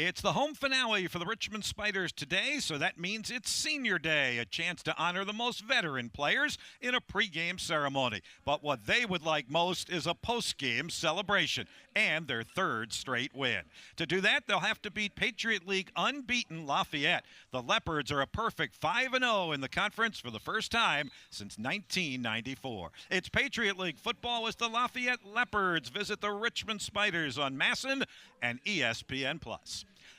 It's the home finale for the Richmond Spiders today, so that means it's Senior Day, a chance to honor the most veteran players in a pregame ceremony. But what they would like most is a postgame celebration and their third straight win. To do that, they'll have to beat Patriot League unbeaten Lafayette. The Leopards are a perfect 5-0 in the conference for the first time since 1994. It's Patriot League football as the Lafayette Leopards visit the Richmond Spiders on Masson and ESPN+.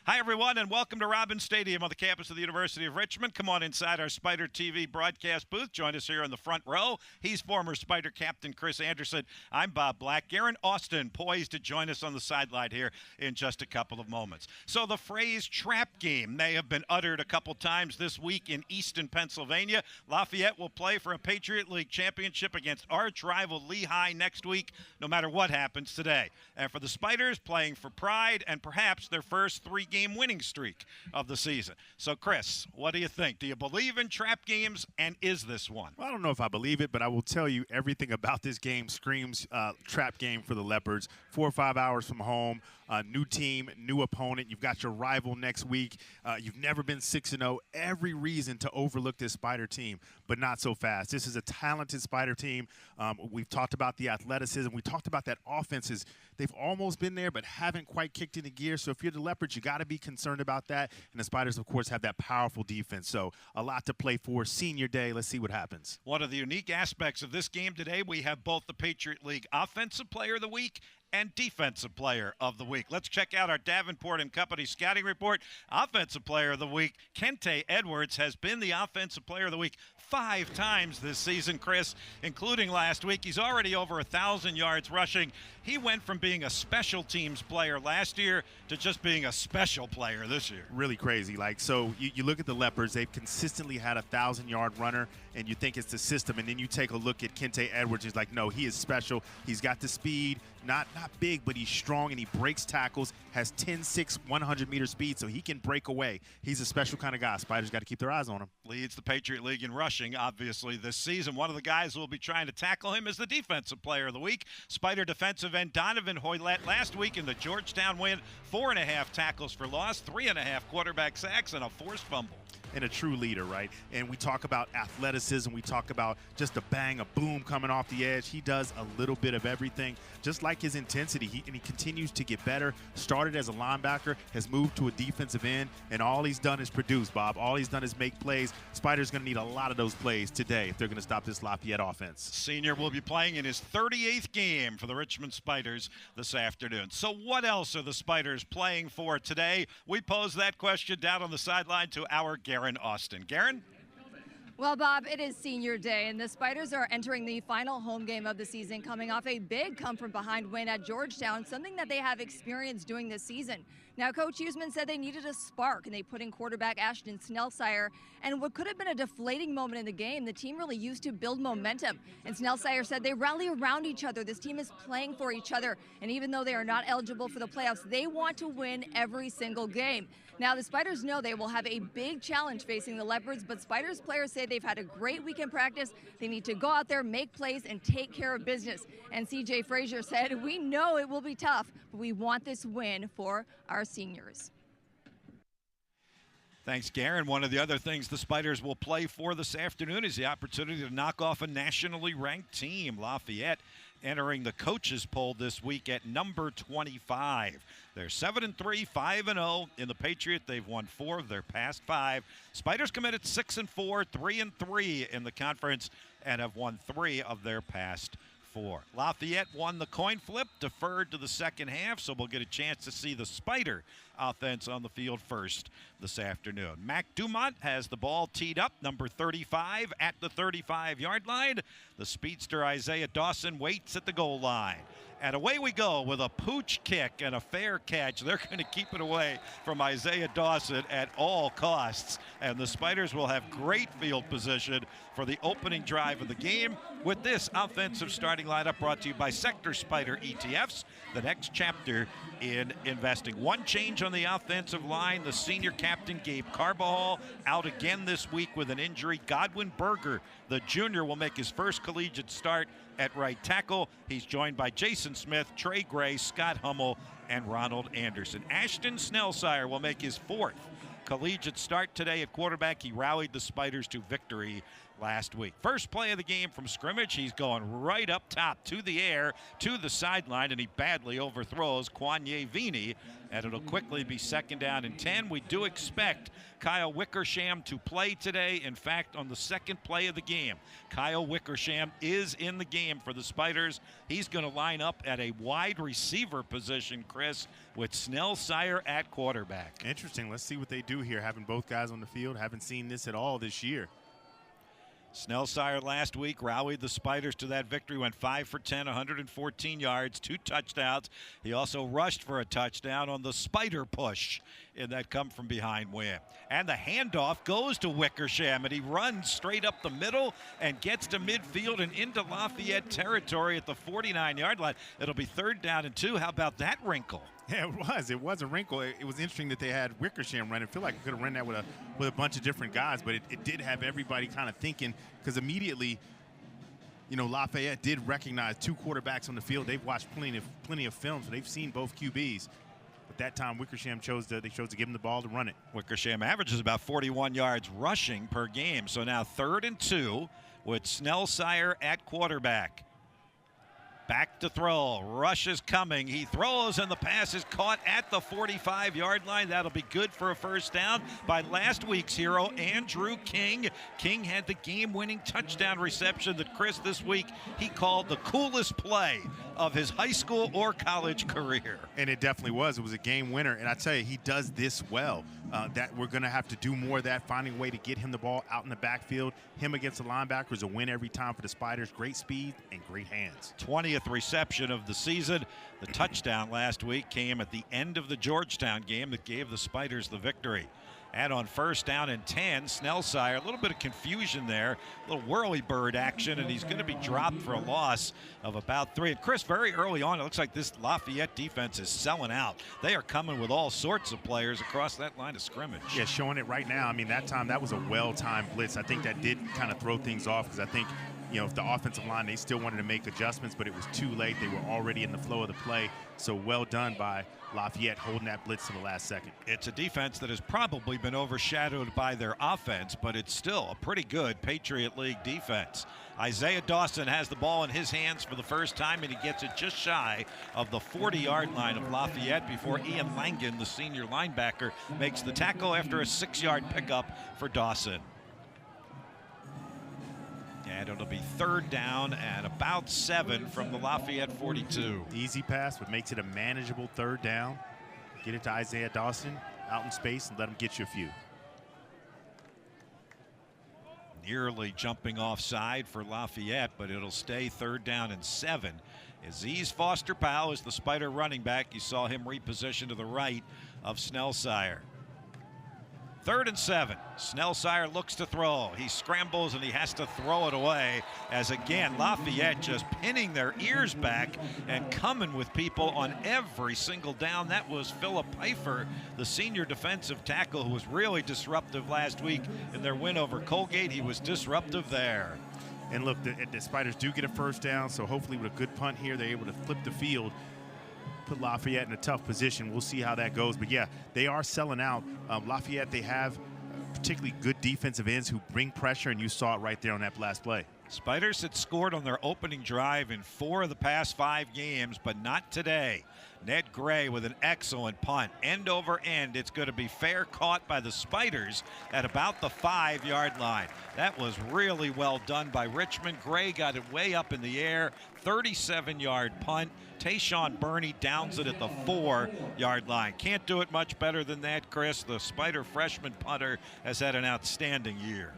Hi, everyone, and welcome to Robins Stadium on the campus of the University of Richmond. Come on inside our Spider TV broadcast booth. Join us here in the front row. He's former Spider captain Chris Anderson. I'm Bob Black. Garen Austin poised to join us on the sideline here in just a couple of moments. So the phrase trap game may have been uttered a couple times this week in Easton, Pennsylvania. Lafayette will play for a Patriot League championship against arch rival Lehigh next week, no matter what happens today. And for the Spiders, playing for pride and perhaps their first three-game winning streak of the season. So, Chris, what do you think? Do you believe in trap games, and is this one? Well, I don't know if I believe it, but I will tell you everything about this game screams trap game for the Leopards. 4 or 5 hours from home, new team, new opponent. You've got your rival next week. You've never been 6-0. Every reason to overlook this Spider team, but not so fast. This is a talented Spider team. We've talked about the athleticism. We talked about that offenses. They've almost been there, but haven't quite kicked into gear. So if you're the Leopards, you got to be concerned about that. And the Spiders, of course, have that powerful defense. So a lot to play for. Senior Day. Let's see what happens. One of the unique aspects of this game today, we have both the Patriot League Offensive Player of the Week and Defensive Player of the Week. Let's check out our Davenport and Company scouting report. Offensive Player of the Week, Kente Edwards, has been the Offensive Player of the Week 5 times this season, Chris, including last week. He's already over 1,000 yards rushing. He went from being a special teams player last year to just being a special player this year. Really crazy. So you look at the Leopards, they've consistently had a 1,000-yard runner, and you think it's the system, and then you take a look at Kente Edwards. He's like, no, he is special. He's got the speed, not big, but he's strong, and he breaks tackles, has 10-6, 100-meter speed, so he can break away. He's a special kind of guy. Spiders got to keep their eyes on him. Leads the Patriot League in rushing, obviously, this season. One of the guys who will be trying to tackle him is the Defensive Player of the Week, Spider defensive end Donovan Hoylett. Last week in the Georgetown win, 4.5 tackles for loss, 3.5 quarterback sacks, and a forced fumble. And a true leader, right? And we talk about athleticism. We talk about just a bang, a boom coming off the edge. He does a little bit of everything, just like his intensity. He continues to get better. Started as a linebacker, has moved to a defensive end, and all he's done is produce, Bob. All he's done is make plays. Spiders going to need a lot of those plays today if they're going to stop this Lafayette offense. Senior will be playing in his 38th game for the Richmond Spiders this afternoon. So what else are the Spiders playing for today? We pose that question down on the sideline to our Garen Austin. Garen? Well, Bob, it is Senior Day, and the Spiders are entering the final home game of the season, coming off a big come-from-behind win at Georgetown, something that they have experienced doing this season. Now, Coach Huseman said they needed a spark, and they put in quarterback Ashton Snellsire. And what could have been a deflating moment in the game, the team really used to build momentum. And Snellsire said they rally around each other. This team is playing for each other. And even though they are not eligible for the playoffs, they want to win every single game. Now, the Spiders know they will have a big challenge facing the Leopards, but Spiders players say they've had a great week in practice. They need to go out there, make plays, and take care of business. And C.J. Frazier said, we know it will be tough, but we want this win for our seniors. Thanks, Garen. One of the other things the Spiders will play for this afternoon is the opportunity to knock off a nationally ranked team, Lafayette, entering the coaches poll this week at number 25. They're 7-3, 5-0 in the Patriot. They've won 4 of their past 5. Spiders committed 6-4, 3-3 in the conference, and have won 3 of their past 4. Lafayette won the coin flip, deferred to the second half, so we'll get a chance to see the Spider offense on the field first this afternoon. Mac Dumont has the ball teed up, number 35 at the 35-yard line. The speedster Isaiah Dawson waits at the goal line. And away we go with a pooch kick and a fair catch. They're going to keep it away from Isaiah Dawson at all costs. And the Spiders will have great field position for the opening drive of the game with this offensive starting lineup brought to you by Sector Spider ETFs, the next chapter in investing. One change on the offensive line, the senior captain Gabe Carbajal out again this week with an injury. Godwin Berger, the junior, will make his first collegiate start at right tackle. He's joined by Jason Smith, Trey Gray, Scott Hummel, and Ronald Anderson. Ashton Snellsire will make his 4th collegiate start today at quarterback. He rallied the Spiders to victory last week. First play of the game from scrimmage. He's going right up top to the air, to the sideline, and he badly overthrows Kwanye Vini, and it'll quickly be 2nd down and 10. We do expect Kyle Wickersham to play today. In fact, on the 2nd play of the game, Kyle Wickersham is in the game for the Spiders. He's going to line up at a wide receiver position, Chris, with Snellsire at quarterback. Interesting. Let's see what they do here, having both guys on the field. Haven't seen this at all this year. Snellsire last week rallied the Spiders to that victory, went 5 for 10, 114 yards, 2 touchdowns. He also rushed for a touchdown on the Spider push in that come-from-behind win. And the handoff goes to Wickersham, and he runs straight up the middle and gets to midfield and into Lafayette territory at the 49-yard line. It'll be 3rd down and 2. How about that wrinkle? Yeah, it was. It was a wrinkle. It was interesting that they had Wickersham running. I feel like I could have run that with a bunch of different guys, but it did have everybody kind of thinking, because immediately, you know, Lafayette did recognize 2 quarterbacks on the field. They've watched plenty of film, so they've seen both QBs. But that time, Wickersham chose to give him the ball to run it. Wickersham averages about 41 yards rushing per game. So now 3rd and 2 with Snellsire at quarterback. Back to throw. Rush is coming. He throws, and the pass is caught at the 45-yard line. That'll be good for a 1st down by last week's hero, Andrew King. King had the game-winning touchdown reception that Chris this week he called the coolest play of his high school or college career. And it definitely was. It was a game winner. And I tell you, he does this well. That we're going to have to do more of that, finding a way to get him the ball out in the backfield. Him against the linebackers, a win every time for the Spiders. Great speed and great hands. 20th reception of the season. The touchdown last week came at the end of the Georgetown game that gave the Spiders the victory. And on 1st down and 10, Snellsire, a little bit of confusion there, a little whirly-bird action, and he's going to be dropped for a loss of about 3. And Chris, very early on, it looks like this Lafayette defense is selling out. They are coming with all sorts of players across that line of scrimmage. Yeah, showing it right now. I mean, that time, that was a well-timed blitz. I think that did kind of throw things off, because I think, you know, if the offensive line, they still wanted to make adjustments, but it was too late. They were already in the flow of the play. So well done by Lafayette holding that blitz to the last second. It's a defense that has probably been overshadowed by their offense, but it's still a pretty good Patriot League defense. Isaiah Dawson has the ball in his hands for the first time, and he gets it just shy of the 40-yard line of Lafayette before Ian Langan, the senior linebacker, makes the tackle after a 6-yard pickup for Dawson. And it'll be 3rd down and about 7 from the Lafayette 42. Easy pass, but makes it a manageable 3rd down. Get it to Isaiah Dawson out in space and let him get you a few. Nearly jumping offside for Lafayette, but it'll stay 3rd down and 7. Aziz Foster-Powell is the Spider running back. You saw him reposition to the right of Snellsire. 3rd and 7. Snellsire looks to throw. He scrambles and he has to throw it away, as again Lafayette just pinning their ears back and coming with people on every single down. That was Philip Pfeiffer, the senior defensive tackle, who was really disruptive last week in their win over Colgate. He was disruptive there. And look, the Spiders do get a 1st down, so hopefully with a good punt here, they're able to flip the field, put Lafayette in a tough position. We'll see how that goes. But, yeah, they are selling out. Lafayette, they have particularly good defensive ends who bring pressure, and you saw it right there on that last play. Spiders had scored on their opening drive in 4 of the past 5 games, but not today. Ned Gray with an excellent punt, end over end. It's going to be fair caught by the Spiders at about the 5-yard line. That was really well done by Richmond. Gray got it way up in the air, 37-yard punt. Tayshawn Burney downs it at the 4-yard line. Can't do it much better than that, Chris. The Spider freshman punter has had an outstanding year.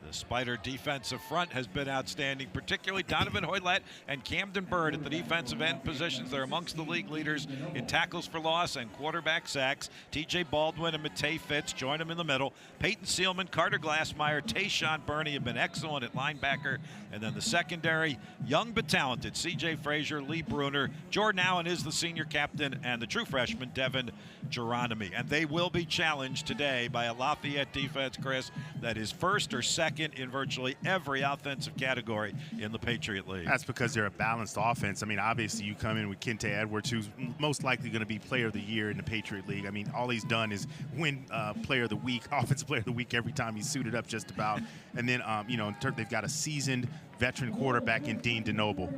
The Spider defensive front has been outstanding, particularly Donovan Hoylett and Camden Bird at the defensive end positions. They're amongst the league leaders in tackles for loss and quarterback sacks. TJ Baldwin and Matei Fitz join them in the middle. Peyton Seelman, Carter Glassmeyer, Tayshawn Burney have been excellent at linebacker. And then the secondary, young but talented, C.J. Frazier, Lee Bruner, Jordan Allen is the senior captain, and the true freshman, Devin Geronimi. And they will be challenged today by a Lafayette defense, Chris, that is 1st or 2nd second in virtually every offensive category in the Patriot League. That's because they're a balanced offense. I mean, obviously you come in with Kente Edwards, who's most likely going to be Player of the Year in the Patriot League. I mean, all he's done is win Player of the Week, Offensive Player of the Week every time he's suited up just about. And then, you know, they've got a seasoned veteran quarterback in Dean DeNoble.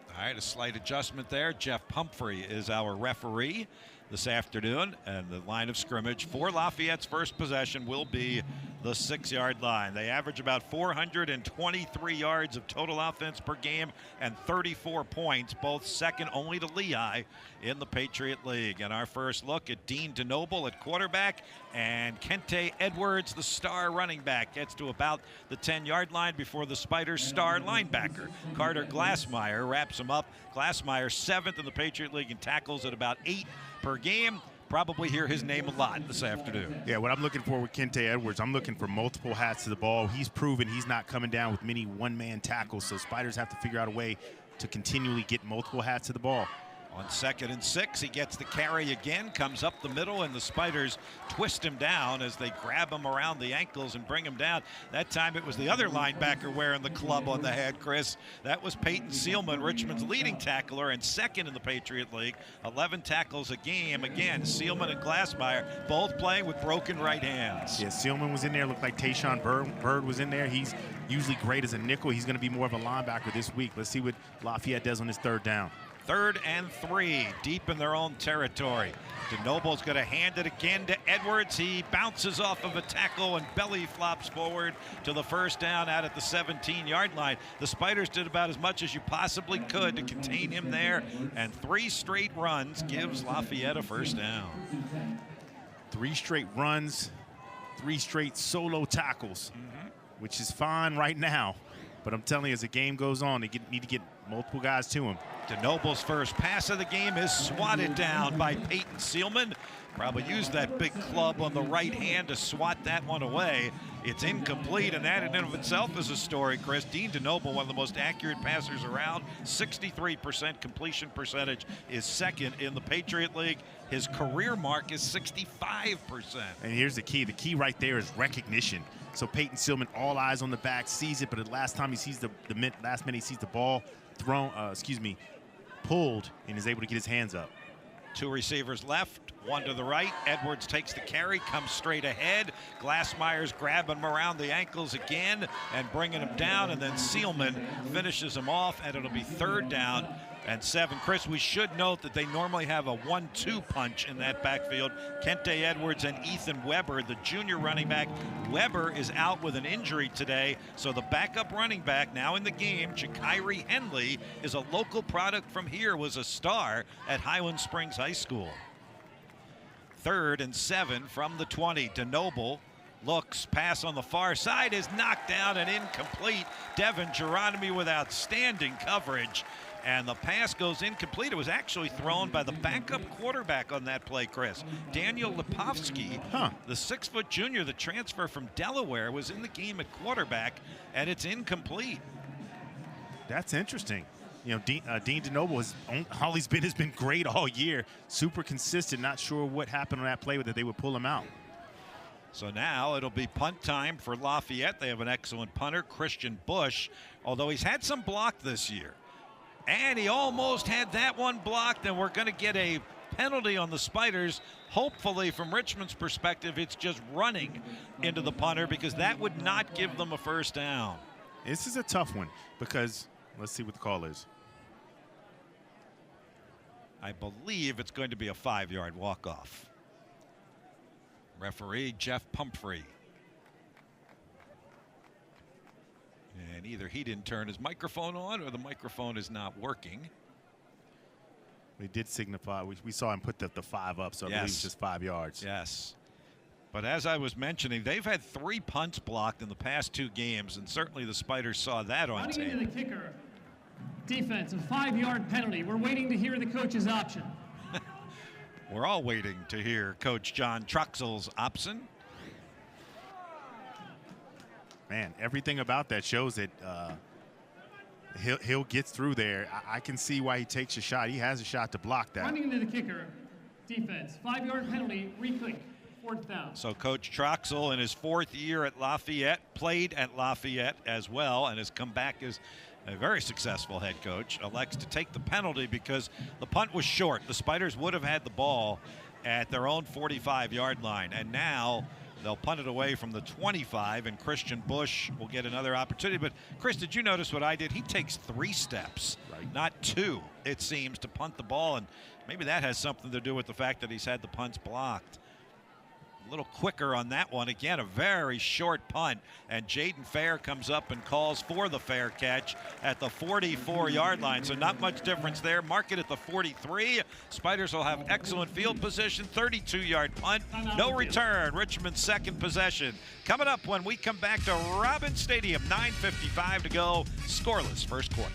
All right, a slight adjustment there. Jeff Pumphrey is our referee this afternoon, and the line of scrimmage for Lafayette's first possession will be the 6-yard line. They average about 423 yards of total offense per game and 34 points, both second only to Lehigh in the Patriot League. And our first look at Dean DeNoble at quarterback, and Kente Edwards, the star running back, gets to about the 10-yard line before the Spiders' star linebacker, Carter Glassmeyer, wraps him up. Glassmeyer 7th in the Patriot League in tackles at about 8 per game. Probably hear his name a lot this afternoon. Yeah, what I'm looking for with Kente Edwards, I'm looking for multiple hats to the ball. He's proven he's not coming down with many one-man tackles, so Spiders have to figure out a way to continually get multiple hats to the ball. On 2nd and 6, he gets the carry again, comes up the middle, and the Spiders twist him down as they grab him around the ankles and bring him down. That time it was the other linebacker wearing the club on the head, Chris. That was Peyton Seelman, Richmond's leading tackler and second in the Patriot League. 11 tackles a game. Again, Seelman and Glassmeyer both playing with broken right hands. Yeah, Seelman was in there. Looked like Tayshawn Bird was in there. He's usually great as a nickel. He's going to be more of a linebacker this week. Let's see what Lafayette does on his 3rd down. 3rd and 3, deep in their own territory. DeNoble's going to hand it again to Edwards. He bounces off of a tackle and belly flops forward to the first down out at the 17-yard line. The Spiders did about as much as you possibly could to contain him there, and 3 straight runs gives Lafayette a first down. 3 straight runs, 3 straight solo tackles, which is fine right now. But I'm telling you, as the game goes on, they need to get multiple guys to him. DeNoble's first pass of the game is swatted down by Peyton Seelman. Probably used that big club on the right hand to swat that one away. It's incomplete, and that in and of itself is a story, Chris. Dean DeNoble, one of the most accurate passers around, 63% completion percentage, is second in the Patriot League. His career mark is 65%. And here's the key. The key right there is recognition. So Peyton Seelman, all eyes on the back, sees it, but the last time he sees last minute he sees the ball pulled, and is able to get his hands up. 2 receivers left, 1 to the right. Edwards takes the carry, comes straight ahead. Glassmeyer's grabbing him around the ankles again and bringing him down, and then Seelman finishes him off, and it'll be 3rd down and 7. Chris, we should note that they normally have a 1-2 punch in that backfield. Kente Edwards and Ethan Weber, the junior running back. Weber is out with an injury today, so the backup running back now in the game, Ja'Kyrie Henley, is a local product from here, was a star at Highland Springs High School. 3rd and 7 from the 20. DeNoble looks, pass on the far side is knocked down and incomplete. Devin Geronimi with outstanding coverage, and the pass goes incomplete. It was actually thrown by the backup quarterback on that play, Chris. Daniel Lipovsky, the 6-foot junior, the transfer from Delaware, was in the game at quarterback, and it's incomplete. That's interesting. You know, Dean DeNoble has been great all year. Super consistent. Not sure what happened on that play, that they would pull him out. So now it'll be punt time for Lafayette. They have an excellent punter, Christian Bush, although he's had some block this year. And he almost had that one blocked, and we're going to get a penalty on the Spiders. Hopefully, from Richmond's perspective, it's just running into the punter, because that would not give them a first down. This is a tough one, because let's see what the call is. I believe it's going to be a 5-yard walk-off. Referee Jeff Pumphrey. And either he didn't turn his microphone on, or the microphone is not working. We did signify. We saw him put the 5 up, so I believe it's just 5 yards. Yes. But as I was mentioning, they've had 3 punts blocked in the past 2 games, and certainly the Spiders saw that on tape. Running into the kicker. Defense, a 5-yard penalty. We're waiting to hear the coach's option. We're all waiting to hear Coach John Truxell's option. Man, everything about that shows that he'll get through there. I can see why he takes a shot. He has a shot to block that. Running into the kicker. Defense, 5-yard penalty, re-click, 4th down. So Coach Troxel, in his 4th year at Lafayette, played at Lafayette as well, and has come back as a very successful head coach, elects to take the penalty because the punt was short. The Spiders would have had the ball at their own 45-yard line, and now they'll punt it away from the 25, and Christian Bush will get another opportunity. But, Chris, did you notice what I did? He takes 3 steps, right, not 2, it seems, to punt the ball, and maybe that has something to do with the fact that he's had the punts blocked. A little quicker on that one. Again, a very short punt, and Jaden Fair comes up and calls for the fair catch at the 44-yard line. So not much difference there. Mark it at the 43. Spiders will have excellent field position. 32-yard punt. No return. Richmond's 2nd possession. Coming up when we come back to Robins Stadium. 9:55 to go. Scoreless first quarter.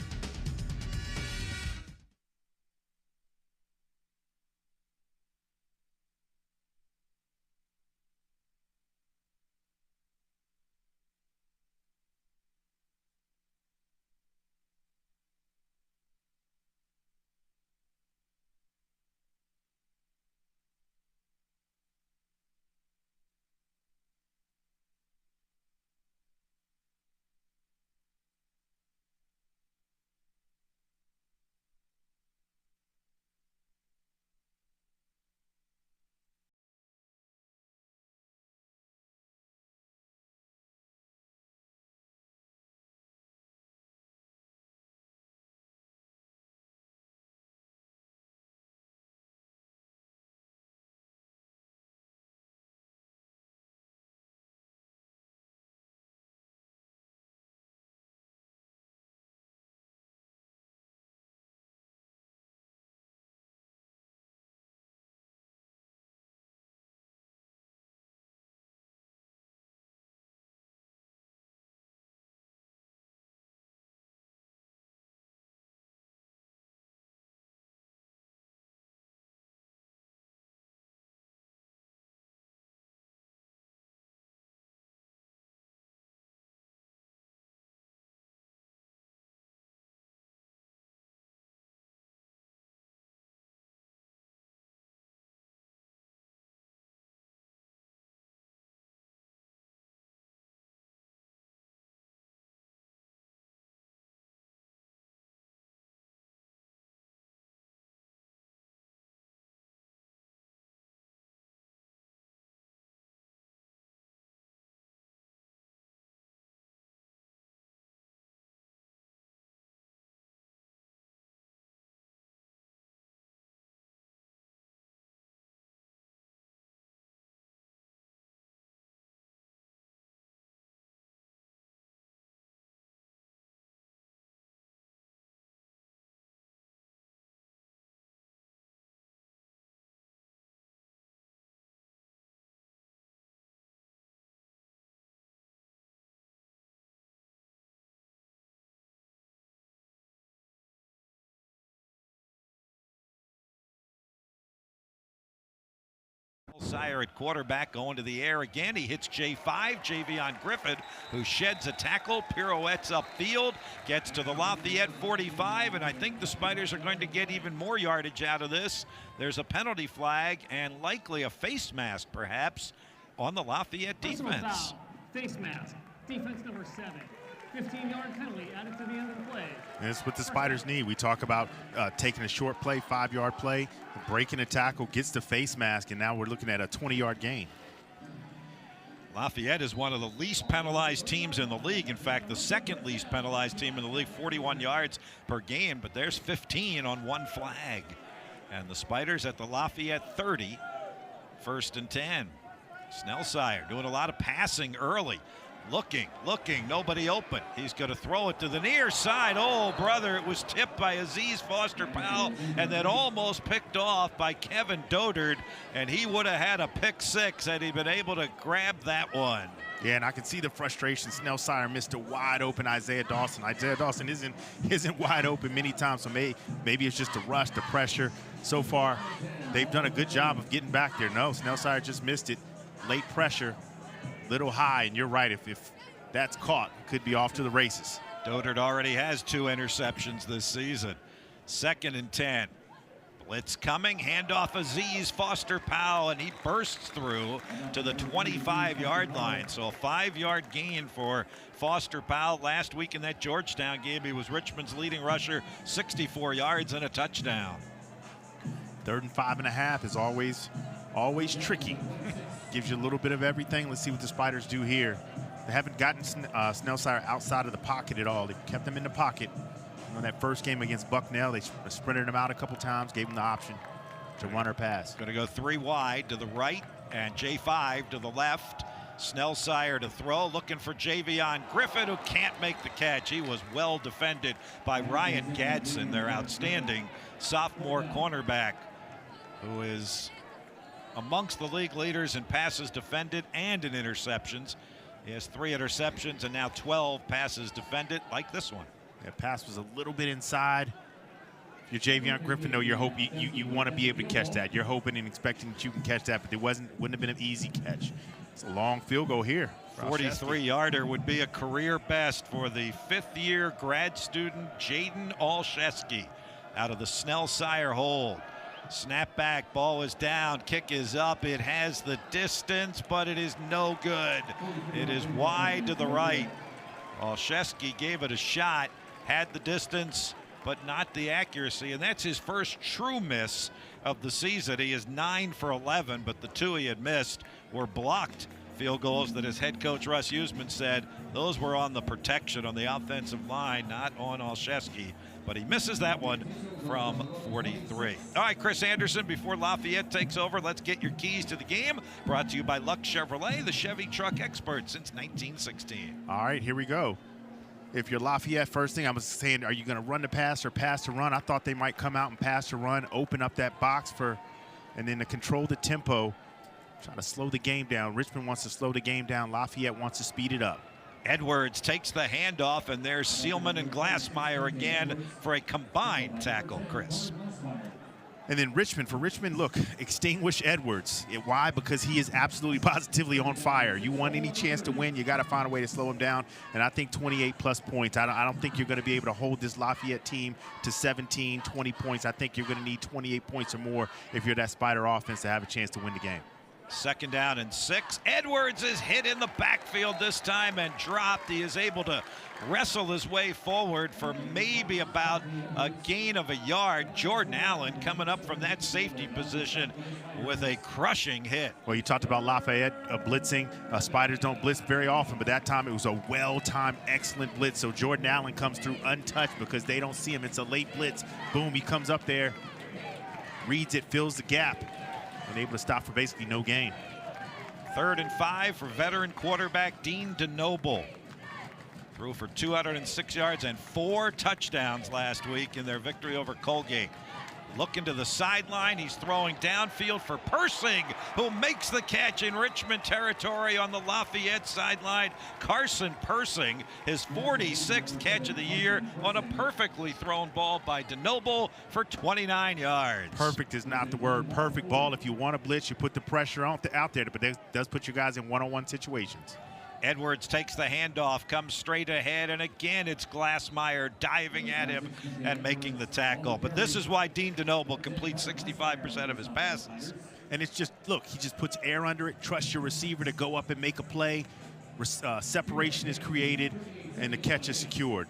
Sire at quarterback going to the air again. He hits J5, Javion Griffith, who sheds a tackle, pirouettes upfield, gets to the Lafayette 45, and I think the Spiders are going to get even more yardage out of this. There's a penalty flag and likely a face mask, perhaps, on the Lafayette defense. Foul. Face mask. Defense number 7. 15-yard penalty added to the end of the play. And it's what the Spiders need. We talk about taking a short play, 5-yard play, breaking a tackle, gets the face mask, and now we're looking at a 20-yard gain. Lafayette is one of the least penalized teams in the league. In fact, the 2nd least penalized team in the league, 41 yards per game, but there's 15 on one flag. And the Spiders at the Lafayette 30, 1st and 10. Snellsire doing a lot of passing early. Looking, nobody open. He's going to throw it to the near side. Oh, brother, it was tipped by Aziz Foster-Powell and then almost picked off by Kevin Dodard, and he would have had a pick 6 had he been able to grab that one. Yeah, and I can see the frustration. Snellsire missed a wide open Isaiah Dawson. Isaiah Dawson isn't wide open many times, so maybe it's just the rush, the pressure. So far, they've done a good job of getting back there. No, Snellsire just missed it. Late pressure. Little high, and you're right, if that's caught, it could be off to the races. Dodard already has 2 interceptions this season. 2nd and 10. Blitz coming, handoff Aziz Foster-Powell, and he bursts through to the 25-yard line. So a 5-yard gain for Foster-Powell. Last week in that Georgetown game, he was Richmond's leading rusher, 64 yards and a touchdown. 3rd and 5.5 is always tricky. Gives you a little bit of everything. Let's see what the Spiders do here. They haven't gotten Snellsire outside of the pocket at all. They've kept him in the pocket. On that first game against Bucknell, they sprinted him out a couple times, gave him the option to run or pass. Going to go 3 wide to the right and J5 to the left. Snellsire to throw, looking for Javion Griffin, who can't make the catch. He was well defended by Ryan Gadsden, their outstanding sophomore cornerback, who is amongst the league leaders in passes defended and in interceptions. He has 3 interceptions and now 12 passes defended, like this one. That pass was a little bit inside. If you're Javion Griffin, though, you want to be able to catch that. You're hoping and expecting that you can catch that, but wouldn't have been an easy catch. It's a long field goal here. 43-yarder would be a career best for the 5th-year grad student Jaden Olszewski out of the Snellsire hold. Snap back, ball is down, kick is up. It has the distance, but it is no good. It is wide to the right. Olszewski gave it a shot, had the distance, but not the accuracy, and that's his first true miss of the season. He is 9 for 11, but the 2 he had missed were blocked field goals that his head coach Russ Huesman said those were on the protection on the offensive line, not on Olszewski. But he misses that one from 43. All right, Chris Anderson, before Lafayette takes over, let's get your keys to the game. Brought to you by Luck Chevrolet, the Chevy truck expert since 1916. All right, here we go. If you're Lafayette, first thing I was saying, are you going to run the pass or pass to run? I thought they might come out and pass to run, open up that box and then to control the tempo, try to slow the game down. Richmond wants to slow the game down. Lafayette wants to speed it up. Edwards takes the handoff, and there's Seelman and Glassmeyer again for a combined tackle, Chris. And then Richmond, look, extinguish Edwards. Why? Because he is absolutely positively on fire. You want any chance to win, you got to find a way to slow him down. And I think 28-plus points. I don't think you're going to be able to hold this Lafayette team to 17, 20 points. I think you're going to need 28 points or more if you're that Spider offense to have a chance to win the game. 2nd down and 6. Edwards is hit in the backfield this time and dropped. He is able to wrestle his way forward for maybe about a gain of a yard. Jordan Allen coming up from that safety position with a crushing hit. Well, you talked about Lafayette blitzing. Spiders don't blitz very often, but that time it was a well-timed, excellent blitz. So Jordan Allen comes through untouched because they don't see him. It's a late blitz. Boom, he comes up there, reads it, fills the gap, and able to stop for basically no gain. 3rd and 5 for veteran quarterback Dean DeNoble. Threw for 206 yards and 4 touchdowns last week in their victory over Colgate. Looking to the sideline, he's throwing downfield for Persing, who makes the catch in Richmond territory on the Lafayette sideline. Carson Persing, his 46th catch of the year on a perfectly thrown ball by DeNoble for 29 yards. Perfect is not the word. Perfect ball. If you want to blitz, you put the pressure out there, but it does put you guys in one-on-one situations. Edwards takes the handoff, comes straight ahead, and again it's Glassmeyer diving at him and making the tackle. But this is why Dean DeNoble completes 65% of his passes. And it's just, look, he just puts air under it, trusts your receiver to go up and make a play. Separation is created, and the catch is secured.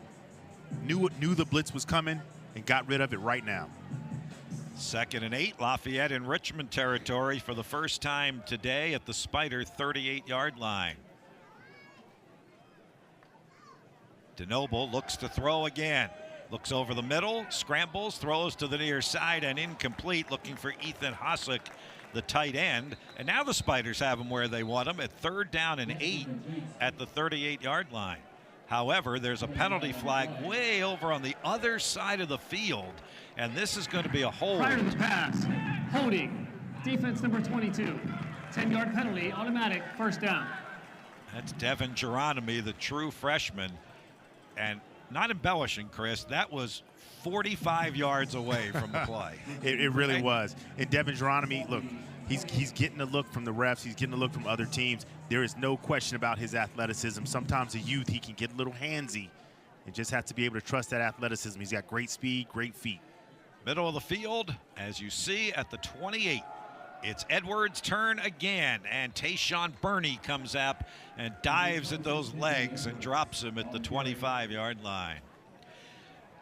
Knew the blitz was coming and got rid of it right now. 2nd and 8, Lafayette in Richmond territory for the first time today at the Spider 38-yard line. DeNoble looks to throw again. Looks over the middle, scrambles, throws to the near side and incomplete, looking for Ethan Hossack, the tight end. And now the Spiders have him where they want him at 3rd down and 8 at the 38-yard line. However, there's a penalty flag way over on the other side of the field, and this is going to be a hold. Prior to the pass, holding, defense number 22. 10-yard penalty, automatic, 1st down. That's Devin Geronimi, the true freshman. And not embellishing, Chris, that was 45 yards away from the play. It really was. And Devin Geronimi, look, he's getting a look from the refs. He's getting a look from other teams. There is no question about his athleticism. Sometimes a youth, he can get a little handsy. You just have to be able to trust that athleticism. He's got great speed, great feet. Middle of the field, as you see at the 28. It's Edwards' turn again, and Tayshawn Burney comes up and dives at those legs and drops him at the 25-yard line.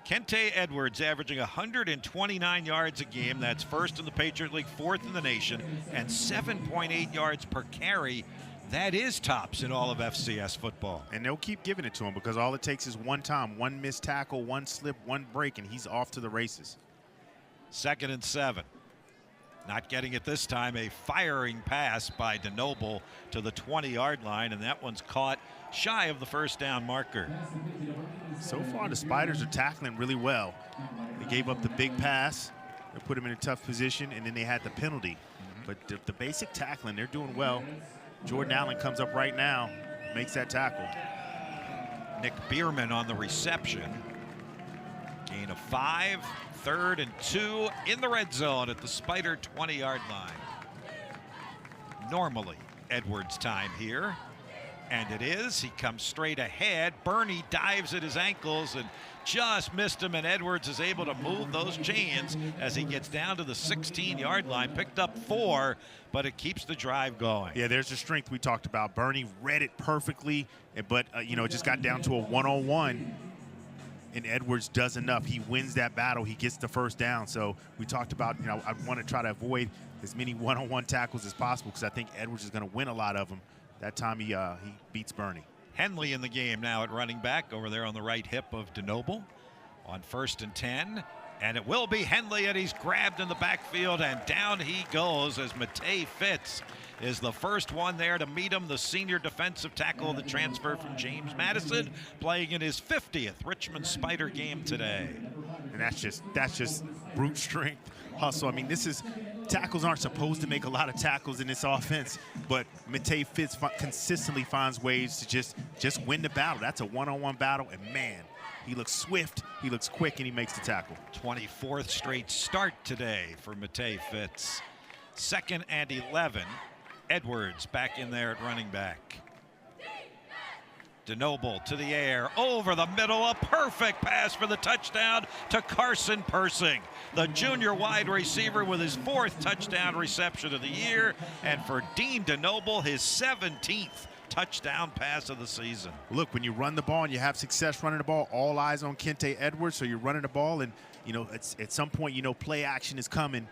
Kente Edwards averaging 129 yards a game. That's first in the Patriot League, fourth in the nation, and 7.8 yards per carry. That is tops in all of FCS football. And they'll keep giving it to him because all it takes is one time, one missed tackle, one slip, one break, and he's off to the races. 2nd and 7. Not getting it this time. A firing pass by DeNoble to the 20-yard line, and that one's caught shy of the first down marker. So far, the Spiders are tackling really well. They gave up the big pass. They put him in a tough position, and then they had the penalty. But the basic tackling, they're doing well. Jordan Allen comes up right now, makes that tackle. Nick Bierman on the reception. Gain of 5, 3rd and 2 in the red zone at the Spider 20-yard line. Normally Edwards' time here, and it is. He comes straight ahead. Burney dives at his ankles and just missed him, and Edwards is able to move those chains as he gets down to the 16-yard line. Picked up 4, but it keeps the drive going. Yeah, there's the strength we talked about. Burney read it perfectly, but it just got down to a one-on-one. And Edwards does enough. He wins that battle. He gets the first down. So we talked about, I want to try to avoid as many one-on-one tackles as possible because I think Edwards is going to win a lot of them. That time he beats Burney. Henley in the game now at running back over there on the right hip of DeNoble on 1st and 10. And it will be Henley, and he's grabbed in the backfield, and down he goes as Matei Fitz is the first one there to meet him, the senior defensive tackle, the transfer from James Madison, playing in his 50th Richmond Spider game today. And that's just brute strength, hustle. I mean, tackles aren't supposed to make a lot of tackles in this offense, but Matei Fitz consistently finds ways to just win the battle. That's a one-on-one battle, and man, he looks swift, he looks quick, and he makes the tackle. 24th straight start today for Matei Fitz. 2nd and 11. Edwards back in there at running back. DeNoble to the air, over the middle, a perfect pass for the touchdown to Carson Persing, the junior wide receiver with his 4th touchdown reception of the year, and for Dean DeNoble, his 17th touchdown pass of the season. Look, when you run the ball and you have success running the ball, all eyes on Kente Edwards, so you're running the ball, and at some point play action is coming,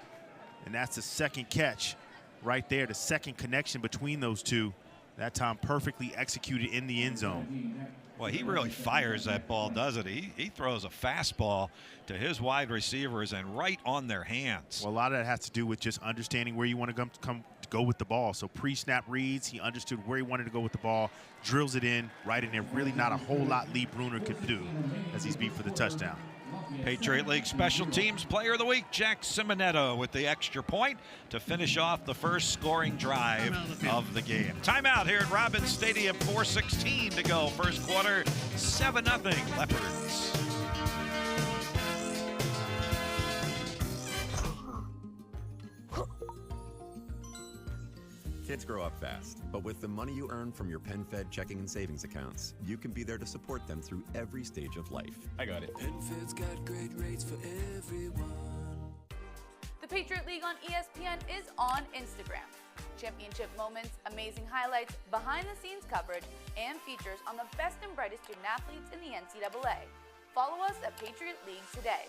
and that's the second catch right there, the second connection between those two. That time perfectly executed in the end zone. Well, he really fires that ball, doesn't he? He throws a fastball to his wide receivers and right on their hands. Well, a lot of that has to do with just understanding where you want to go with the ball. So pre-snap reads, he understood where he wanted to go with the ball, drills it in, right in there. Really not a whole lot Lee Bruner could do as he's beat for the touchdown. Patriot League Special Teams Player of the Week, Jack Simonetto with the extra point to finish off the first scoring drive of the game. Timeout here at Robins Stadium, 4:16 to go. First quarter, 7-0 Leopards. Kids grow up fast, but with the money you earn from your PenFed checking and savings accounts, you can be there to support them through every stage of life. I got it. PenFed's got great rates for everyone. The Patriot League on ESPN is on Instagram. Championship moments, amazing highlights, behind-the-scenes coverage, and features on the best and brightest student athletes in the NCAA. Follow us at Patriot League today.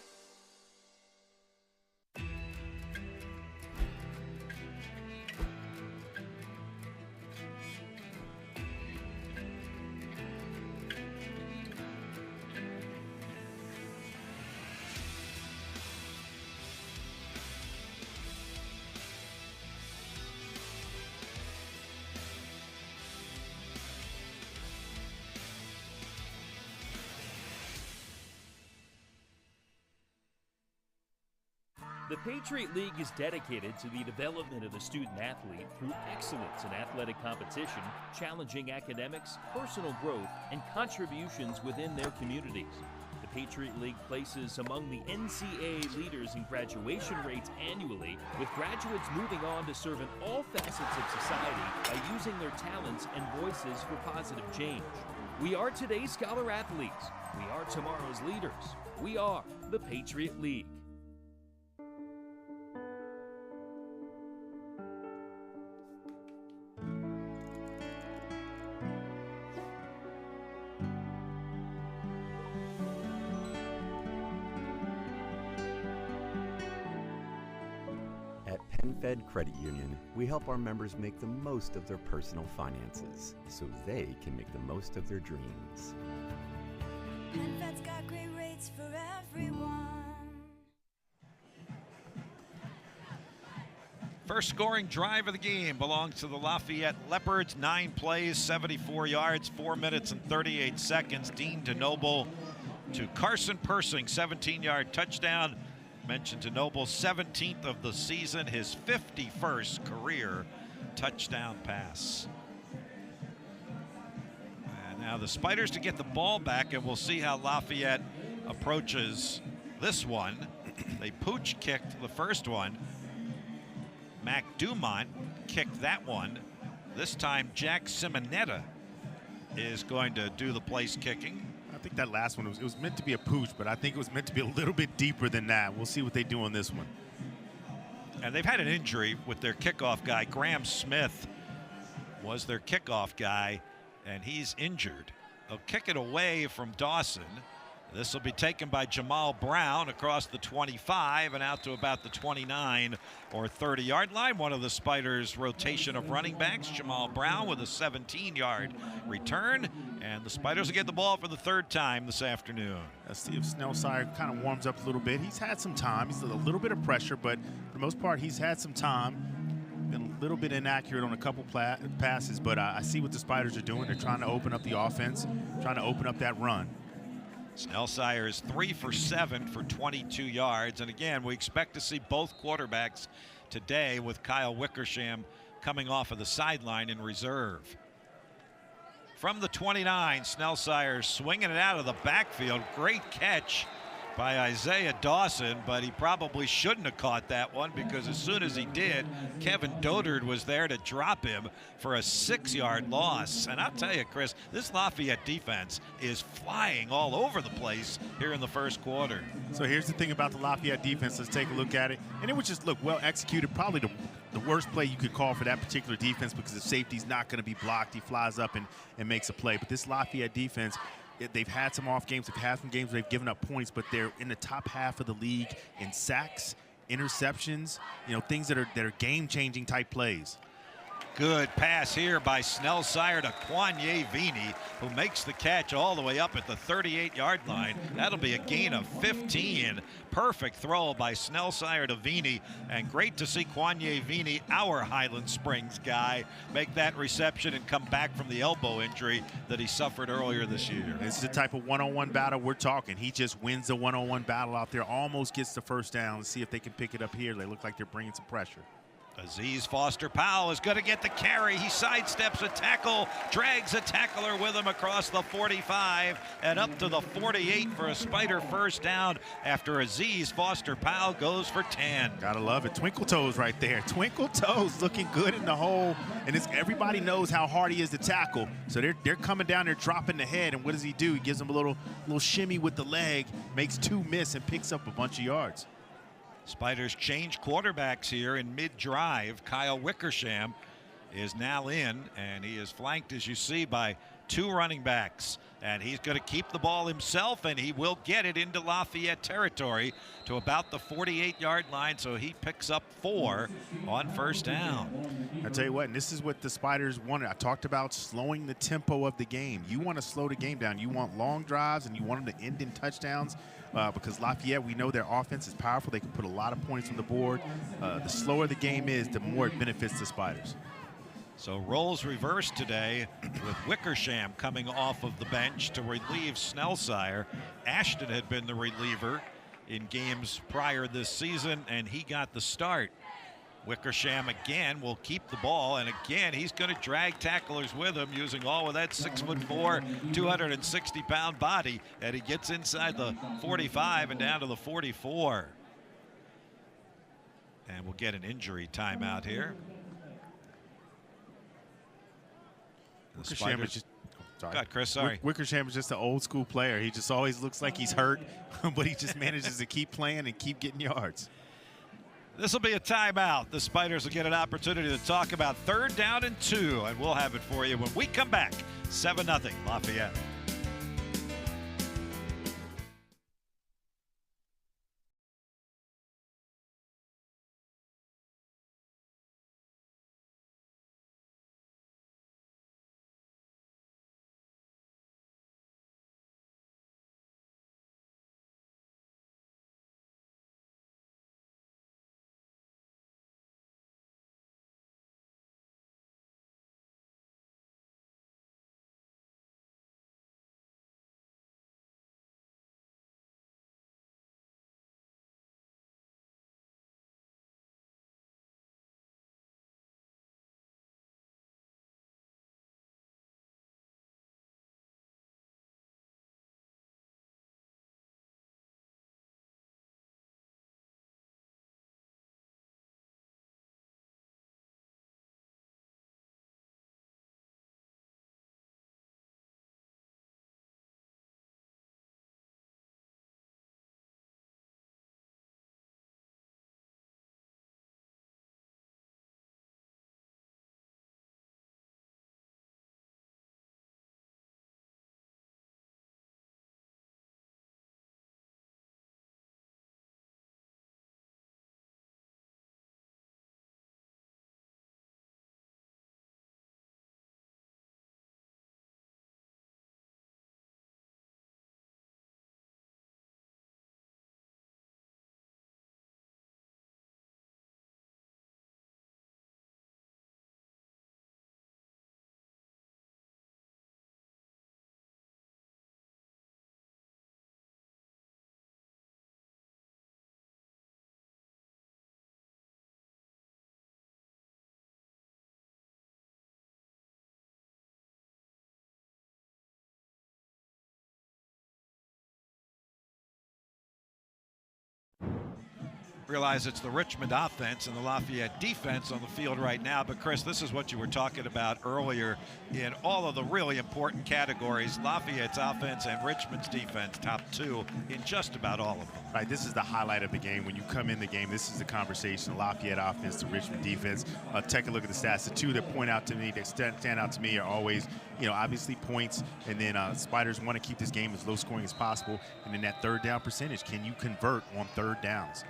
The Patriot League is dedicated to the development of the student athlete through excellence in athletic competition, challenging academics, personal growth, and contributions within their communities. The Patriot League places among the NCAA leaders in graduation rates annually, with graduates moving on to serve in all facets of society by using their talents and voices for positive change. We are today's scholar athletes. We are tomorrow's leaders. We are the Patriot League. PenFed Credit Union, we help our members make the most of their personal finances so they can make the most of their dreams. PenFed's got great rates for everyone. First scoring drive of the game belongs to the Lafayette Leopards. 9 plays, 74 yards, 4 minutes and 38 seconds. Dean DeNoble to Carson Persing, 17-yard touchdown. Mentioned DeNoble, 17th of the season, his 51st career touchdown pass. And now the Spiders to get the ball back, and we'll see how Lafayette approaches this one. They pooch kicked the first one. Mac Dumont kicked that one. This time Jack Simonetta is going to do the place kicking. I think that last one, it was meant to be a pooch, but I think it was meant to be a little bit deeper than that. We'll see what they do on this one. And they've had an injury with their kickoff guy. Graham Smith was their kickoff guy, and he's injured. They'll kick it away from Dawson. This will be taken by Jamal Brown across the 25 and out to about the 29 or 30-yard line. One of the Spiders' rotation of running backs, Jamal Brown, with a 17-yard return. And the Spiders will get the ball for the third time this afternoon. Let's see if Snellsire kind of warms up a little bit. He's had some time. He's a little bit of pressure, but for the most part, he's had some time. Been a little bit inaccurate on a couple passes, but I see what the Spiders are doing. They're trying to open up the offense, trying to open up that run. Snellsire is 3 for 7 for 22 yards. And again, we expect to see both quarterbacks today, with Kyle Wickersham coming off of the sideline in reserve. From the 29, Snellsire swinging it out of the backfield. Great catch by Isaiah Dawson, but he probably shouldn't have caught that one, because as soon as he did, Kevin Dodard was there to drop him for a 6-yard loss. And I'll tell you, Chris, this Lafayette defense is flying all over the place here in the first quarter. So here's the thing about the Lafayette defense. Let's take a look at it. And it was just, look, well executed. Probably the worst play you could call for that particular defense, because the safety's not going to be blocked. He flies up and makes a play. But this Lafayette defense, they've had some off games. They've had some games where they've given up points, but they're in the top half of the league in sacks, interceptions, things that are game-changing type plays. Good pass here by Snellsire to Quanye Vini, who makes the catch all the way up at the 38-yard line. That'll be a gain of 15. Perfect throw by Snellsire to Vini, and great to see Quanye Vini, our Highland Springs guy, make that reception and come back from the elbow injury that he suffered earlier this year. This is the type of one-on-one battle we're talking. He just wins the one-on-one battle out there, almost gets the first down. Let's see if they can pick it up here. They look like they're bringing some pressure. Aziz Foster Powell is going to get the carry. He sidesteps a tackle, drags a tackler with him across the 45 and up to the 48 for a Spider first down after Aziz Foster Powell goes for 10. Gotta love it. Twinkle toes right there. Twinkle toes looking good in the hole. And everybody knows how hard he is to tackle. So they're coming down there, dropping the head. And what does he do? He gives him a little shimmy with the leg, makes 2 miss, and picks up a bunch of yards. Spiders change quarterbacks here in mid-drive. Kyle Wickersham is now in, and he is flanked, as you see, by 2 running backs. And he's going to keep the ball himself, and he will get it into Lafayette territory to about the 48-yard line, so he picks up 4 on first down. I tell you what, and this is what the Spiders wanted. I talked about slowing the tempo of the game. You want to slow the game down. You want long drives, and you want them to end in touchdowns. Because Lafayette, we know their offense is powerful. They can put a lot of points on the board. The slower the game is, the more it benefits the Spiders. So roles reversed today, with Wickersham coming off of the bench to relieve Snellsire. Ashton had been the reliever in games prior this season, and he got the start. Wickersham again will keep the ball, and again he's going to drag tacklers with him, using all of that 6'4", 260-pound body, and he gets inside the 45 and down to the 44. And we'll get an injury timeout here. Wickersham is just, sorry. God, Chris, sorry. Wickersham is just an old school player. He just always looks like he's hurt, but he just manages to keep playing and keep getting yards. This will be a timeout. The Spiders will get an opportunity to talk about 3rd down and 2, and we'll have it for you when we come back. 7-0 Lafayette. Realize it's the Richmond offense and the Lafayette defense on the field right now. But Chris, this is what you were talking about earlier in all of the really important categories. Lafayette's offense and Richmond's defense, top two in just about all of them. Right, this is the highlight of the game. When you come in the game, this is the conversation. Lafayette offense to Richmond defense. Take a look at the stats. The two that point out to me, that stand out to me, are always, obviously points, and then Spiders want to keep this game as low scoring as possible. And then that third down percentage. Can you convert on third downs?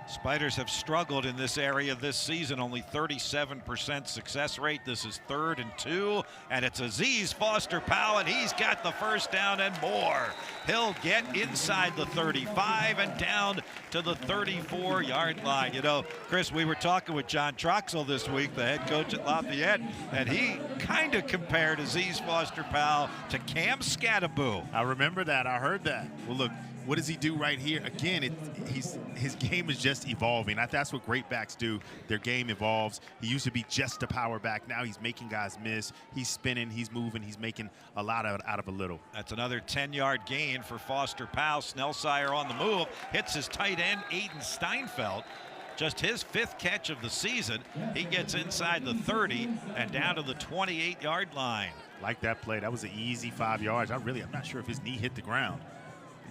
Spiders have struggled in this area this season, only 37% success rate. This is 3rd and 2, and it's Aziz Foster-Powell, and he's got the first down and more. He'll get inside the 35 and down to the 34-yard line. Chris, we were talking with John Troxell this week, the head coach at Lafayette, and he kind of compared Aziz Foster-Powell to Cam Scattaboo. I remember that. I heard that. Well, look, what does he do right here? Again, his game is just evolving. That's what great backs do. Their game evolves. He used to be just a power back. Now he's making guys miss. He's spinning. He's moving. He's making a lot out of a little. That's another 10-yard gain for Foster-Powell. Snellsire on the move. Hits his tight end, Aiden Steinfeld. Just his 5th catch of the season. He gets inside the 30 and down to the 28-yard line. Like that play. That was an easy 5 yards. I'm not sure if his knee hit the ground.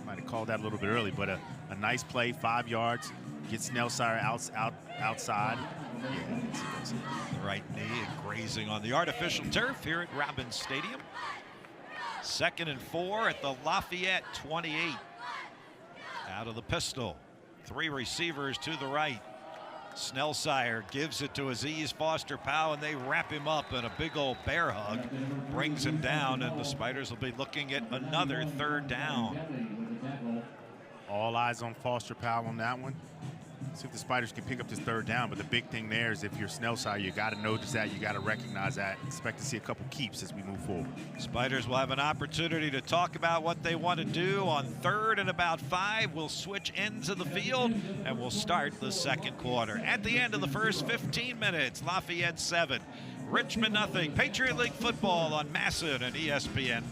Might have called that a little bit early, but a nice play, 5 yards. Gets Snellsire outside. The right knee and grazing on the artificial turf here at Robbins Stadium. 2nd and 4 at the Lafayette 28. Out of the pistol. 3 receivers to the right. Snellsire gives it to Aziz Foster-Powell, and they wrap him up in a big old bear hug. Brings him down, and the Spiders will be looking at another 3rd down. All eyes on Foster-Powell on that one. See if the Spiders can pick up this 3rd down, but the big thing there is if you're Snellsire, you got to notice that, you got to recognize that. Expect to see a couple keeps as we move forward. Spiders will have an opportunity to talk about what they want to do on 3rd and about 5. We'll switch ends of the field, and we'll start the 2nd quarter. At the end of the first 15 minutes, Lafayette 7, Richmond nothing. Patriot League football on Masson and ESPN+.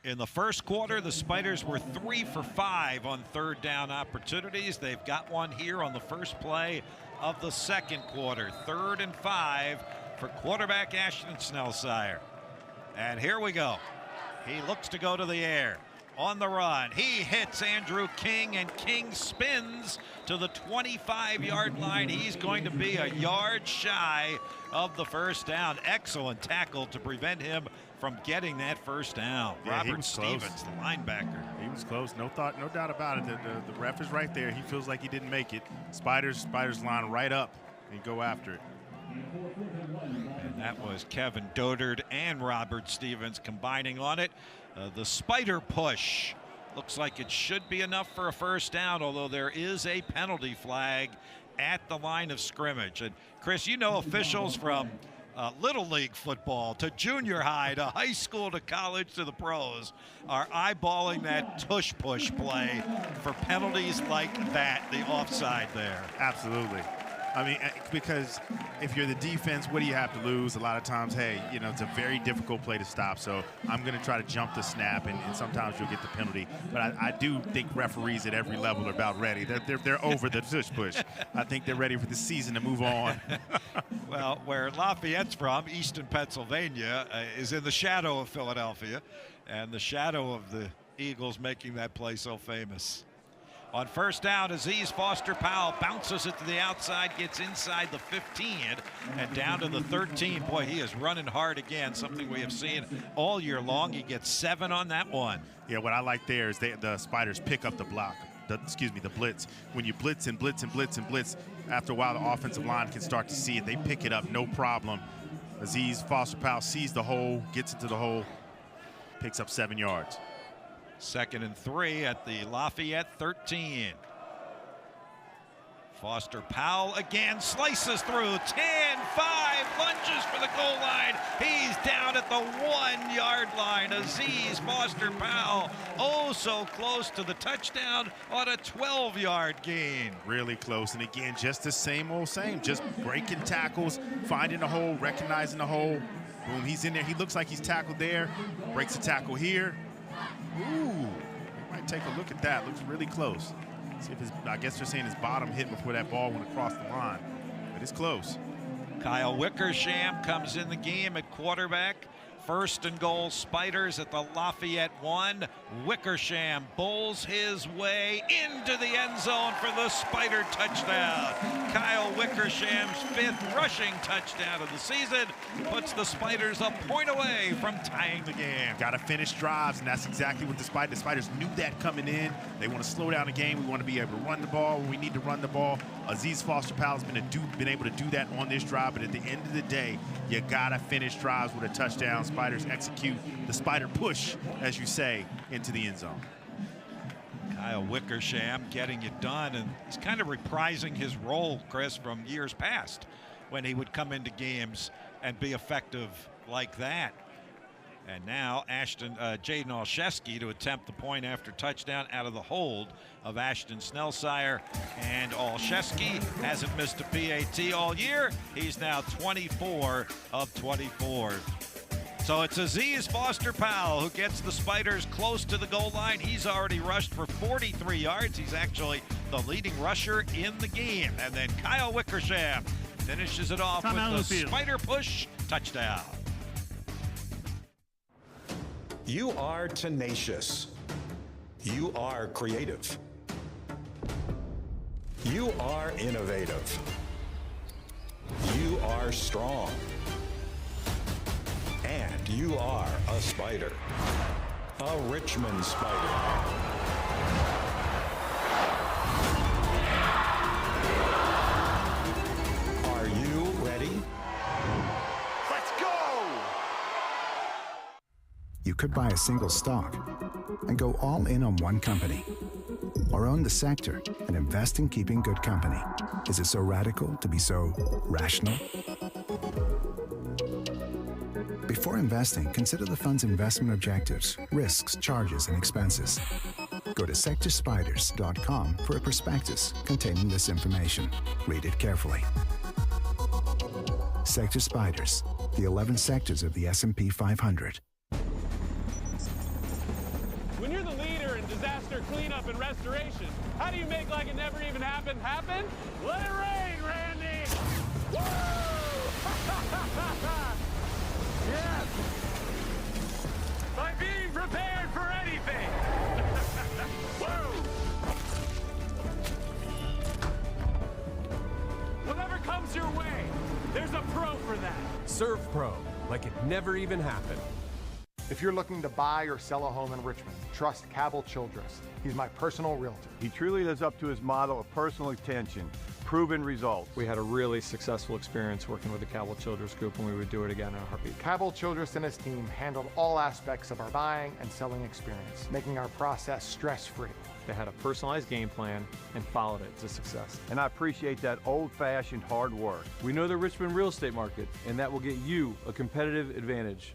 In the first quarter, the Spiders were 3 for 5 on third down opportunities. They've got one here on the first play of the second quarter. 3rd and 5 for quarterback Ashton Snellsire. And here we go. He looks to go to the air. On the run, he hits Andrew King, and King spins to the 25-yard line. He's going to be a yard shy of the first down. Excellent tackle to prevent him from getting that first down. Yeah, Robert Stevens, the linebacker. He was close, no doubt about it. The ref is right there. He feels like he didn't make it. Spiders line right up and go after it. And that was Kevin Dodard and Robert Stevens combining on it. The Spider push looks like it should be enough for a first down, although there is a penalty flag at the line of scrimmage. And Chris, you know officials from Little League football to junior high to high school to college to the pros are eyeballing that tush push play for penalties like that, the offside there. Absolutely. I mean, because if you're the defense, what do you have to lose? A lot of times, hey, you know, it's a very difficult play to stop, so I'm going to try to jump the snap, and sometimes you'll get the penalty. But I do think referees at every level are about ready. They're over the tush push. I think they're ready for the season to move on. Well, where Lafayette's from, Easton, Pennsylvania, is in the shadow of Philadelphia, and the shadow of the Eagles making that play so famous. On first down, Aziz Foster Powell bounces it to the outside, gets inside the 15 and down to the 13. Boy, he is running hard again, something we have seen all year long. He gets 7 on that one. Yeah, what I like there is the Spiders pick up the block. The blitz. When you blitz and blitz and blitz and blitz, after a while the offensive line can start to see it. They pick it up, no problem. Aziz Foster Powell sees the hole, gets into the hole, picks up 7 yards. 2nd and 3 at the Lafayette 13. Foster Powell again slices through 10-5, lunges for the goal line. He's down at the 1-yard line. Aziz Foster Powell, oh so close to the touchdown on a 12-yard gain. Really close, and again, just the same old same, just breaking tackles, finding the hole, recognizing the hole. Boom, he's in there. He looks like he's tackled there, breaks a tackle here. Ooh, we might take a look at that. Looks really close. See if I guess they're saying his bottom hit before that ball went across the line, but it's close. Kyle Wickersham comes in the game at quarterback. 1st and goal, Spiders at the Lafayette 1. Wickersham bowls his way into the end zone for the Spider touchdown. Kyle Wickersham's 5th rushing touchdown of the season puts the Spiders a point away from tying the game. Got to finish drives, and that's exactly what the Spiders knew that coming in. They want to slow down the game. We want to be able to run the ball when we need to run the ball. Aziz Foster Powell has been able to do that on this drive, but at the end of the day, you got to finish drives with a touchdown. Spiders execute the Spider push, as you say, into the end zone. Kyle Wickersham getting it done, and he's kind of reprising his role, Chris, from years past when he would come into games and be effective like that. And now Jaden Olszewski to attempt the point after touchdown out of the hold of Ashton Snellsire. And Olszewski hasn't missed a PAT all year. He's now 24 of 24. So it's Aziz Foster Powell who gets the Spiders close to the goal line. He's already rushed for 43 yards. He's actually the leading rusher in the game. And then Kyle Wickersham finishes it off with the Spider push touchdown. You are tenacious. You are creative. You are innovative. You are strong. And you are a Spider. A Richmond Spider. Are you ready? Let's go! You could buy a single stock and go all in on one company, or own the sector and invest in keeping good company. Is it so radical to be so rational? Before investing, consider the fund's investment objectives, risks, charges, and expenses. Go to sectorspiders.com for a prospectus containing this information. Read it carefully. Sector Spiders. the 11 sectors of the S&P 500. When you're the leader in disaster cleanup and restoration, how do you make like it never even happened happen? Let it rain, Randy! Woo! Yes! By being prepared for anything! Woo! Whatever comes your way, there's a pro for that. Serve Pro, like it never even happened. If you're looking to buy or sell a home in Richmond, trust Cabell Childress. He's my personal realtor. He truly lives up to his motto of personal attention, proven results. We had a really successful experience working with the Cabell Childress Group, and we would do it again in a heartbeat. Cabell Childress and his team handled all aspects of our buying and selling experience, making our process stress-free. They had a personalized game plan and followed it to success. And I appreciate that old-fashioned hard work. We know the Richmond real estate market, and that will get you a competitive advantage.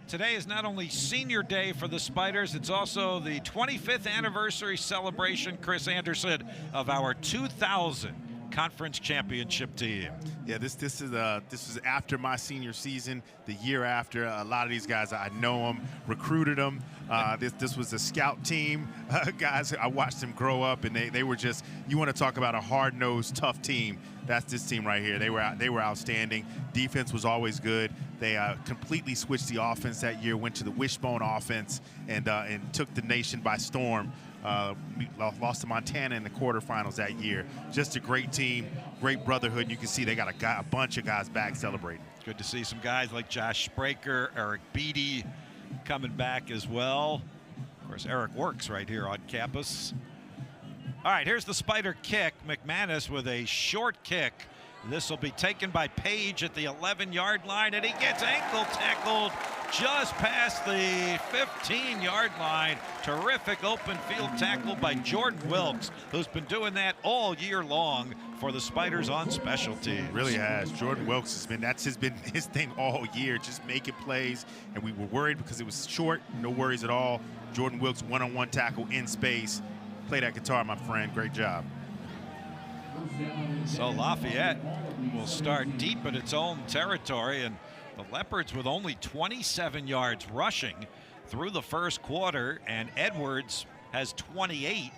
Today is not only senior day for the Spiders, it's also the 25th anniversary celebration, Chris Anderson, of our 2000 conference championship team. Yeah, this is after my senior season, the year after. A lot of these guys, I know them, recruited them. This was a scout team. Guys, I watched them grow up, and they were just, you want to talk about a hard-nosed, tough team. That's this team right here. They were outstanding. Defense was always good. They completely switched the offense that year, went to the wishbone offense, and took the nation by storm. We lost to Montana in the quarterfinals that year. Just a great team, great brotherhood. You can see they got a bunch of guys back celebrating. It's good to see some guys like Josh Spraker, Eric Beatty coming back as well. Of course, Eric works right here on campus. All right, here's the Spider kick. McManus with a short kick. This will be taken by Page at the 11-yard line, and he gets ankle tackled just past the 15-yard line. Terrific open field tackle by Jordan Wilkes, who's been doing that all year long for the Spiders on special teams. Really has. Jordan Wilkes has been his thing all year, just making plays, and we were worried because it was short, no worries at all. Jordan Wilkes one-on-one tackle in space. Play that guitar, my friend. Great job. So Lafayette will start deep in its own territory, and the Leopards with only 27 yards rushing through the first quarter, and Edwards has 28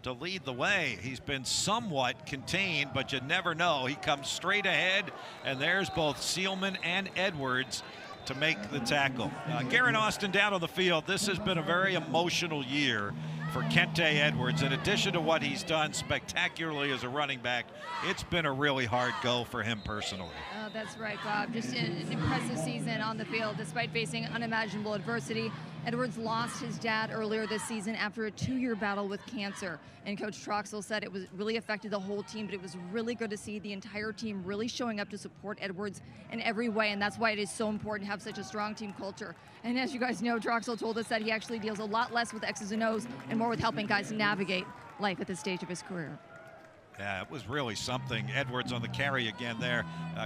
to lead the way. He's been somewhat contained, but you never know. He comes straight ahead, and there's both Seelman and Edwards to make the tackle. Garen Austin down on the field. This has been a very emotional year for Kente Edwards. In addition to what he's done spectacularly as a running back, it's been a really hard go for him personally. Oh, that's right, Bob. Just an impressive season on the field despite facing unimaginable adversity. Edwards lost his dad earlier this season after a 2-year battle with cancer. And Coach Troxel said it really affected the whole team, but it was really good to see the entire team really showing up to support Edwards in every way. And that's why it is so important to have such a strong team culture. And as you guys know, Troxel told us that he actually deals a lot less with X's and O's and more with helping guys navigate life at this stage of his career. Yeah, it was really something. Edwards on the carry again there.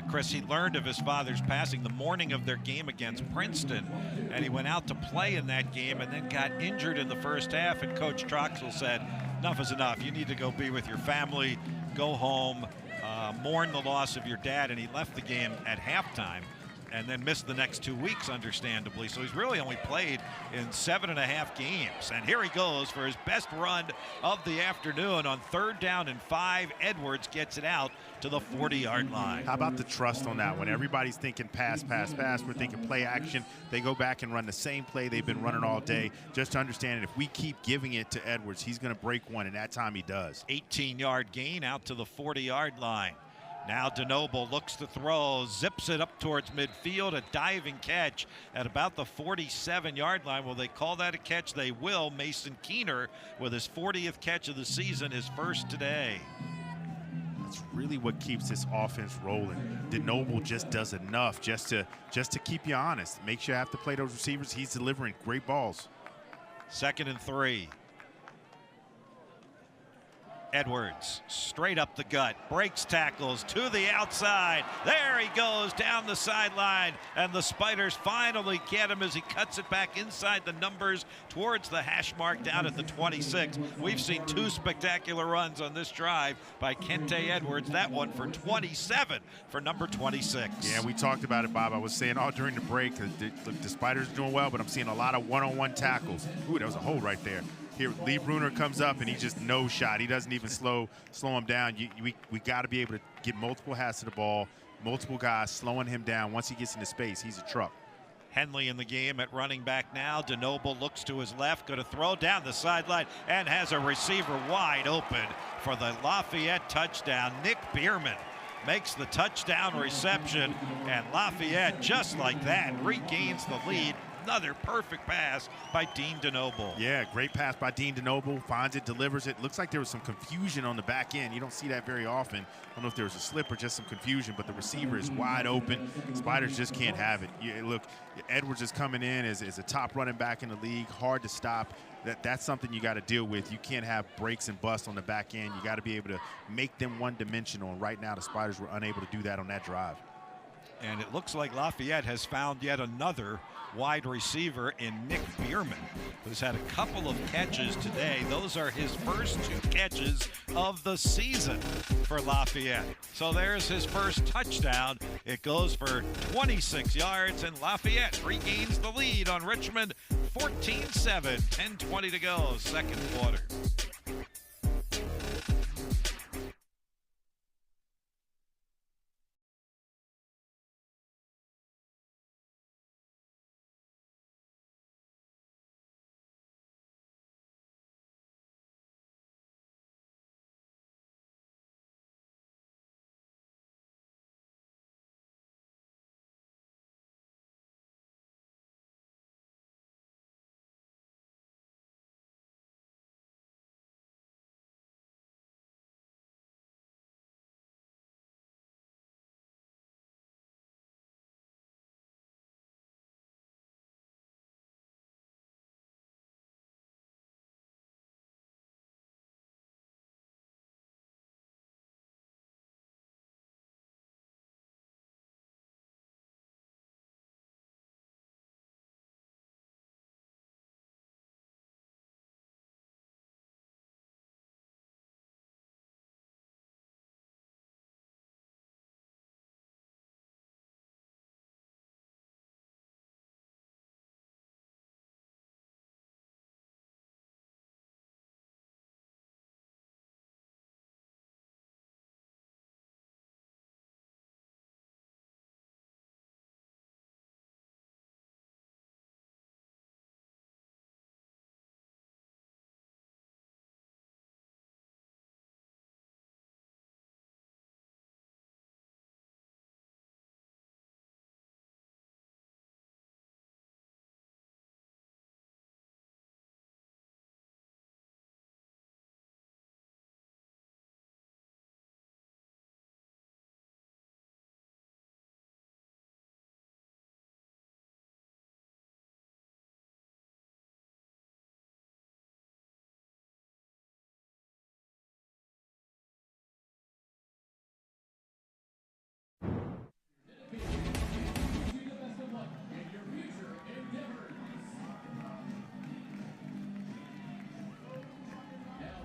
Chris, he learned of his father's passing the morning of their game against Princeton, and he went out to play in that game and then got injured in the first half, and Coach Troxel said, enough is enough. You need to go be with your family, go home, mourn the loss of your dad, and he left the game at halftime and then missed the next 2 weeks, understandably. So he's really only played in 7.5 games. And here he goes for his best run of the afternoon on 3rd down and 5. Edwards gets it out to the 40-yard line. How about the trust on that one? Everybody's thinking pass, pass, pass. We're thinking play action. They go back and run the same play they've been running all day. Just to understand, if we keep giving it to Edwards, he's going to break one, and that time he does. 18-yard gain out to the 40-yard line. Now DeNoble looks to throw, zips it up towards midfield, a diving catch at about the 47-yard line. Will they call that a catch? They will. Mason Keener with his 40th catch of the season, his first today. That's really what keeps this offense rolling. DeNoble just does enough just to keep you honest. Make sure you have to play those receivers. He's delivering great balls. 2nd and 3. Edwards, straight up the gut, breaks tackles to the outside. There he goes down the sideline, and the Spiders finally get him as he cuts it back inside the numbers towards the hash mark down at the 26. We've seen 2 spectacular runs on this drive by Kente Edwards. That one for 27 for number 26. Yeah, we talked about it, Bob. I was saying all during the break, the Spiders are doing well, but I'm seeing a lot of one-on-one tackles. Ooh, that was a hole right there. Here, Lee Bruner comes up and he just no shot. He doesn't even slow him down. We got to be able to get multiple hats to the ball, multiple guys slowing him down. Once he gets into space, he's a truck. Henley in the game at running back now. DeNoble looks to his left, going to throw down the sideline and has a receiver wide open for the Lafayette touchdown. Nick Bierman makes the touchdown reception, and Lafayette, just like that, regains the lead. Another perfect pass by Dean DeNoble. Yeah, great pass by Dean DeNoble. Finds it, delivers it. Looks like there was some confusion on the back end. You don't see that very often. I don't know if there was a slip or just some confusion, but the receiver is wide open. Spiders just can't have it. Look, Edwards is coming in as a top running back in the league. Hard to stop. That's something you got to deal with. You can't have breaks and busts on the back end. You got to be able to make them one-dimensional. And right now, the Spiders were unable to do that on that drive. And it looks like Lafayette has found yet another wide receiver in Nick Bierman, who's had a couple of catches today. Those are his first 2 catches of the season for Lafayette. So there's his first touchdown. It goes for 26 yards, and Lafayette regains the lead on Richmond 14-7, 10:20 to go, second quarter.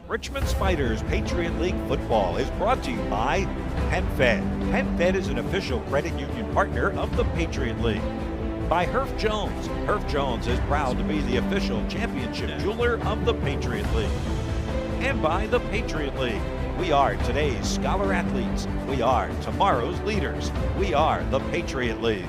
Richmond Spiders Patriot League football is brought to you by PenFed. PenFed is an official credit union partner of the Patriot League. By Herff Jones. Herff Jones is proud to be the official championship jeweler of the Patriot League. And by the Patriot League. We are today's scholar athletes. We are tomorrow's leaders. We are the Patriot League.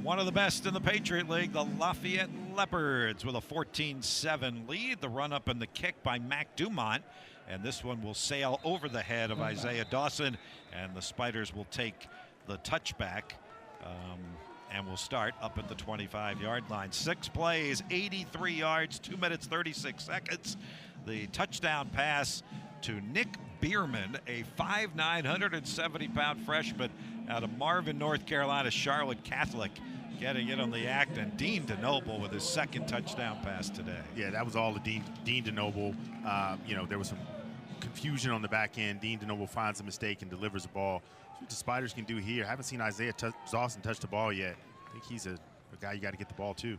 One of the best in the Patriot League, the Lafayette Leopards, with a 14-7 lead. The run up and the kick by Mac Dumont. And this one will sail over the head of Isaiah Dawson. And the Spiders will take the touchback and will start up at the 25-yard line. 6 plays, 83 yards, 2 minutes, 36 seconds. The touchdown pass to Nick Bierman, a 5'9", 170-pound freshman out of Marvin, North Carolina, Charlotte Catholic. getting in on the act, and Dean DeNoble with his second touchdown pass today. Yeah, that was all the Dean DeNoble. You know, there was some confusion on the back end. Dean DeNoble finds a mistake and delivers the ball. That's what the Spiders can do here. Haven't seen Isaiah Dawson touch the ball yet. I think he's a guy you got to get the ball to.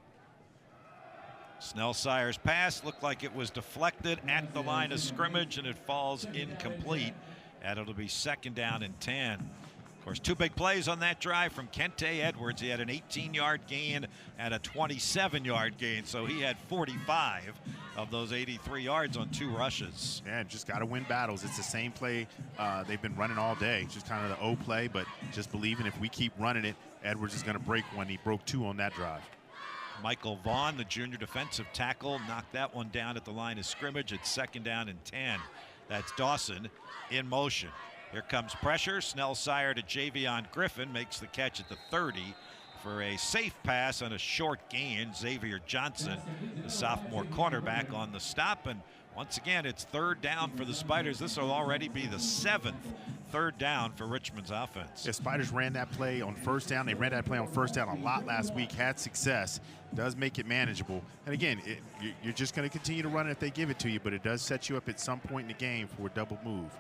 Snell Sire's pass looked like it was deflected at the line of scrimmage, and it falls incomplete. And it'll be 2nd down and 10. Of course, 2 big plays on that drive from Kente Edwards. He had an 18-yard gain and a 27-yard gain, so he had 45 of those 83 yards on 2 rushes. Yeah, just got to win battles. It's the same play they've been running all day. Just kind of the O play, but just believing if we keep running it, Edwards is going to break one. He broke 2 on that drive. Michael Vaughn, the junior defensive tackle, knocked that one down at the line of scrimmage at 2nd down and 10. That's Dawson in motion. Here comes pressure. Snell Sire to Javion Griffin, makes the catch at the 30 for a safe pass on a short gain. Xavier Johnson, the sophomore cornerback, on the stop. And once again, it's 3rd down for the Spiders. This will already be the 7th 3rd down for Richmond's offense. The Spiders ran that play on 1st down. They ran that play on 1st down a lot last week, had success. Does make it manageable. And again, you're just going to continue to run it if they give it to you, but it does set you up at some point in the game for a double move.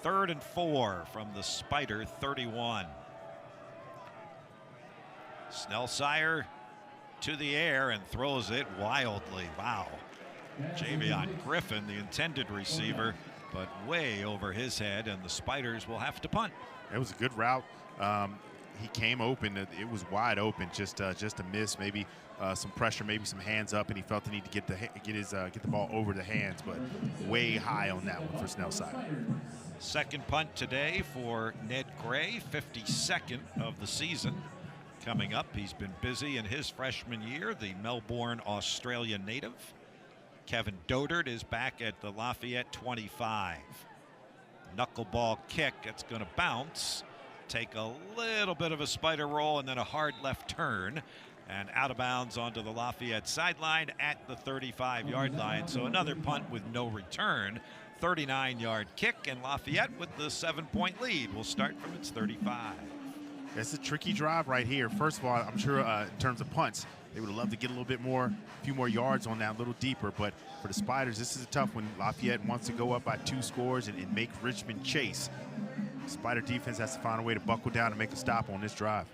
3rd and 4 from the Spider 31. Snell Sire to the air and throws it wildly. Wow. Javion Griffin, the intended receiver, but way over his head, and the Spiders will have to punt. It was a good route. He came open. It was wide open. Just a miss, maybe some pressure, maybe some hands up, and he felt the need to get the ball over the hands, but way high on that one for Snell Sire. 2nd punt today for Ned Gray, 52nd of the season. Coming up, he's been busy in his freshman year, the Melbourne, Australia native. Kevin Dodert is back at the Lafayette 25. Knuckleball kick, it's going to bounce, take a little bit of a spider roll, and then a hard left turn, and out of bounds onto the Lafayette sideline at the 35-yard line. So another punt with no return. 39-yard kick, and Lafayette with the 7-point lead will start from its 35. It's a tricky drive right here. First of all, I'm sure in terms of punts, they would love to get a little bit more, a few more yards on that, a little deeper. But for the Spiders, this is a tough one. Lafayette wants to go up by 2 scores and make Richmond chase. Spider defense has to find a way to buckle down and make a stop on this drive.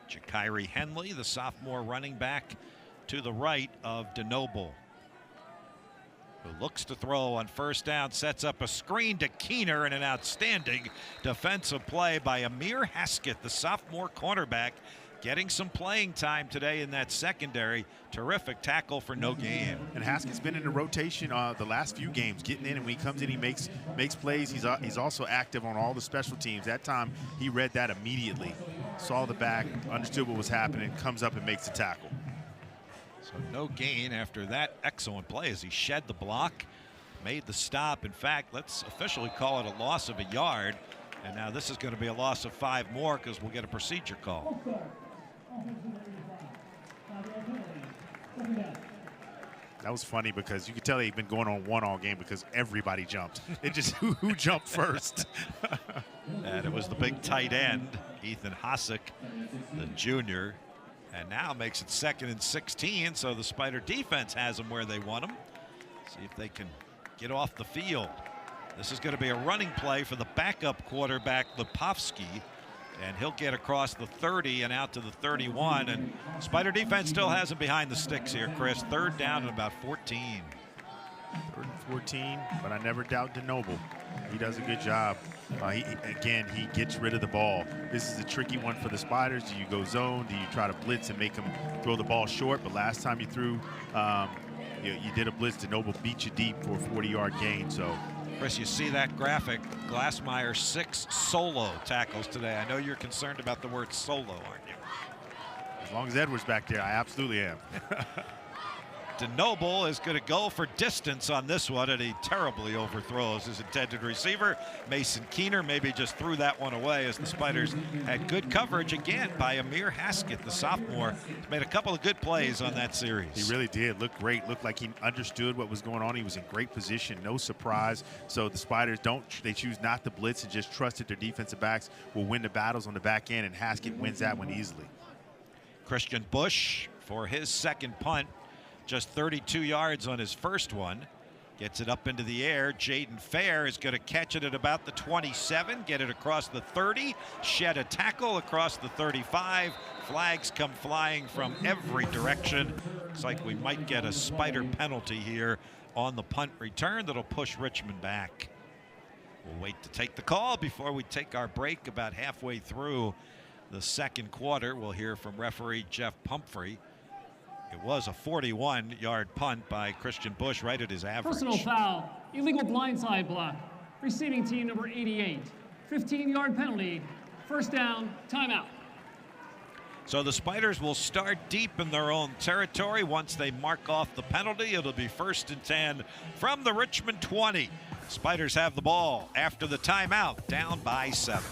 Jakiri Henley, the sophomore running back, to the right of DeNoble, who looks to throw on 1st down, sets up a screen to Keener, and an outstanding defensive play by Amir Haskett, the sophomore cornerback, getting some playing time today in that secondary. Terrific tackle for no gain. And Haskett's been in the rotation the last few games, getting in, and when he comes in, he makes plays. He's also active on all the special teams. That time, he read that immediately, saw the back, understood what was happening, comes up and makes the tackle. So no gain after that excellent play as he shed the block, made the stop. In fact, let's officially call it a loss of a yard. And now this is going to be a loss of 5 more because we'll get a procedure call. That was funny because you could tell they've been going on 1 all game because everybody jumped. It just who jumped first. And it was the big tight end, Ethan Hosick, the junior. And now makes it 2nd and 16, so the Spider defense has them where they want them. See if they can get off the field. This is going to be a running play for the backup quarterback, Lipovsky, and he'll get across the 30 and out to the 31. And Spider defense still has him behind the sticks here, Chris. 3rd down and about 14. 3rd and 14, but I never doubt DeNoble. He does a good job. He gets rid of the ball. This is a tricky one for the Spiders. Do you go zone? Do you try to blitz and make them throw the ball short? But last time you threw, you did a blitz. DeNoble beat you deep for a 40-yard gain. So, Chris, you see that graphic. Glassmeyer 6 solo tackles today. I know you're concerned about the word solo, aren't you? As long as Edwards back there, I absolutely am. DeNoble is going to go for distance on this one, and he terribly overthrows his intended receiver. Mason Keener maybe just threw that one away as the Spiders had good coverage again by Amir Haskett, the sophomore. Made a couple of good plays on that series. He really did. Looked great. Looked like he understood what was going on. He was in great position. No surprise. So the Spiders they choose not to blitz and just trust that their defensive backs will win the battles on the back end, and Haskett wins that one easily. Christian Bush for his second punt, just 32 yards on his first one. Gets it up into the air. Jaden Fair is going to catch it at about the 27, get it across the 30, shed a tackle across the 35. Flags come flying from every direction. Looks like we might get a Spider penalty here on the punt return that'll push Richmond back. We'll wait to take the call before we take our break about halfway through the second quarter. We'll hear from referee Jeff Pumphrey. It was a 41-yard punt by Christian Bush, right at his average. Personal foul, illegal blindside block. Receiving team number 88. 15-yard penalty. First down, timeout. So the Spiders will start deep in their own territory. Once they mark off the penalty, it'll be 1st and 10 from the Richmond 20. Spiders have the ball after the timeout, down by 7.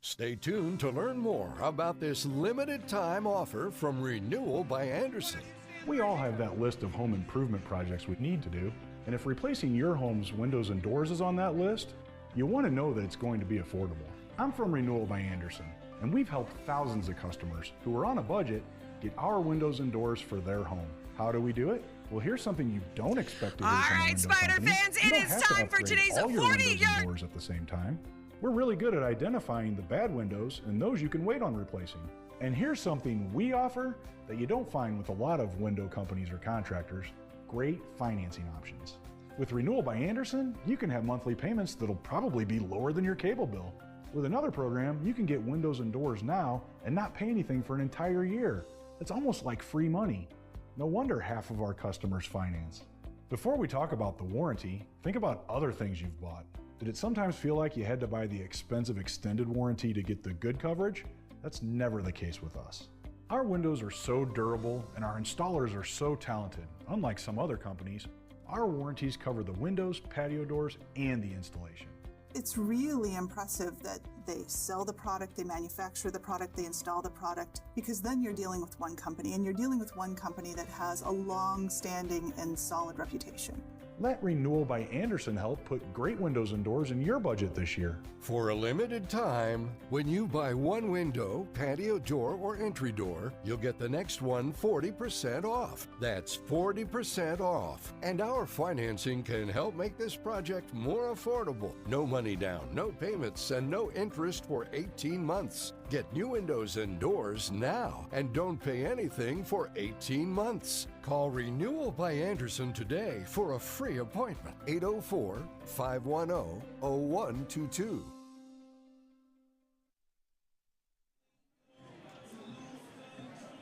Stay tuned to learn more about this limited time offer from Renewal by Andersen. We all have that list of home improvement projects we need to do, and if replacing your home's windows and doors is on that list, you want to know that it's going to be affordable. I'm from Renewal by Andersen, and we've helped thousands of customers who are on a budget get our windows and doors for their home. How do we do it? Well, here's something you don't expect to hear from a window Spider company. fans, it is time for today's all your 40 windows and doors at the same time. We're really good at identifying the bad windows and those you can wait on replacing. And here's something we offer that you don't find with a lot of window companies or contractors: great financing options. With Renewal by Andersen, you can have monthly payments that'll probably be lower than your cable bill. With another program, you can get windows and doors now and not pay anything for an entire year. It's almost like free money. No wonder half of our customers finance. Before we talk about the warranty, think about other things you've bought. Did it sometimes feel like you had to buy the expensive extended warranty to get the good coverage? That's never the case with us. Our windows are so durable and our installers are so talented. Unlike some other companies, our warranties cover the windows, patio doors, and the installation. It's really impressive that they sell the product, they manufacture the product, they install the product, because then you're dealing with one company, and you're dealing with one company that has a long-standing and solid reputation. Let Renewal by Andersen help put great windows and doors in your budget this year. For a limited time, when you buy one window, patio door, or entry door, you'll get the next one 40% off. That's 40% off. And our financing can help make this project more affordable. No money down, no payments, and no interest for 18 months. Get new windows and doors now and don't pay anything for 18 months. Call Renewal by Andersen today for a free appointment. 804-510-0122.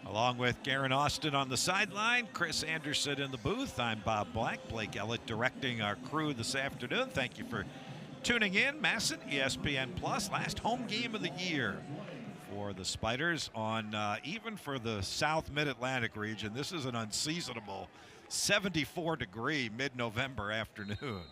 Along with Garen Austin on the sideline, Chris Anderson in the booth, I'm Bob Black. Blake Ellett directing our crew this afternoon. Thank you for tuning in. Masson, ESPN Plus, last home game of the year for the Spiders on, even for the South Mid-Atlantic region, this is an unseasonable 74-degree mid-November afternoon.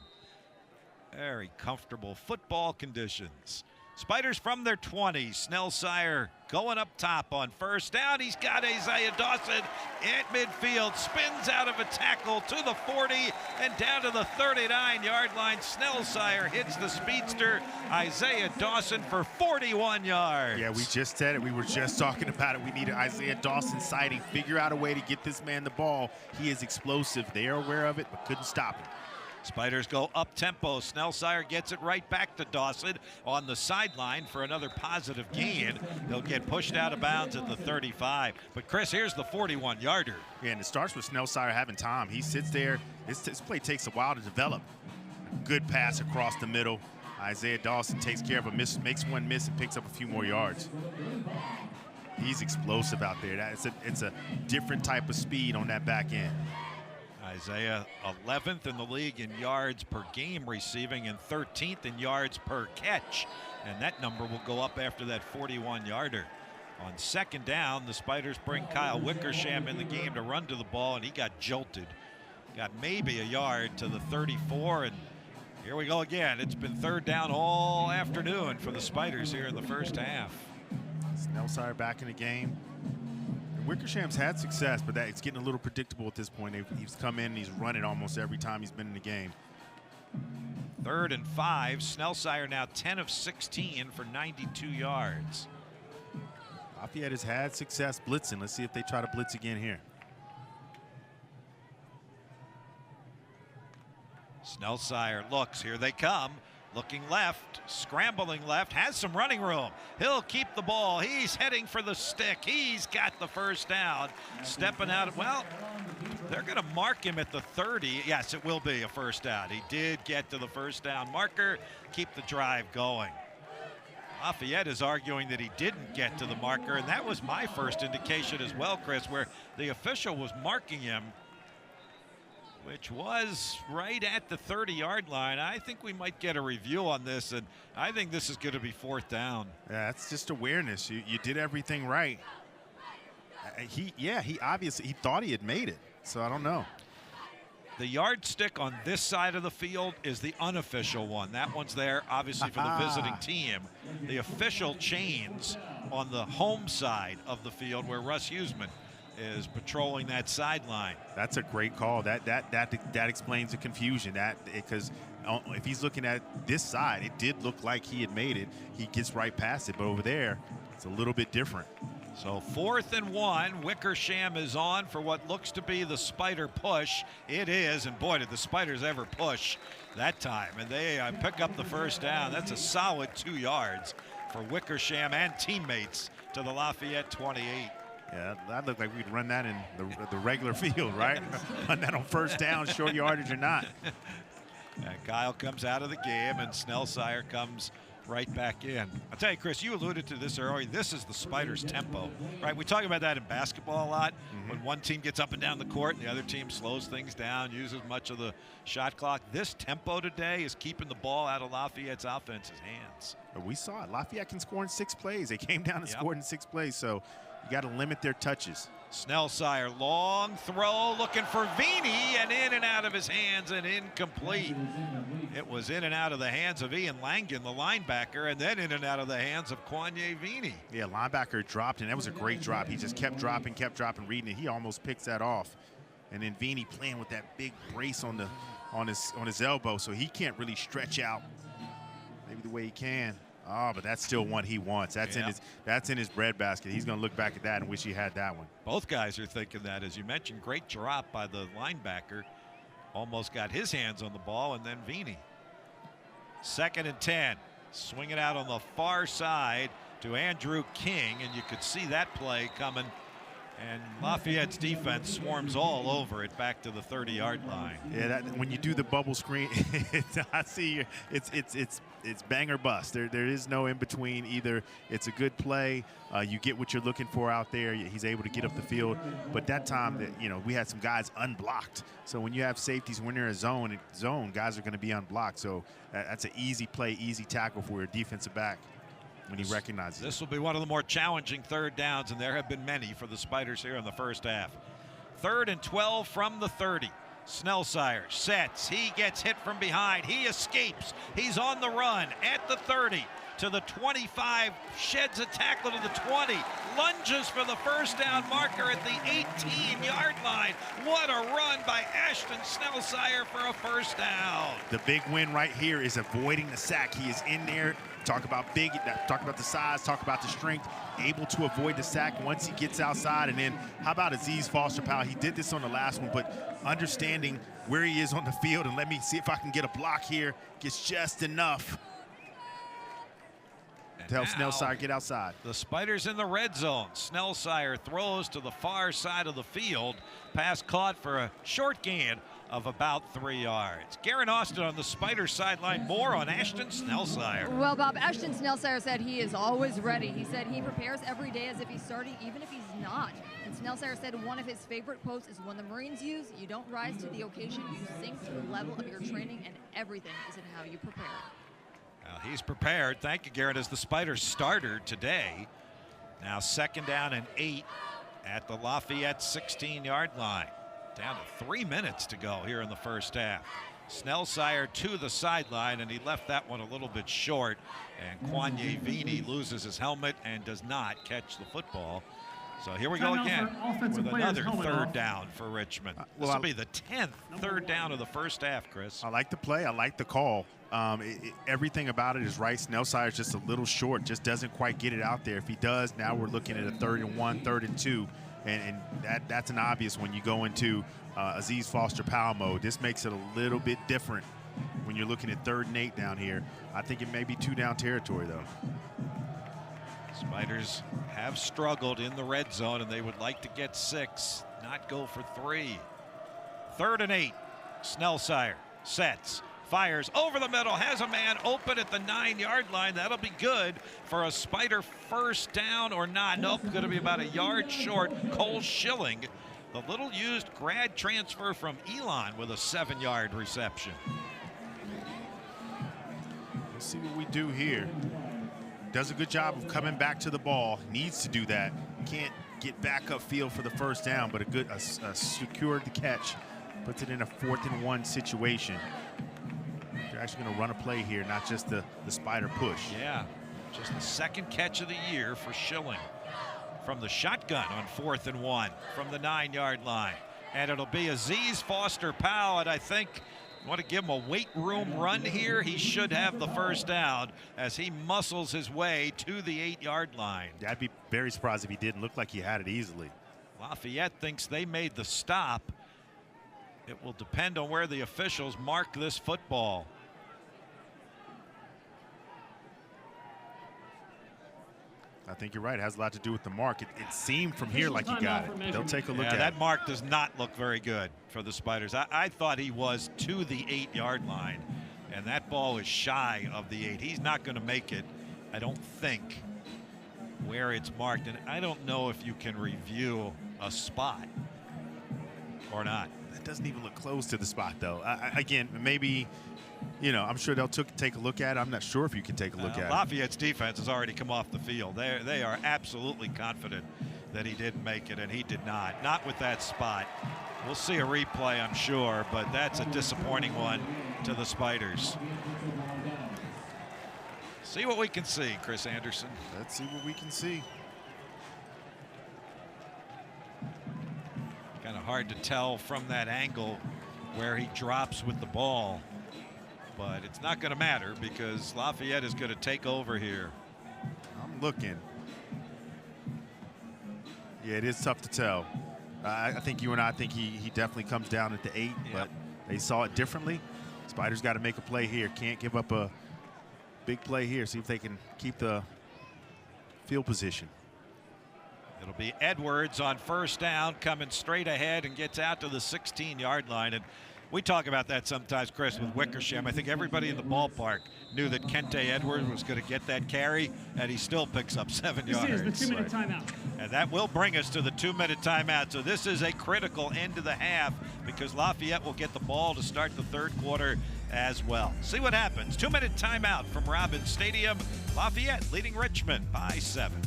Very comfortable football conditions. Spiders from their 20. Snellsire going up top on first down. He's got Isaiah Dawson at midfield. Spins out of a tackle to the 40 and down to the 39-yard line. Snellsire hits the speedster Isaiah Dawson for 41 yards. Yeah, we just said it. We were just talking about it. We needed Isaiah Dawson sighting. Figure out a way to get this man the ball. He is explosive. They are aware of it, but couldn't stop him. Spiders go up-tempo. Snellsire gets it right back to Dawson on the sideline for another positive gain. He'll get pushed out of bounds at the 35. But, Chris, here's the 41-yarder. Yeah, and it starts with Snellsire having time. He sits there. This play takes a while to develop. Good pass across the middle. Isaiah Dawson takes care of a miss, makes one miss, and picks up a few more yards. He's explosive out there. It's a different type of speed on that back end. Isaiah 11th in the league in yards per game receiving and 13th in yards per catch. And that number will go up after that 41-yarder. On second down, the Spiders bring Kyle Wickersham in the game to run to the ball, and he got jolted. Got maybe a yard to the 34, and here we go again. It's been third down all afternoon for the Spiders here in the first half. Snellsire back in the game. Wickersham's had success, but it's getting a little predictable at this point. He's come in and he's run it almost every time he's been in the game. 3rd and 5. Snellsire now 10 of 16 for 92 yards. Lafayette has had success blitzing. Let's see if they try to blitz again here. Snellsire looks, here they come. Looking left, scrambling left, has some running room. He'll keep the ball. He's heading for the stick. He's got the first down. Stepping out, well, they're going to mark him at the 30. Yes, it will be a first down. He did get to the first down marker. Keep the drive going. Lafayette is arguing that he didn't get to the marker, and that was my first indication as well, Chris, where the official was marking him, which was right at the 30-yard line. I think we might get a review on this, and I think this is going to be 4th down. Yeah, that's just awareness. You did everything right. He obviously, he thought he had made it, so I don't know. The yardstick on this side of the field is the unofficial one. That one's there, obviously, for the visiting team. The official chains on the home side of the field where Russ Huseman is patrolling that sideline. That's a great call. That explains the confusion. Because if he's looking at this side, it did look like he had made it. He gets right past it, but over there, it's a little bit different. So 4th and 1. Wickersham is on for what looks to be the Spider push. It is, and boy, did the Spiders ever push that time. And they pick up the first down. That's a solid 2 yards for Wickersham and teammates to the Lafayette 28. Yeah, that looked like we'd run that in the regular field, right? Run that on first down, short yardage or not. And Kyle comes out of the game, and Snellsire comes right back in. I'll tell you, Chris, you alluded to this earlier. This is the Spiders' tempo, right? We talk about that in basketball a lot. When one team gets up and down the court and the other team slows things down, uses much of the shot clock. This tempo today is keeping the ball out of Lafayette's offense's hands. But we saw it. Lafayette can score in 6 plays. They came down and scored in 6 plays, so you got to limit their touches. Snellsire, long throw, looking for Vini, and in and out of his hands and incomplete. It was in and out of the hands of Ian Langan, the linebacker, and then in and out of the hands of Kwanye Vini. Yeah, linebacker dropped, and that was a great drop. He just kept dropping, reading it. He almost picks that off. And then Vini playing with that big brace on his elbow, so he can't really stretch out maybe the way he can. Oh, but that's still one he wants. That's in his breadbasket. He's going to look back at that and wish he had that one. Both guys are thinking that. As you mentioned, great drop by the linebacker. Almost got his hands on the ball, and then Vini. 2nd and 10. Swing it out on the far side to Andrew King, and you could see that play coming. And Lafayette's defense swarms all over it back to the 30-yard line. Yeah, when you do the bubble screen, I see it's bang or bust. There is no in between. Either it's a good play, you get what you're looking for out there. He's able to get up the field. But that time, we had some guys unblocked. So when you have safeties, when they're a zone, guys are going to be unblocked. So that's an easy play, easy tackle for a defensive back when he recognizes this will be one of the more challenging 3rd downs, and there have been many for the Spiders here in the first half. 3rd and 12 from the 30. Snellsire sets. He gets hit from behind. He escapes. He's on the run at the 30 to the 25. Sheds a tackle to the 20. Lunges for the first down marker at the 18-yard line. What a run by Ashton Snellsire for a first down. The big win right here is avoiding the sack. He is in there. Talk about big, talk about the size, talk about the strength, able to avoid the sack once he gets outside. And then how about Aziz Foster-Powell? He did this on the last one, but understanding where he is on the field, and let me see if I can get a block here, gets just enough to help Snellsire get outside. The Spiders in the red zone. Snellsire throws to the far side of the field. Pass caught for a short gain of about 3 yards. Garen Austin on the Spiders sideline. More on Ashton Snellsire. Well, Bob, Ashton Snellsire said he is always ready. He said he prepares every day as if he's starting, even if he's not. And Snellsire said one of his favorite quotes is, when the Marines use, you don't rise to the occasion, you sink to the level of your training, and everything is in how you prepare. Well, he's prepared. Thank you, Garrett, as the Spiders starter today. Now 2nd down and 8 at the Lafayette 16-yard line. Down to 3 minutes to go here in the first half. Snellsire to the sideline, and he left that one a little bit short. And Kwanye Vini loses his helmet and does not catch the football. So here we go again with another 3rd down for Richmond. This will be the 10th 3rd down of the first half, Chris. I like the play. I like the call. Everything about it is right. Snellsire's just a little short, just doesn't quite get it out there. If he does, now we're looking at a 3rd and 1, 3rd and 2, and that's an obvious when you go into Aziz Foster-Powell mode. This makes it a little bit different when you're looking at 3rd and 8 down here. I think it may be 2-down territory, though. Spiders have struggled in the red zone, and they would like to get 6, not go for 3. 3rd and 8. Snellsire sets, fires over the middle, has a man open at the 9-yard line. That'll be good for a Spider first down or not. Nope, going to be about a yard short. Cole Schilling, the little used grad transfer from Elon, with a 7-yard reception. Let's see what we do here. Does a good job of coming back to the ball. Needs to do that. Can't get back upfield for the first down, but secured the catch. Puts it in a 4th and 1 situation. They're actually going to run a play here, not just the Spider push. Yeah, just the 2nd catch of the year for Schilling from the shotgun on 4th and 1 from the 9-yard line. And it'll be Aziz Foster-Powell, and I think want to give him a weight room run here. He should have the first down as he muscles his way to the 8-yard line. Yeah, I'd be very surprised if he didn't. Look like he had it easily. Lafayette thinks they made the stop. It will depend on where the officials mark this football. I think you're right. It has a lot to do with the mark. It seemed from here like he got it. They'll take a look at it. That mark does not look very good for the Spiders. I thought he was to the 8-yard line, and that ball is shy of the 8. He's not going to make it, I don't think, where it's marked. And I don't know if you can review a spot or not. That doesn't even look close to the spot, though. Again, maybe, you know, I'm sure they'll take a look at it. I'm not sure if you can take a look at it. Lafayette's defense has already come off the field. They are absolutely confident that he didn't make it, and he did not. Not with that spot. We'll see a replay, I'm sure, but that's a disappointing one to the Spiders. See what we can see, Chris Anderson. Let's see what we can see. Kind of hard to tell from that angle where he drops with the ball, but it's not going to matter because Lafayette is going to take over here. I'm looking. Yeah, it is tough to tell. I think you and I think he definitely comes down at the 8, but they saw it differently. Spiders got to make a play here. Can't give up a big play here. See if they can keep the field position. It'll be Edwards on first down, coming straight ahead and gets out to the 16-yard line. And we talk about that sometimes, Chris, with Wickersham. I think everybody in the ballpark knew that Kente Edwards was going to get that carry, and he still picks up 7 yards. This is the 2-minute timeout. And that will bring us to the 2-minute timeout. So this is a critical end of the half because Lafayette will get the ball to start the 3rd quarter as well. See what happens. 2-minute timeout from Robins Stadium. Lafayette leading Richmond by 7.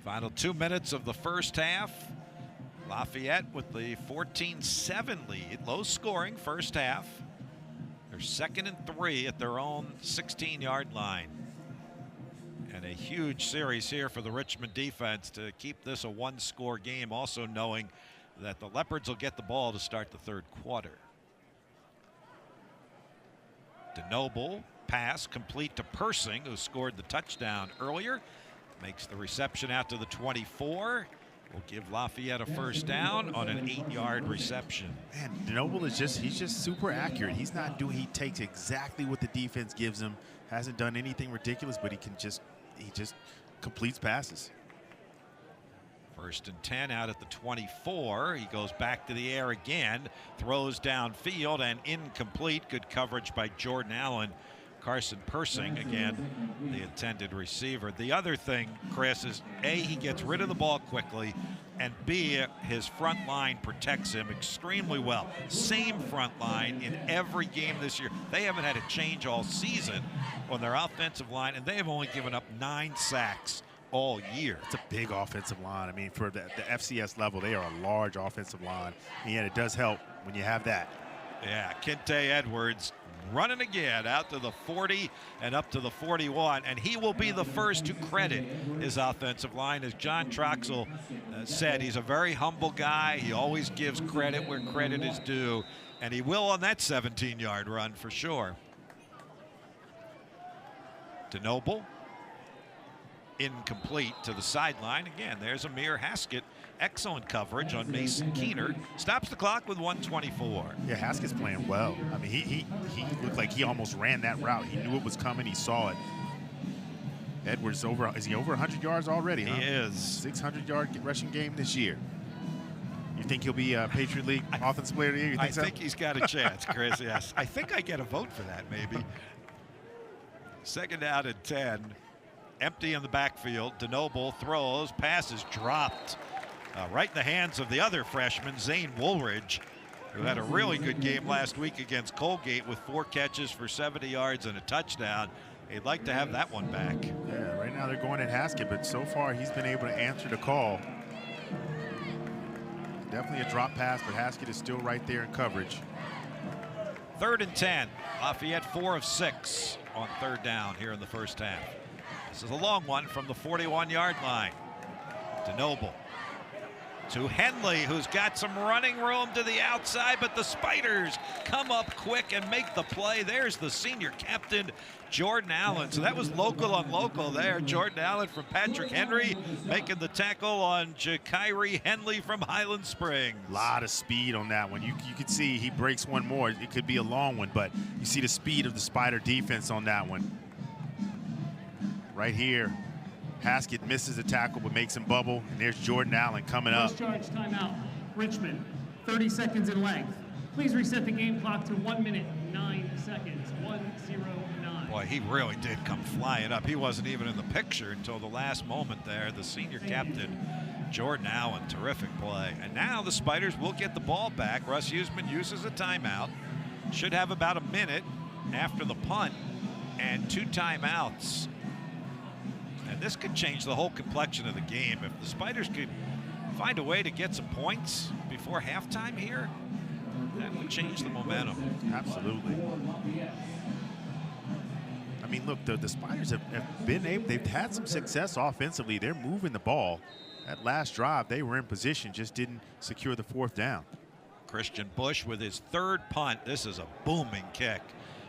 Final 2 minutes of the first half. Lafayette with the 14-7 lead. Low scoring first half. They're 2nd and 3 at their own 16-yard line. And a huge series here for the Richmond defense to keep this a one-score game, also knowing that the Leopards will get the ball to start the third quarter. DeNoble pass complete to Persing, who scored the touchdown earlier. Makes the reception out to the 24. Will give Lafayette a first down on an 8-yard reception. Man, DeNoble is he's just super accurate. He takes exactly what the defense gives him. Hasn't done anything ridiculous, but he just completes passes. 1st and 10 out at the 24. He goes back to the air again, throws downfield and incomplete. Good coverage by Jordan Allen. Carson Persing, again, the intended receiver. The other thing, Chris, is A, he gets rid of the ball quickly, and B, his front line protects him extremely well. Same front line in every game this year. They haven't had a change all season on their offensive line, and they have only given up 9 sacks all year. It's a big offensive line. I mean, for the FCS level, they are a large offensive line. And yet it does help when you have that. Yeah, Kente Edwards running again out to the 40 and up to the 41, and he will be the first to credit his offensive line. As John Troxell said, he's a very humble guy. He always gives credit where credit is due, and he will on that 17-yard run for sure. DeNoble incomplete to the sideline. Again, there's Amir Haskett. Excellent coverage on Mason Keener. Stops the clock with 1:24. Yeah, Haskett's playing well. I mean, he looked like he almost ran that route. He knew it was coming. He saw it. Edwards is he over 100 yards already? He is. 600-yard rushing game this year. You think he'll be a Patriot League Offensive Player of the Year? I think he's got a chance, Chris. Yes, I think I get a vote for that maybe. 2nd down and 10. Empty in the backfield. DeNoble throws. Pass is dropped. Right in the hands of the other freshman, Zane Woolridge, who had a really good game last week against Colgate with 4 catches for 70 yards and a touchdown. He'd like to have that one back. Yeah, right now they're going at Haskett, but so far he's been able to answer the call. Definitely a drop pass, but Haskett is still right there in coverage. 3rd and 10. Lafayette 4 of 6 on 3rd down here in the first half. This is a long one from the 41-yard line. DeNoble to Henley, who's got some running room to the outside, but the Spiders come up quick and make the play. There's the senior captain, Jordan Allen. So that was local on local there. Jordan Allen from Patrick Henry making the tackle on Ja'Kyrie Henley from Highland Springs. A lot of speed on that one. You could see he breaks one more. It could be a long one, but you see the speed of the Spider defense on that one. Right here. Haskett misses the tackle but makes him bubble, and there's Jordan Allen coming up. First charge timeout. Richmond, 30 seconds in length. Please reset the game clock to 1 minute, 9 seconds, 1:09. Boy, he really did come flying up. He wasn't even in the picture until the last moment there. The senior captain, Jordan Allen, terrific play. And now the Spiders will get the ball back. Russ Huseman uses a timeout. Should have about a minute after the punt and 2 timeouts. And this could change the whole complexion of the game. If the Spiders could find a way to get some points before halftime here, that would change the momentum. Absolutely. I mean, look, the Spiders have been able, they've had some success offensively. They're moving the ball. That last drive, they were in position, just didn't secure the 4th down. Christian Bush with his 3rd punt. This is a booming kick.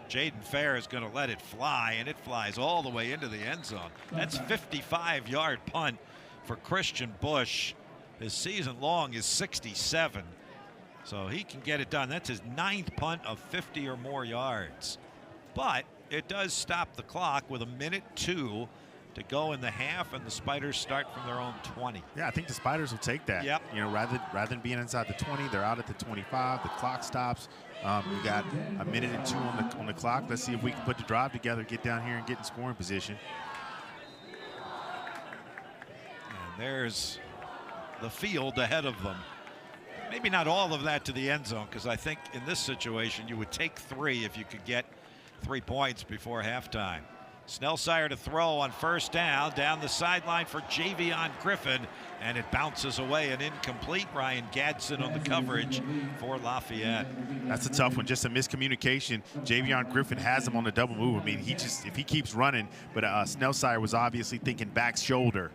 Jaden Fair is going to let it fly, and it flies all the way into the end zone. That's 55-yard punt for Christian Bush. His season long is 67, so he can get it done. That's his 9th punt of 50 or more yards. But it does stop the clock with 1:02 to go in the half, and the Spiders start from their own 20. Yeah, I think the Spiders will take that. Yep. You know, rather than being inside the 20, they're out at the 25. The clock stops. We got 1 minute and 2 on the clock. Let's see if we can put the drive together, get down here and get in scoring position. And there's the field ahead of them. Maybe not all of that to the end zone, because I think in this situation you would take 3 if you could get 3 points before halftime. Snellsire to throw on first down the sideline for Javion Griffin, and it bounces away and incomplete. Ryan Gadsden on the coverage for Lafayette. That's a tough one, just a miscommunication. Javion Griffin has him on the double move. I mean, if he keeps running, but Snellsire was obviously thinking back shoulder,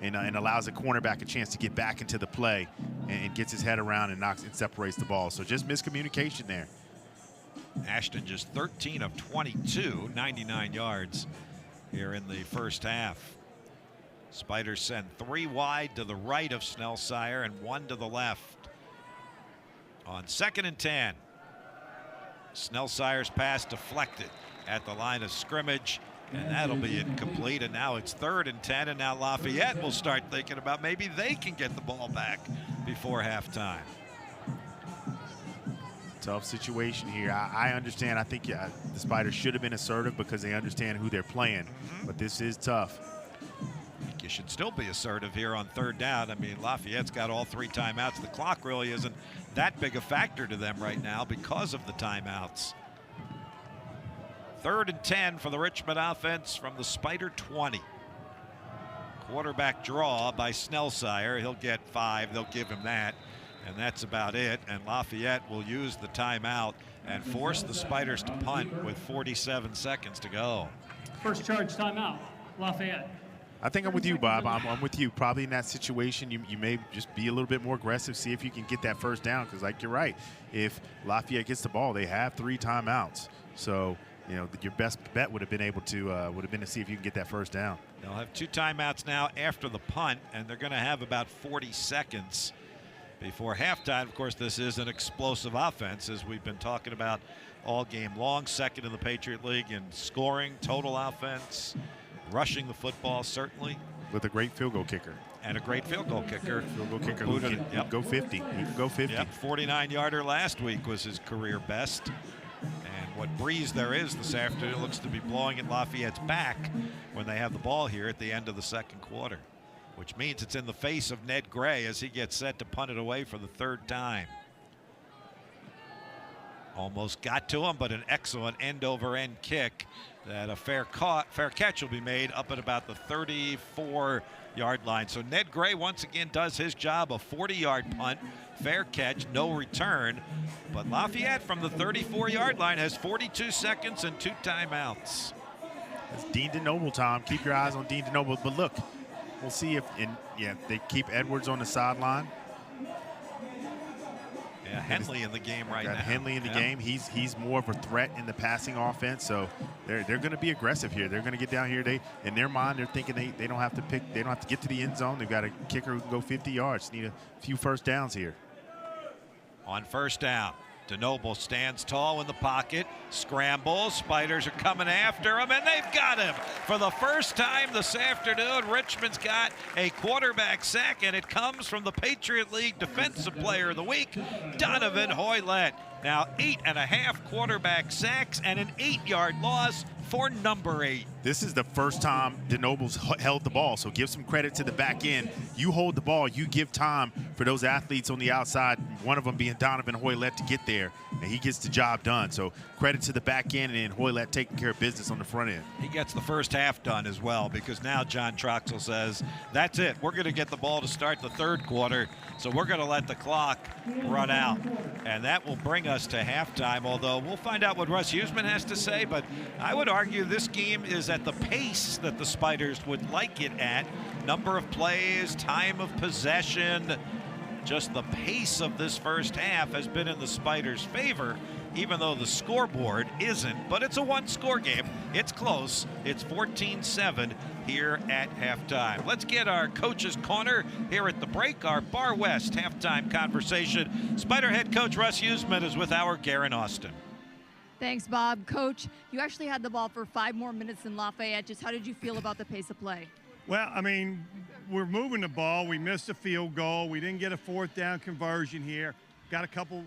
and allows the cornerback a chance to get back into the play and gets his head around and separates the ball. So just miscommunication there. Ashton just 13 of 22, 99 yards here in the first half. Spiders send 3 wide to the right of Snellsire and 1 to the left. On 2nd and 10, Snellsire's pass deflected at the line of scrimmage, and that'll be incomplete. And now it's 3rd and 10, and now Lafayette will start thinking about maybe they can get the ball back before halftime. Tough situation here. I understand. I think the Spiders should have been assertive because they understand who they're playing, but this is tough. I think you should still be assertive here on 3rd down. I mean, Lafayette's got all 3 timeouts. The clock really isn't that big a factor to them right now because of the timeouts. 3rd and 10 for the Richmond offense from the Spider 20. Quarterback draw by Snellsire. He'll get 5. They'll give him that. And that's about it. And Lafayette will use the timeout and force the Spiders to punt with 47 seconds to go. First charge timeout, Lafayette. I think I'm with you, Bob. I'm with you. Probably in that situation, you may just be a little bit more aggressive, see if you can get that first down, because like you're right, if Lafayette gets the ball, they have 3 timeouts. So, you know, your best bet would have been to see if you can get that first down. They'll have 2 timeouts now after the punt, and they're going to have about 40 seconds before halftime. Of course, this is an explosive offense, as we've been talking about all game long. 2nd in the Patriot League in scoring, total offense, rushing the football, certainly. With a great field goal kicker. And a great field goal kicker. Field goal kicker who can go 50. He can go 50. Yep, 49-yarder last week was his career best. And what breeze there is this afternoon looks to be blowing at Lafayette's back when they have the ball here at the end of the 2nd quarter, which means it's in the face of Ned Gray as he gets set to punt it away for the 3rd time. Almost got to him, but an excellent end-over-end kick that a fair catch will be made up at about the 34-yard line. So Ned Gray once again does his job, a 40-yard punt, fair catch, no return. But Lafayette from the 34-yard line has 42 seconds and 2 timeouts. It's Dean DeNoble, Tom. Keep your eyes on Dean DeNoble. But look, we'll see if they keep Edwards on the sideline. Yeah, Henley in the game right now. Henley in the game. He's more of a threat in the passing offense. So they're going to be aggressive here. They're going to get down here. In their mind, they're thinking they don't have to get to the end zone. They've got a kicker who can go 50 yards. Need a few first downs here. On first down, DeNoble stands tall in the pocket, scrambles, Spiders are coming after him, and they've got him. For the first time this afternoon, Richmond's got a quarterback sack, and it comes from the Patriot League Defensive Player of the Week, Donovan Hoylett. Now 8.5 quarterback sacks and an 8-yard loss for number 8. This is the first time DeNoble's held the ball, so give some credit to the back end. You hold the ball, you give time for those athletes on the outside, one of them being Donovan Hoylett, to get there, and he gets the job done. So credit to the back end and Hoylett taking care of business on the front end. He gets the first half done as well, because now John Troxell says, that's it. We're going to get the ball to start the 3rd quarter, so we're going to let the clock run out. And that will bring us to halftime, although we'll find out what Russ Huseman has to say, but I would argue this game is at the pace that the Spiders would like it at. Number of plays, time of possession, just the pace of this first half has been in the Spiders' favor, even though the scoreboard isn't. But it's a 1-score game. It's close. It's 14-7 here at halftime. Let's get our Coach's Corner here at the break, our Bar West halftime conversation. Spider head coach Russ Huseman is with our Garen Austin. Thanks, Bob. Coach, you actually had the ball for 5 more minutes than Lafayette. Just how did you feel about the pace of play? Well, I mean, we're moving the ball. We missed a field goal. We didn't get a 4th down conversion here. Got a couple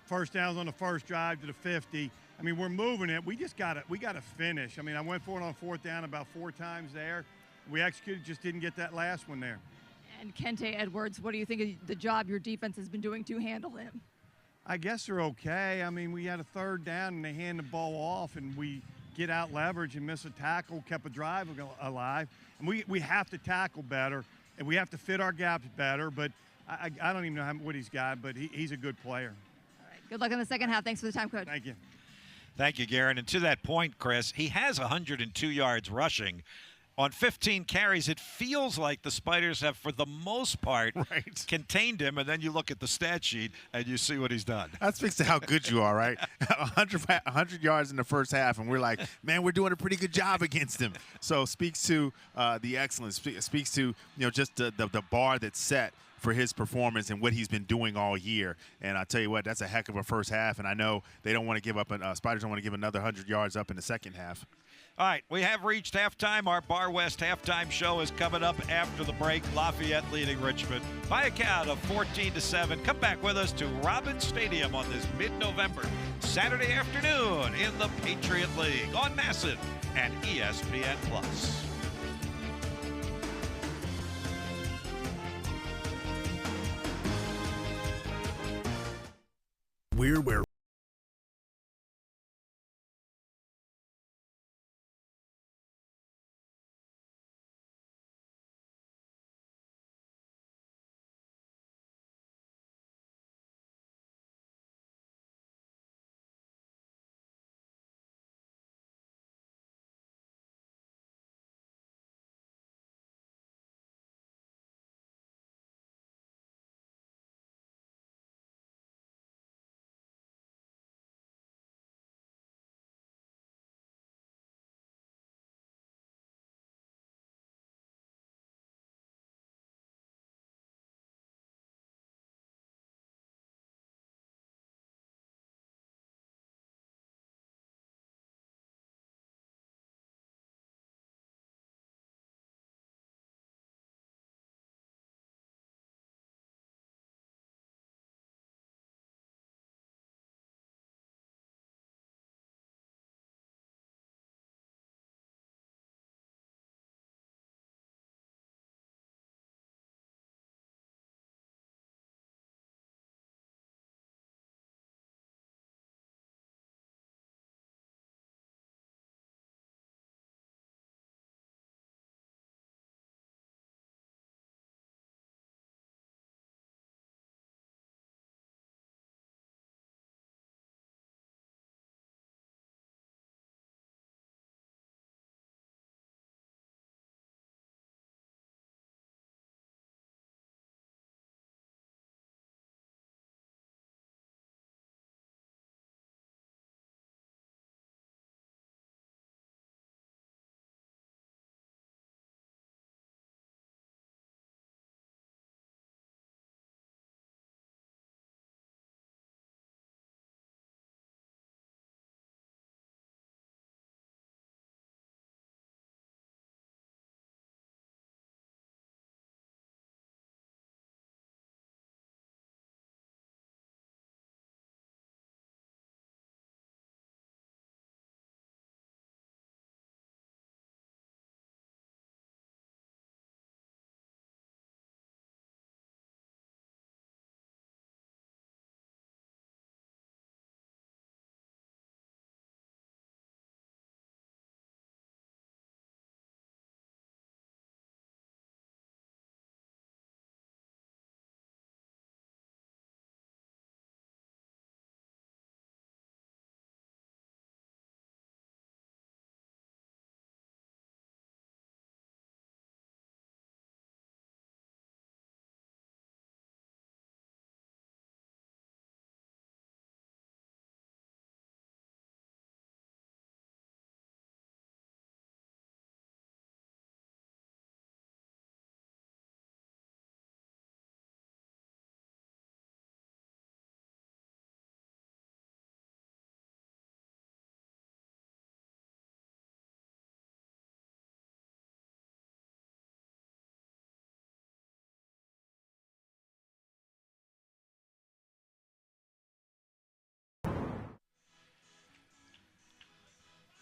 first downs on the first drive to the 50. I mean, we're moving it. We got to finish. I mean, I went for it on 4th down about 4 times there. We executed, just didn't get that last one there. And Kente Edwards, what do you think of the job your defense has been doing to handle him? I guess they're okay. I mean, we had a 3rd down and they hand the ball off, and we get out leverage and miss a tackle, kept a drive alive. And we have to tackle better, and we have to fit our gaps better. But I don't even know what he's got, but he's a good player. All right. Good luck in the second half. Thanks for the time, Coach. Thank you. Thank you, Garen. And to that point, Chris, he has 102 yards rushing. On 15 carries, it feels like the Spiders have, for the most part, contained him. And then you look at the stat sheet and you see what he's done. That speaks to how good you are, right? 100 yards in the first half, and we're like, man, we're doing a pretty good job against him. So speaks to the excellence. Speaks to just the bar that's set for his performance and what he's been doing all year. And I tell you what, that's a heck of a first half. And I know they don't want to give up. Spiders don't want to give another 100 yards up in the second half. All right, we have reached halftime. Our Bar West halftime show is coming up after the break. Lafayette leading Richmond by a count of 14-7. Come back with us to Robins Stadium on this mid-November Saturday afternoon in the Patriot League on Massive and ESPN+. We're where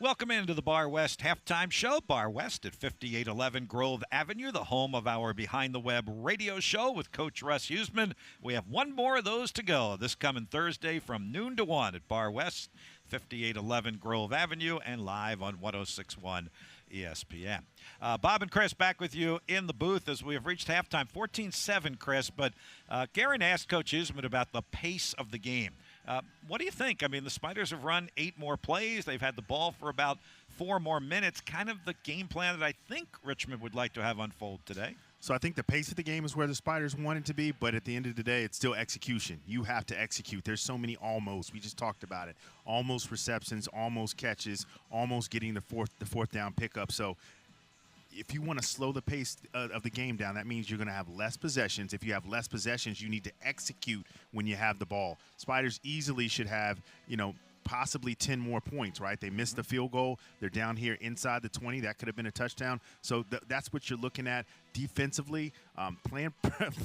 Welcome into the Bar West halftime show. Bar West at 5811 Grove Avenue, the home of our Behind the Web radio show with Coach Russ Huseman. We have one more of those to go this coming Thursday from noon to 1 at Bar West, 5811 Grove Avenue, and live on 106.1 ESPN. Bob and Chris back with you in the booth as we have reached halftime. 14-7, Chris, but Guerin asked Coach Usman about the pace of the game. What do you think? I mean, the Spiders have run 8 more plays. They've had the ball for about 4 more minutes. Kind of the game plan that I think Richmond would like to have unfold today. So I think the pace of the game is where the Spiders want it to be, but at the end of the day, it's still execution. You have to execute. There's so many almost. We just talked about it. Almost receptions, almost catches, almost getting the fourth down pickup. So if you want to slow the pace of the game down, that means you're going to have less possessions. If you have less possessions, you need to execute when you have the ball. Spiders easily should have, possibly 10 more points, right? They missed the field goal. They're down here inside the 20. That could have been a touchdown. So that's what you're looking at defensively. Playing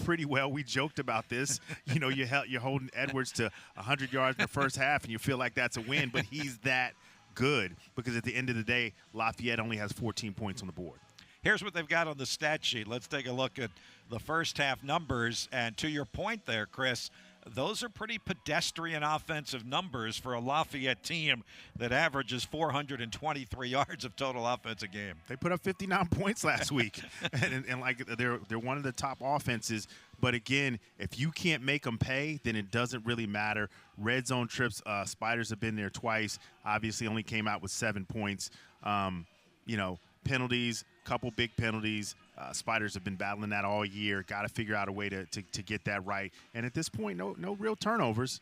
pretty well. We joked about this. You're holding Edwards to 100 yards in the first half, and you feel like that's a win, but he's that good because at the end of the day, Lafayette only has 14 points on the board. Here's what they've got on the stat sheet. Let's take a look at the first half numbers. And to your point there, Chris, those are pretty pedestrian offensive numbers for a Lafayette team that averages 423 yards of total offense a game. They put up 59 points last week, and like they're one of the top offenses. But again, if you can't make them pay, then it doesn't really matter. Red zone trips, Spiders have been there twice. Obviously, only came out with 7 points. Penalties, couple big penalties. Spiders have been battling that all year. Got to figure out a way to get that right. And at this point, no real turnovers.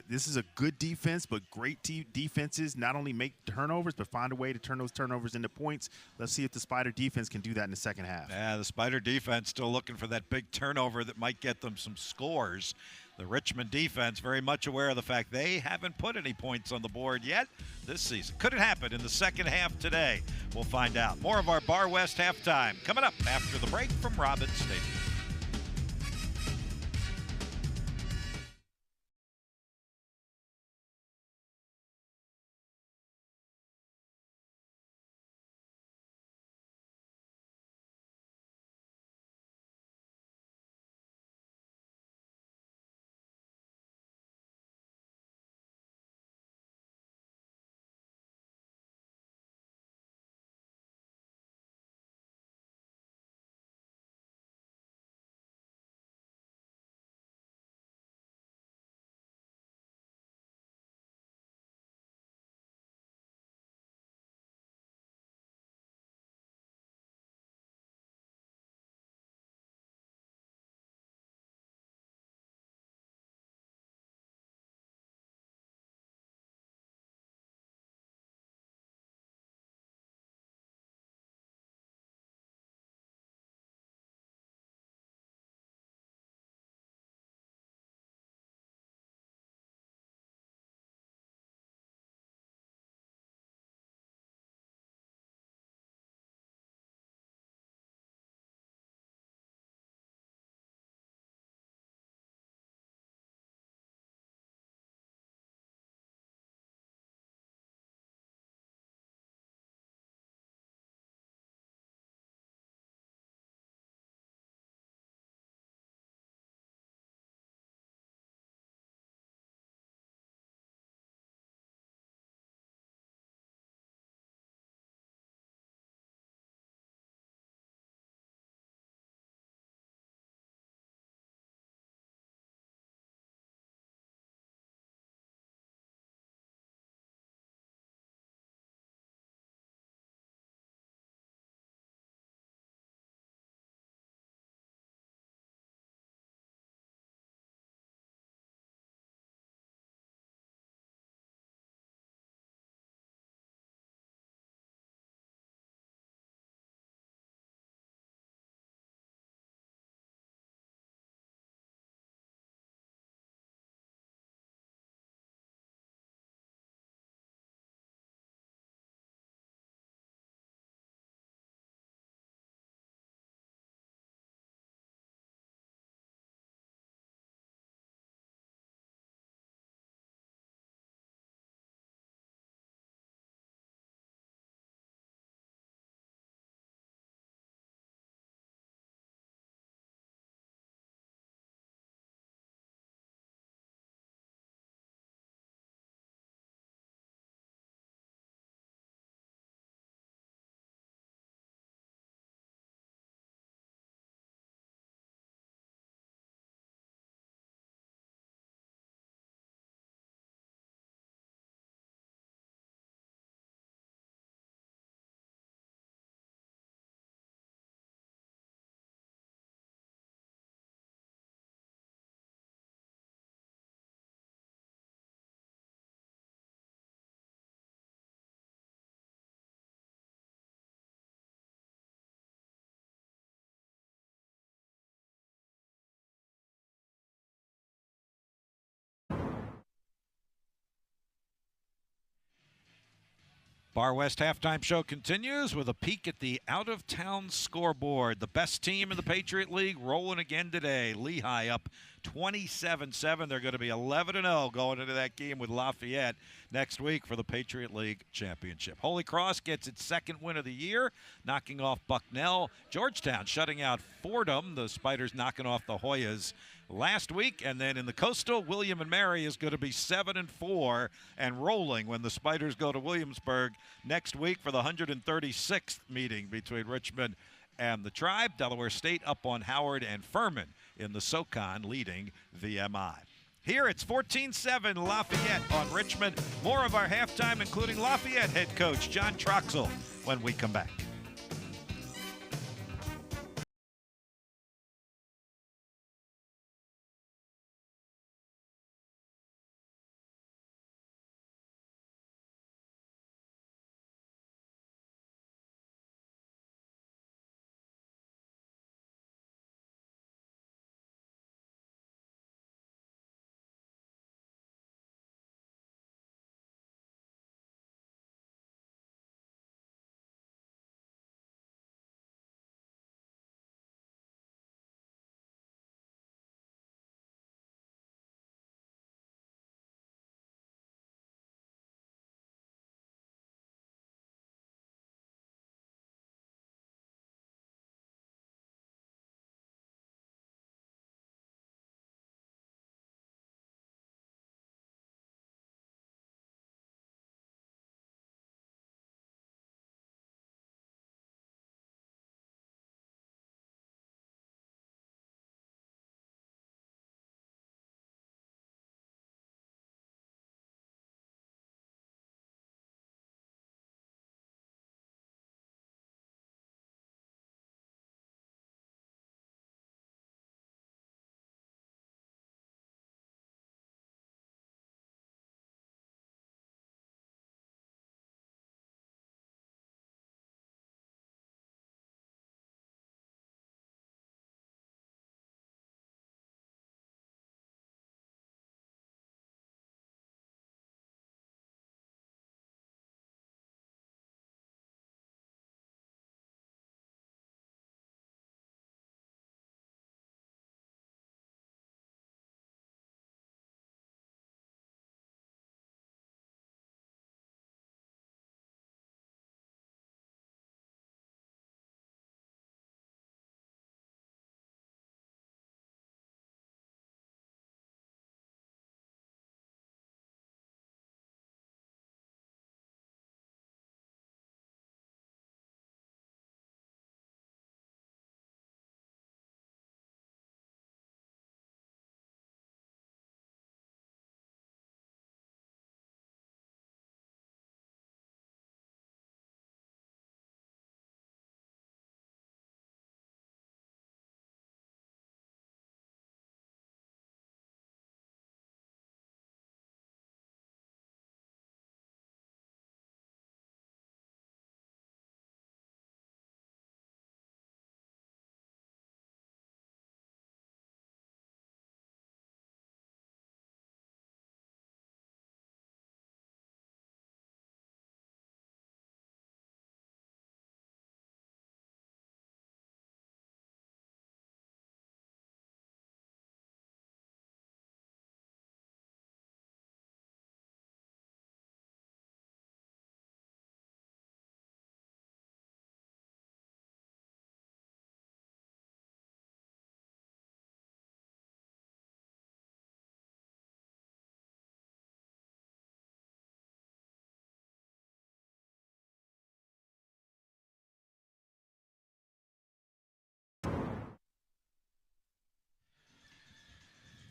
This is a good defense, but great defenses not only make turnovers, but find a way to turn those turnovers into points. Let's see if the Spider defense can do that in the second half. Yeah, the Spider defense still looking for that big turnover that might get them some scores. The Richmond defense very much aware of the fact they haven't put any points on the board yet this season. Could it happen in the second half today? We'll find out. More of our Bar West halftime coming up after the break from Robins Stadium. Bar West halftime show continues with a peek at the out-of-town scoreboard. The best team in the Patriot League rolling again today. Lehigh up 27-7. They're going to be 11-0 going into that game with Lafayette next week for the Patriot League Championship. Holy Cross gets its second win of the year, knocking off Bucknell. Georgetown shutting out Fordham. The Spiders knocking off the Hoyas last week. And then in the Coastal, William and Mary is going to be 7-4 and rolling when the Spiders go to Williamsburg next week for the 136th meeting between Richmond and the Tribe. Delaware State up on Howard and Furman in the SoCon leading VMI. Here it's 14-7 Lafayette on Richmond. More of our halftime, including Lafayette head coach John Troxell, when we come back.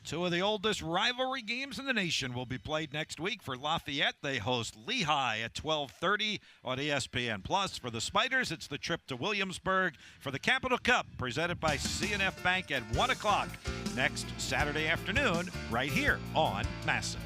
Two of the oldest rivalry games in the nation will be played next week. For Lafayette, they host Lehigh at 12:30 on ESPN+. For the Spiders, it's the trip to Williamsburg for the Capital Cup, presented by C&F Bank at 1 o'clock next Saturday afternoon, right here on MASN.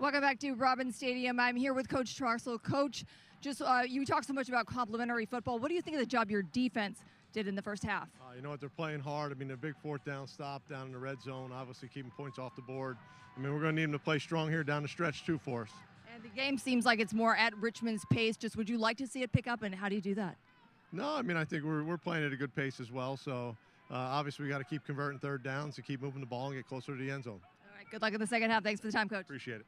Welcome back to Robins Stadium. I'm here with Coach Troxel. Coach, just you talk so much about complimentary football. What do you think of the job your defense did in the first half? You know what, they're playing hard. I mean, a big fourth down stop down in the red zone, obviously keeping points off the board. I mean, we're going to need them to play strong here down the stretch too for us. And the game seems like it's more at Richmond's pace. Just would you like to see it pick up, and how do you do that? No, I mean, I think we're playing at a good pace as well. So obviously we got to keep converting third downs and keep moving the ball and get closer to the end zone. All right, good luck in the second half. Thanks for the time, Coach. Appreciate it.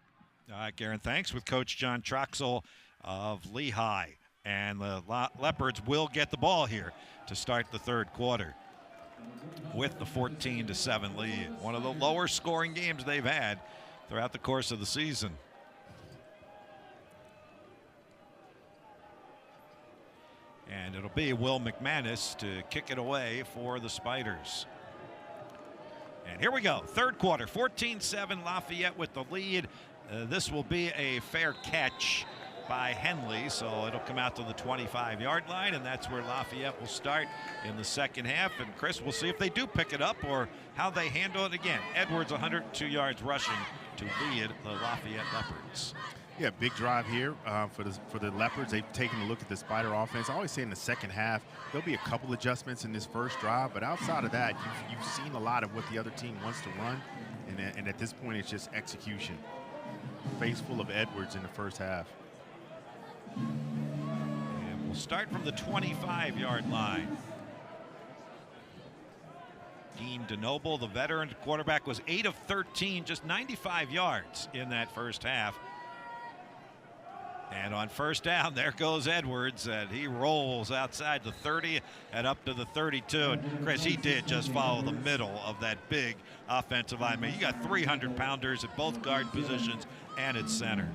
All right, Garen, thanks with Coach John Troxel of Lehigh. And the Leopards will get the ball here to start the third quarter with the 14-7 lead. One of the lower scoring games they've had throughout the course of the season. And it'll be Will McManus to kick it away for the Spiders. And here we go, third quarter, 14-7, Lafayette with the lead. This will be a fair catch by Henley, so it'll come out to the 25-yard line, and that's where Lafayette will start in the second half. And Chris, we'll see if they do pick it up or how they handle it again. Edwards 102 yards rushing to lead the Lafayette Leopards. Yeah, big drive here for the Leopards. They've taken a look at the Spider offense. I always say in the second half, there'll be a couple adjustments in this first drive, but outside of that, you've seen a lot of what the other team wants to run, and at this point, it's just execution. Face full of Edwards in the first half. And we'll start from the 25-yard line. Dean DeNoble, the veteran quarterback, was 8 of 13, just 95 yards in that first half. And on first down, there goes Edwards, and he rolls outside the 30 and up to the 32. And Chris, he did just follow the middle of that big offensive lineman. You got 300-pounders at both guard positions and at center.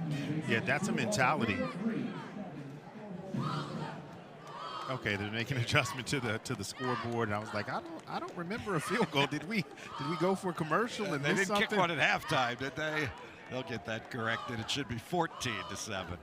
Yeah, that's a mentality. Okay, they're making an adjustment to the scoreboard, and I was like, I don't remember a field goal. Did we go for a commercial and they didn't something? kick one at halftime, did they? They'll get that corrected. It should be 14-7.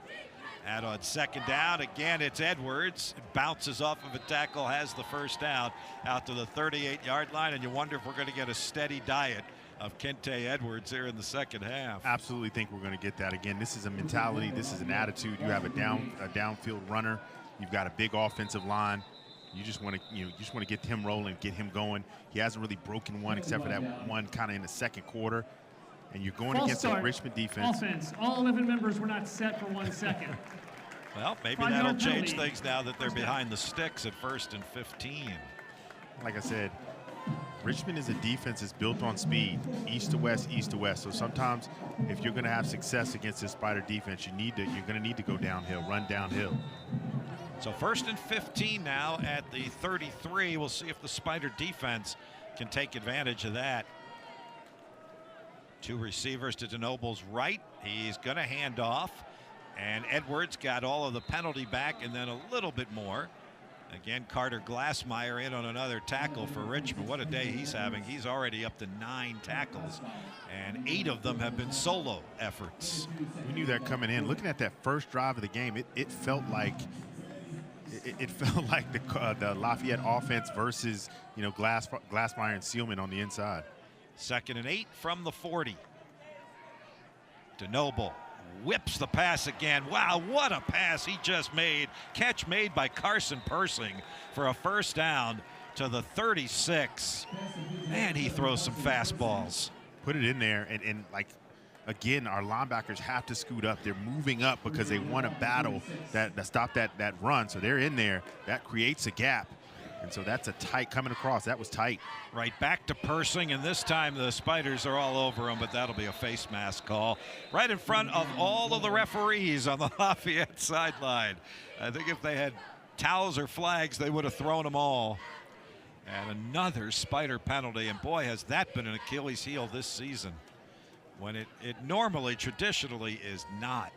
And on second down, again, it's Edwards. It bounces off of a tackle, has the first down out to the 38-yard line, and you wonder if we're going to get a steady diet of Kente Edwards here in the second half. Absolutely think we're going to get that again. This is a mentality. This is an attitude. You have a downfield runner. You've got a big offensive line. You just want to get him rolling, get him going. He hasn't really broken one except for that one kind of in the second quarter. And you're going against the Richmond defense. Offense. All 11 members were not set for 1 second. Well, maybe that'll change things now that they're behind the sticks at 1st and 15. Like I said, Richmond is a defense that's built on speed, east to west, east to west. So sometimes if you're going to have success against this Spider defense, you're going to need to go downhill, run downhill. So 1st and 15 now at the 33. We'll see if the Spider defense can take advantage of that. Two receivers to DeNoble's right. He's going to hand off. And Edwards got all of the penalty back and then a little bit more. Again, Carter Glassmeyer in on another tackle for Richmond. What a day he's having. He's already up to 9 tackles, and 8 of them have been solo efforts. We knew that coming in. Looking at that first drive of the game, it felt like the Lafayette offense versus Glassmeyer and Sealman on the inside. 2nd and 8 from the 40. DeNoble whips the pass again. Wow, what a pass he just made. Catch made by Carson Persing for a first down to the 36. Man, he throws some fastballs. Put it in there, and like, again, our linebackers have to scoot up. They're moving up because they want to battle that stop that run. So they're in there. That creates a gap. And so that's a tight coming across. That was tight. Right back to Persing, and this time the Spiders are all over him, but that'll be a face mask call right in front of all of the referees on the Lafayette sideline. I think if they had towels or flags, they would have thrown them all. And another Spider penalty, and boy, has that been an Achilles heel this season, when it normally, traditionally, is not.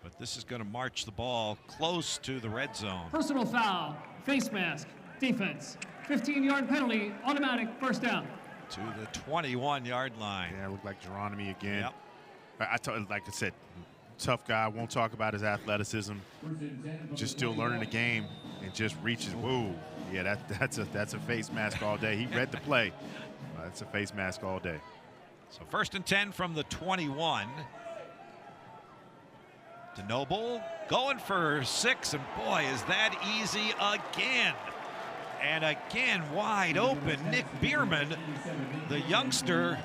But this is going to march the ball close to the red zone. Personal foul, face mask, defense. 15-yard penalty, automatic first down. To the 21-yard line. Yeah, it looked like Geronimo again. Yep. Like I said, tough guy, won't talk about his athleticism. Just still learning the game and just reaches. Whoa. Yeah, that's a face mask all day. He read the play. That's a face mask all day. So 1st and 10 from the 21. DeNoble going for 6, and boy, is that easy again. And again, wide open, Nick Bierman, the youngster,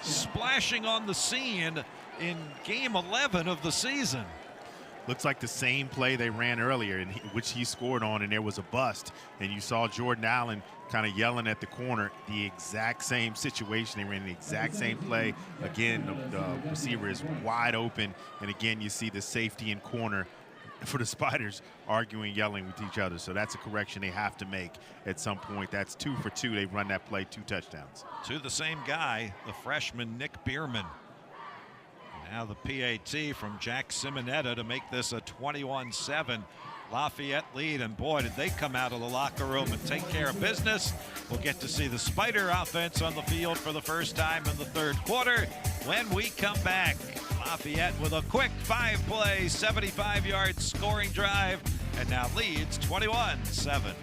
splashing on the scene in game 11 of the season. Looks like the same play they ran earlier, which he scored on, and there was a bust. And you saw Jordan Allen kind of yelling at the corner, the exact same situation. They ran the exact same play. Again, the receiver is wide open, and again, you see the safety and corner for the Spiders arguing, yelling with each other. So that's a correction they have to make at some point. That's 2 for 2. They run that play, 2 touchdowns. To the same guy, the freshman Nick Bierman. Now the PAT from Jack Simonetta to make this a 21-7 Lafayette lead. And boy, did they come out of the locker room and take care of business. We'll get to see the Spider offense on the field for the first time in the 3rd quarter when we come back. Lafayette with a quick 5-play, 75-yard scoring drive, and now leads 21-7.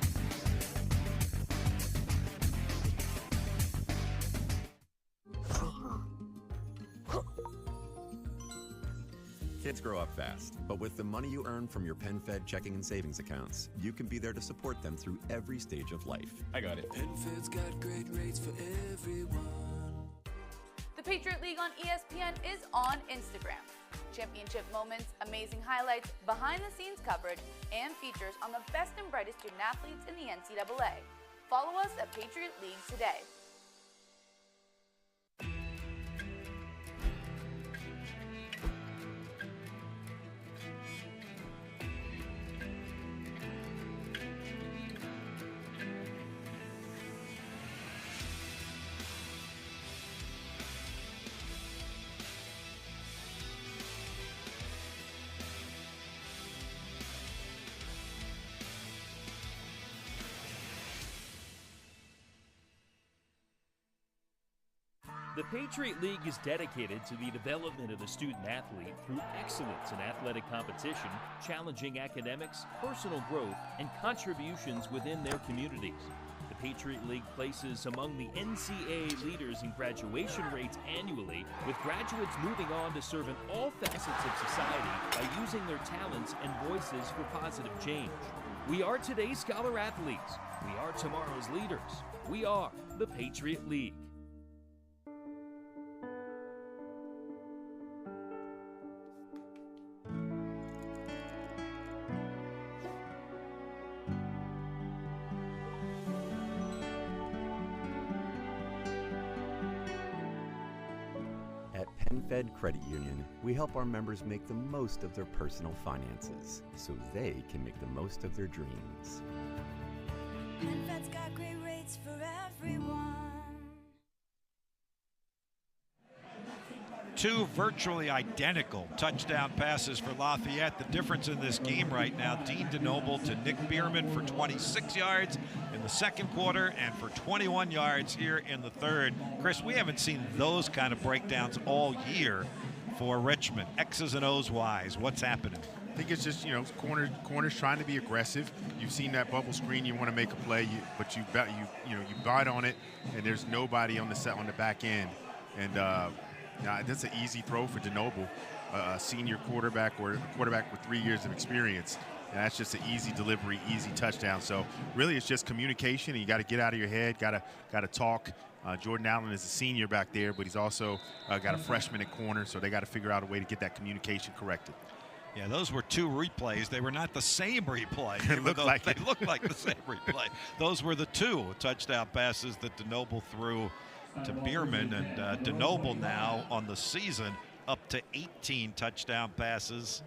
Kids grow up fast, but with the money you earn from your PenFed checking and savings accounts, you can be there to support them through every stage of life. I got it. PenFed's got great rates for everyone. The Patriot League on ESPN is on Instagram. Championship moments, amazing highlights, behind-the-scenes coverage, and features on the best and brightest student athletes in the NCAA. Follow us at Patriot League today. The Patriot League is dedicated to the development of the student athlete through excellence in athletic competition, challenging academics, personal growth, and contributions within their communities. The Patriot League places among the NCAA leaders in graduation rates annually, with graduates moving on to serve in all facets of society by using their talents and voices for positive change. We are today's scholar athletes. We are tomorrow's leaders. We are the Patriot League. Fed Credit Union, we help our members make the most of their personal finances so they can make the most of their dreams. PenFed's got great rates for everyone. 2 virtually identical touchdown passes for Lafayette. The difference in this game right now, Dean DeNoble to Nick Bierman for 26 yards in the 2nd quarter and for 21 yards here in the 3rd. Chris, we haven't seen those kind of breakdowns all year for Richmond. X's and O's wise, what's happening? I think it's just, corners trying to be aggressive. You've seen that bubble screen, you want to make a play, but you bite on it, and there's nobody on the back end. And that's an easy throw for DeNoble, a senior quarterback or a quarterback with 3 years of experience. And that's just an easy delivery, easy touchdown. So really it's just communication, and you got to get out of your head, got to talk. Jordan Allen is a senior back there, but he's also got a freshman at corner, so they got to figure out a way to get that communication corrected. Yeah, those were 2 replays. They were not the same replay. They looked like the same replay. Those were the 2 touchdown passes that DeNoble threw to Bierman, and DeNoble now on the season up to 18 touchdown passes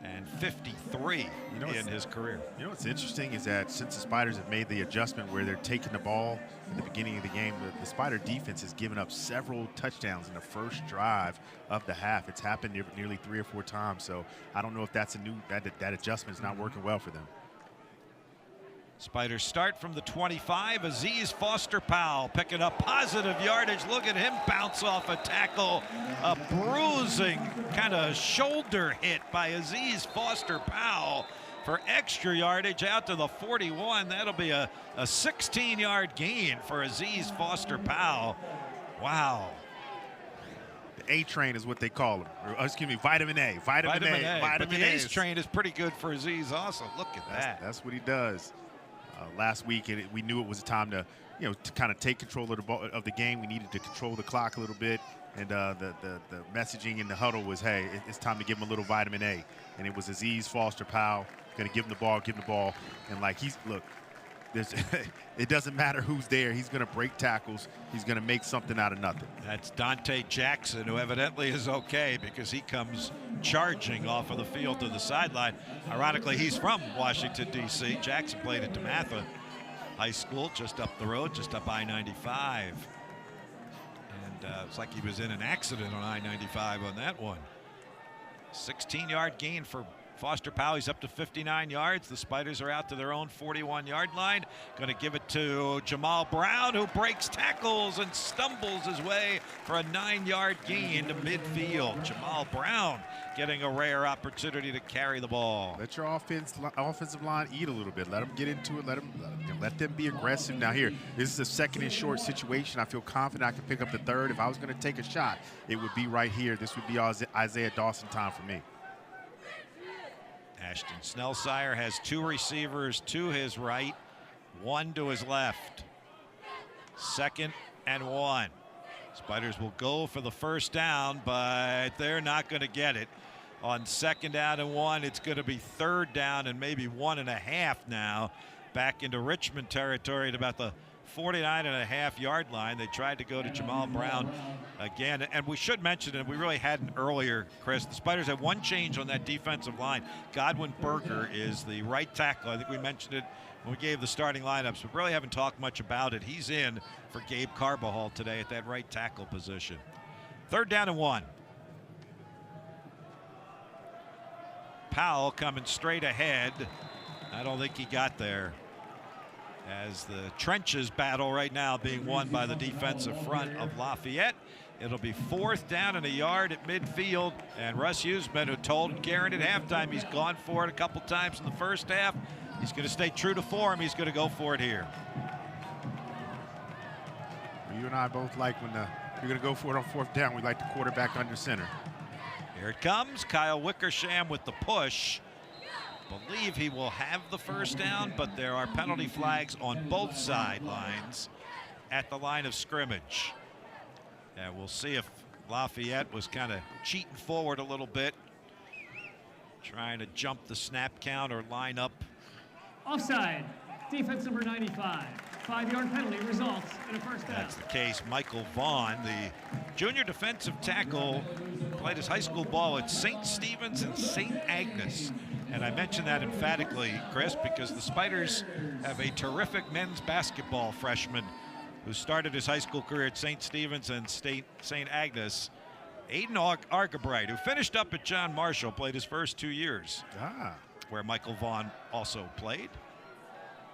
and 53 in his career. You know what's interesting is that since the Spiders have made the adjustment where they're taking the ball at the beginning of the game, the Spider defense has given up several touchdowns in the first drive of the half. It's happened nearly 3 or 4 times, so I don't know if that's that adjustment is not working well for them. Spiders start from the 25. Aziz Foster-Powell picking up positive yardage. Look at him bounce off a tackle. A bruising kind of shoulder hit by Aziz Foster-Powell for extra yardage out to the 41. That'll be a 16-yard gain for Aziz Foster-Powell. Wow. A train is what they call them. Or, excuse me, vitamin A. Vitamin A. But the Ace train is pretty good for Aziz also. Look at that. That's what he does. Last week, we knew it was time to, to kind of take control of the ball, of the game. We needed to control the clock a little bit. And the messaging in the huddle was, hey, it's time to give him a little vitamin A. And it was Aziz Foster-Powell going to give him the ball. And, like, it doesn't matter who's there. He's going to break tackles. He's going to make something out of nothing. That's Dante Jackson, who evidently is okay because he comes charging off of the field to the sideline. Ironically, he's from Washington, D.C. Jackson played at DeMatha High School, just up the road, just up I-95. It's like he was in an accident on I-95 on that one. 16-yard gain for Foster-Powell. He's up to 59 yards. The Spiders are out to their own 41-yard line. Going to give it to Jamal Brown, who breaks tackles and stumbles his way for a 9-yard gain to midfield. Jamal Brown getting a rare opportunity to carry the ball. Let your offensive line eat a little bit. Let them get into it. Let them be aggressive. Now here, this is a second and short situation. I feel confident I can pick up the third. If I was going to take a shot, it would be right here. This would be Isaiah Dawson time for me. Ashton Snellsire has 2 receivers to his right, 1 to his left. 2nd and 1. Spiders will go for the first down, but they're not going to get it. On 2nd down and 1, it's going to be 3rd down and maybe 1.5 now. Back into Richmond territory at about the 49.5-yard line. They tried to go to Jamal Brown again. And we should mention it, we really hadn't earlier, Chris. The Spiders have 1 change on that defensive line. Godwin Berger is the right tackle. I think we mentioned it when we gave the starting lineups. We really haven't talked much about it. He's in for Gabe Carbajal today at that right tackle position. 3rd down and 1. Powell coming straight ahead. I don't think he got there. As the trenches battle right now being won by the defensive front of Lafayette. It'll be 4th down and 1 yard at midfield. And Russ Huseman, who told Garrett at halftime he's gone for it a couple times in the first half, he's going to stay true to form. He's going to go for it here. You and I both like when you're going to go for it on 4th down. We like the quarterback under center. Here it comes. Kyle Wickersham with the push. Believe he will have the first down, but there are penalty flags on both sidelines at the line of scrimmage. And we'll see if Lafayette was kind of cheating forward a little bit, trying to jump the snap count or line up. Offside. Defense number 95. 5-yard penalty results in a first down. That's the case. Michael Vaughn, the junior defensive tackle, played his high school ball at St. Stephen's and St. Agnes. And I mention that emphatically, Chris, because the Spiders have a terrific men's basketball freshman who started his high school career at St. Stephen's and St. Agnes. Aiden Argabright, who finished up at John Marshall, played his first 2 years, where Michael Vaughn also played.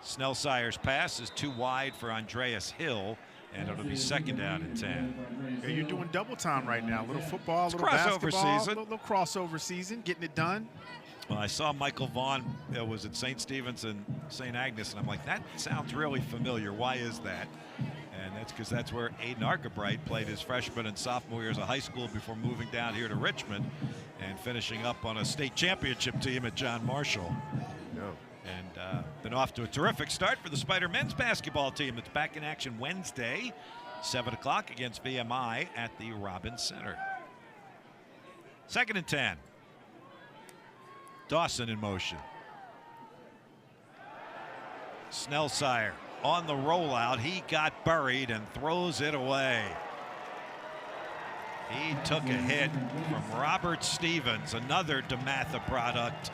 Snellsire's pass is too wide for Andreas Hill, and it'll be 2nd down and 10. Yeah, you're doing double time right now. A little football, a little crossover basketball, season. A little crossover season, getting it done. Well, I saw Michael Vaughn was at St. Stephen's and St. Agnes, and I'm like, that sounds really familiar. Why is that? And that's because that's where Aiden Argabright played his freshman and sophomore years of high school before moving down here to Richmond and finishing up on a state championship team at John Marshall. And been off to a terrific start for the Spider men's basketball team. It's back in action Wednesday, 7 o'clock against VMI at the Robbins Center. 2nd and 10. Dawson in motion. Snellsire on the rollout. He got buried and throws it away. He took a hit from Robert Stevens, another DeMatha product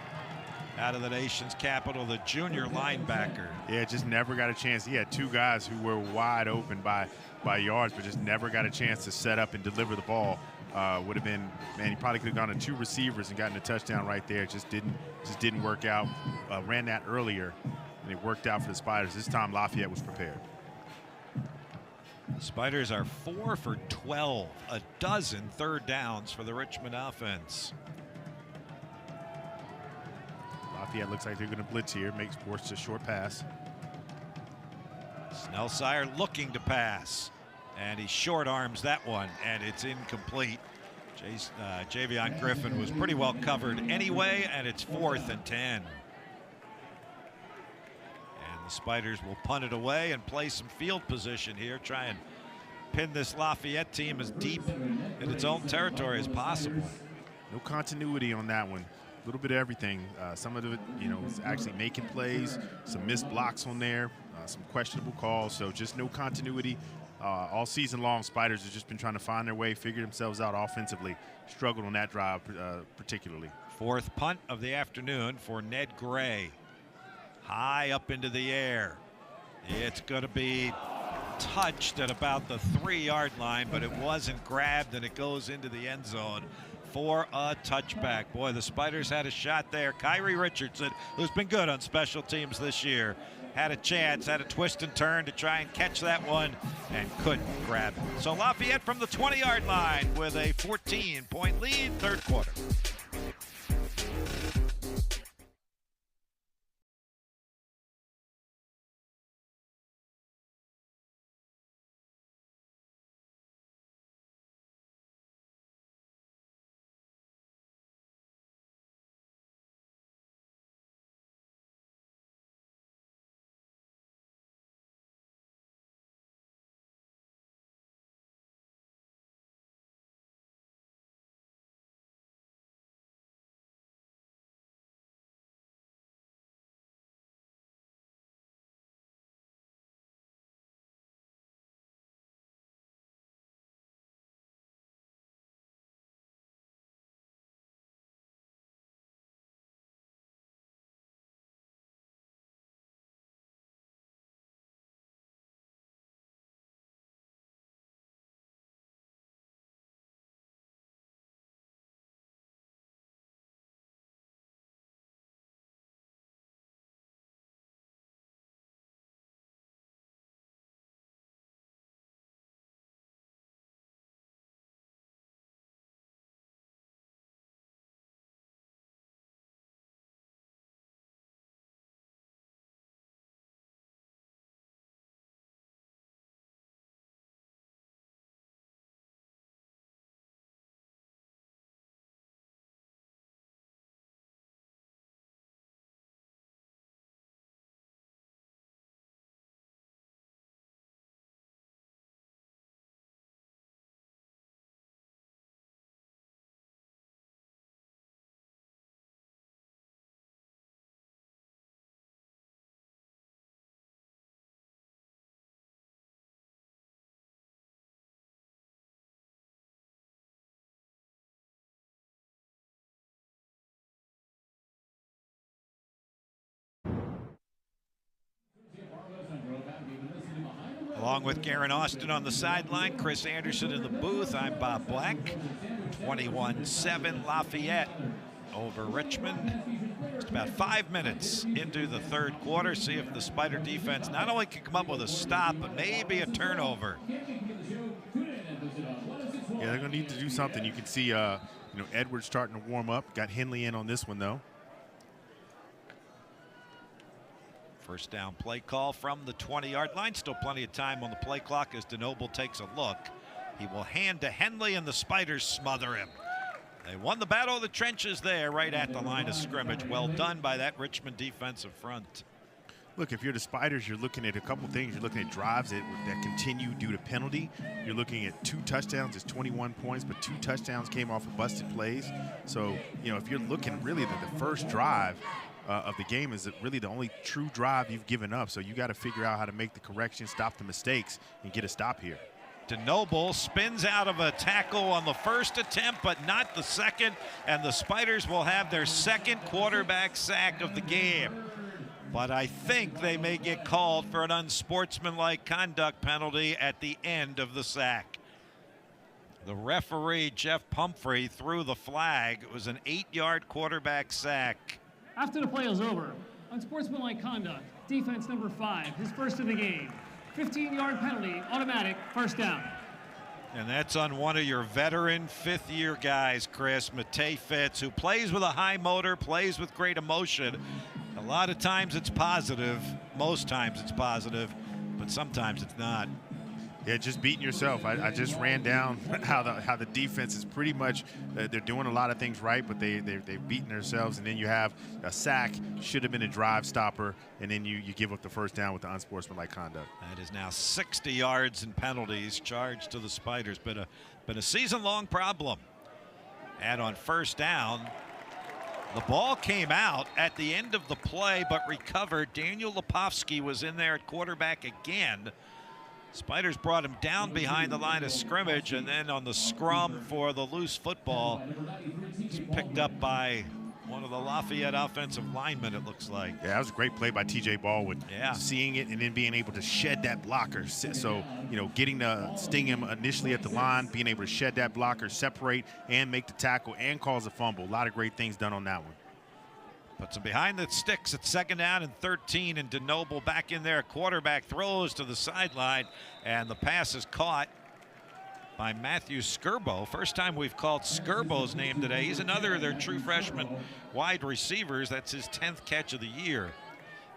out of the nation's capital, the junior linebacker. Yeah, just never got a chance. He had 2 guys who were wide open by yards, but just never got a chance to set up and deliver the ball. Would have been, man, he probably could have gone to 2 receivers and gotten a touchdown right there. It just didn't work out. Ran that earlier, and it worked out for the Spiders. This time Lafayette was prepared. Spiders are 4 for 12, a dozen 3rd downs for the Richmond offense. Lafayette looks like they're going to blitz here, makes force a short pass. Snellsire looking to pass, and he short arms that one, and it's incomplete. Javion Griffin was pretty well covered anyway, and it's 4th and 10. And the Spiders will punt it away and play some field position here, try and pin this Lafayette team as deep in its own territory as possible. No continuity on that one. A little bit of everything. Some of it, was actually making plays, some missed blocks on there, some questionable calls, so just no continuity. All season long, Spiders have just been trying to find their way, figure themselves out offensively. Struggled on that drive particularly. 4th punt of the afternoon for Ned Gray. High up into the air. It's going to be touched at about the 3-yard line, but it wasn't grabbed, and it goes into the end zone for a touchback. Boy, the Spiders had a shot there. Kyrie Richardson, who's been good on special teams this year, had a chance, had a twist and turn to try and catch that one and couldn't grab it. So Lafayette from the 20-yard line with a 14-point lead, 3rd quarter. Along with Garen Austin on the sideline, Chris Anderson in the booth, I'm Bob Black. 21-7 Lafayette over Richmond. Just about 5 minutes into the 3rd quarter. See if the Spider defense not only can come up with a stop, but maybe a turnover. Yeah, they're going to need to do something. You can see, Edwards starting to warm up. Got Henley in on this one, though. First down play call from the 20-yard line. Still plenty of time on the play clock as DeNoble takes a look. He will hand to Henley, and the Spiders smother him. They won the battle of the trenches there right at the line of scrimmage. Well done by that Richmond defensive front. Look, if you're the Spiders, you're looking at a couple things. You're looking at drives that continue due to penalty. You're looking at 2 touchdowns. It's 21 points, but 2 touchdowns came off of busted plays. So, if you're looking really at the first drive of the game is really the only true drive you've given up. So you got to figure out how to make the correction, stop the mistakes, and get a stop here. DeNoble spins out of a tackle on the first attempt, but not the second, and the Spiders will have their 2nd quarterback sack of the game. But I think they may get called for an unsportsmanlike conduct penalty at the end of the sack. The referee, Jeff Pumphrey, threw the flag. It was an 8-yard quarterback sack. After the play is over, unsportsmanlike conduct, defense number 5, his first of the game. 15-yard penalty, automatic, first down. And that's on one of your veteran 5th-year guys, Chris, Matei Fitz, who plays with a high motor, plays with great emotion. A lot of times it's positive, most times it's positive, but sometimes it's not. Yeah, just beating yourself. I just ran down how the defense is pretty much they're doing a lot of things right, but they've beaten themselves. And then you have a sack, should have been a drive stopper, and then you give up the first down with the unsportsmanlike conduct. That is now 60 yards and penalties charged to the Spiders. Been a season-long problem. And on first down, the ball came out at the end of the play, but recovered. Daniel Lepofsky was in there at quarterback again. Spiders brought him down behind the line of scrimmage, and then on the scrum for the loose football, it's picked up by one of the Lafayette offensive linemen, it looks like. Yeah, that was a great play by T.J. Baldwin. Yeah. Seeing it and then being able to shed that blocker. So, getting to sting him initially at the line, being able to shed that blocker, separate, and make the tackle, and cause a fumble. A lot of great things done on that one. Puts him behind the sticks at 2nd down and 13, and DeNoble back in there. Quarterback throws to the sideline, and the pass is caught by Matthew Skirbo. First time we've called Skirbo's name today. He's another of their true freshman wide receivers. That's his 10th catch of the year.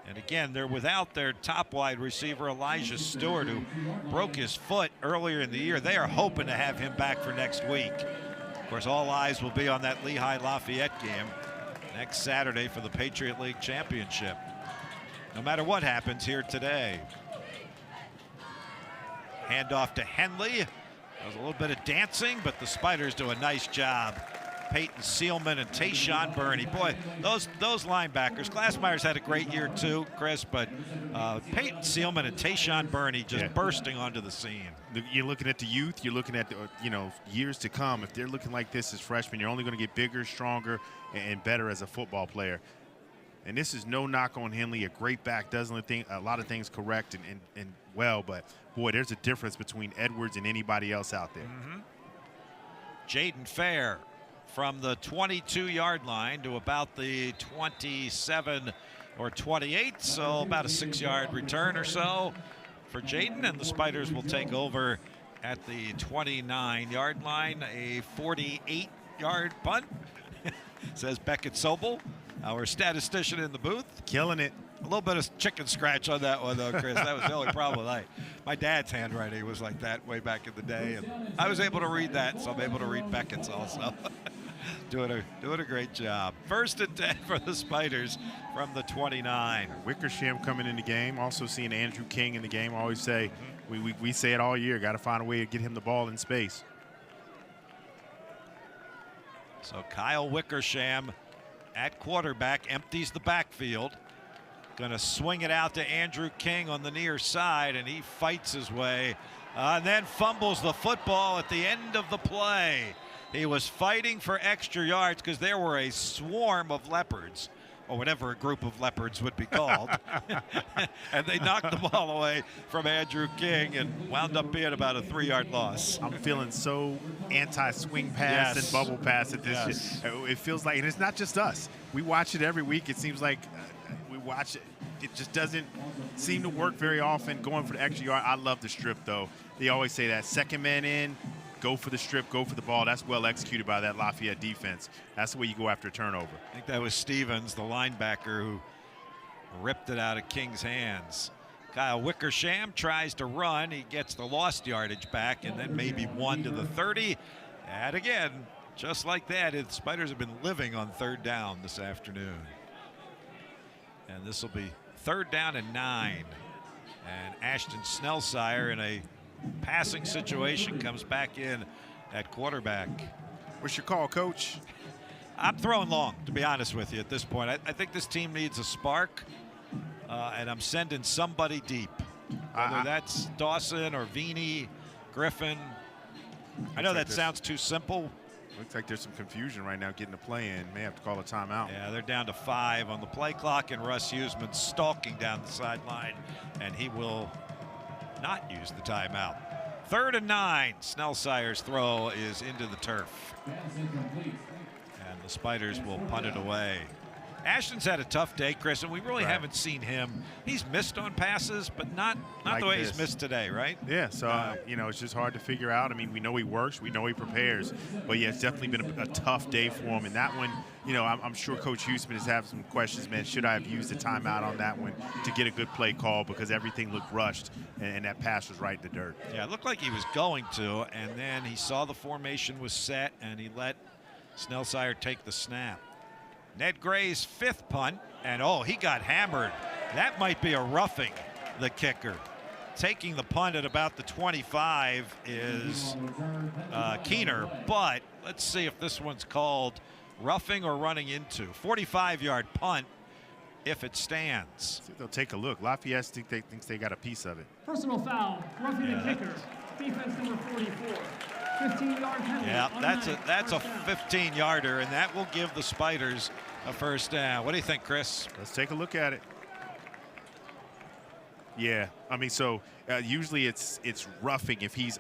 And again, they're without their top wide receiver, Elijah Stewart, who broke his foot earlier in the year. They are hoping to have him back for next week. Of course, all eyes will be on that Lehigh-Lafayette game next Saturday for the Patriot League Championship. No matter what happens here today. Handoff to Henley. There was a little bit of dancing, but the Spiders do a nice job. Peyton Sealman and Tayshawn Burney. Boy, those linebackers. Glassmeyer's had a great year too, Chris, but Peyton Sealman and Tayshawn Burney just bursting onto the scene. You're looking at the youth. You're looking at the, years to come. If they're looking like this as freshmen, you're only going to get bigger, stronger, and better as a football player. And this is no knock on Henley. A great back, does a lot of things correct and well, but boy, there's a difference between Edwards and anybody else out there. Jaden Fair from the 22-yard line to about the 27 or 28, so about a 6-yard return or so for Jaden, and the Spiders will take over at the 29-yard line, a 48-yard punt, says Beckett Sobel, our statistician in the booth. Killing it. A little bit of chicken scratch on that one, though, Chris. That was the only problem. My dad's handwriting was like that way back in the day, and I was able to read that, so I'm able to read Beckett's also. doing a great job. 1st and 10 for the Spiders from the 29. Wickersham coming in the game. Also seeing Andrew King in the game. I always say, we say it all year, got to find a way to get him the ball in space. So Kyle Wickersham at quarterback empties the backfield. Going to swing it out to Andrew King on the near side, and he fights his way and then fumbles the football at the end of the play. He was fighting for extra yards because there were a swarm of leopards, or whatever a group of leopards would be called. And they knocked the ball away from Andrew King and wound up being about a 3-yard loss. I'm feeling so anti-swing pass and bubble pass at this. It feels like, and it's not just us. We watch it every week. It seems like we watch it. It just doesn't seem to work very often going for the extra yard. I love the strip, though. They always say that second man in, go for the strip, go for the ball. That's well executed by that Lafayette defense. That's the way you go after a turnover. I think that was Stevens, the linebacker, who ripped it out of King's hands. Kyle Wickersham tries to run. He gets the lost yardage back, and then maybe 1 to the 30. And again, just like that, the Spiders have been living on 3rd down this afternoon. And this will be 3rd down and 9. And Ashton Snellsire in a passing situation comes back in at quarterback. What's your call, Coach? I'm throwing long, to be honest with you, at this point. I think this team needs a spark, and I'm sending somebody deep. Whether that's Dawson or Vini, Griffin. I know that sounds too simple. Looks like there's some confusion right now getting the play in. May have to call a timeout. Yeah, they're down to 5 on the play clock, and Russ Huseman stalking down the sideline, and he will not use the timeout. 3rd and 9. Snellsire's throw is into the turf. And the Spiders will punt it away. Ashton's had a tough day, Chris, and we really haven't seen him. He's missed on passes, but not like the way this. he's missed today, right? Yeah, so, you know, it's just hard to figure out. I mean, we know he works. We know he prepares. But, yeah, it's definitely been a tough day for him. And that one, you know, I'm sure Coach Huseman is having some questions, man. Should I have used the timeout on that one to get a good play call because everything looked rushed and that pass was right in the dirt? Yeah, it looked like he was going to, and then he saw the formation was set, and he let Snellsire take the snap. Ned Gray's 5th punt, and he got hammered. That might be a roughing the kicker. Taking the punt at about the 25 is Keener, but let's see if this one's called roughing or running into. 45-yard punt if it stands. See, they'll take a look. Lafayette thinks they got a piece of it. Personal foul, roughing the kicker. Defense number 44. 15-yard penalty. Yeah, that's a 15-yarder, and that will give the Spiders a first down. What do you think, Chris? Let's take a look at it. Yeah, I mean, so usually it's roughing if he's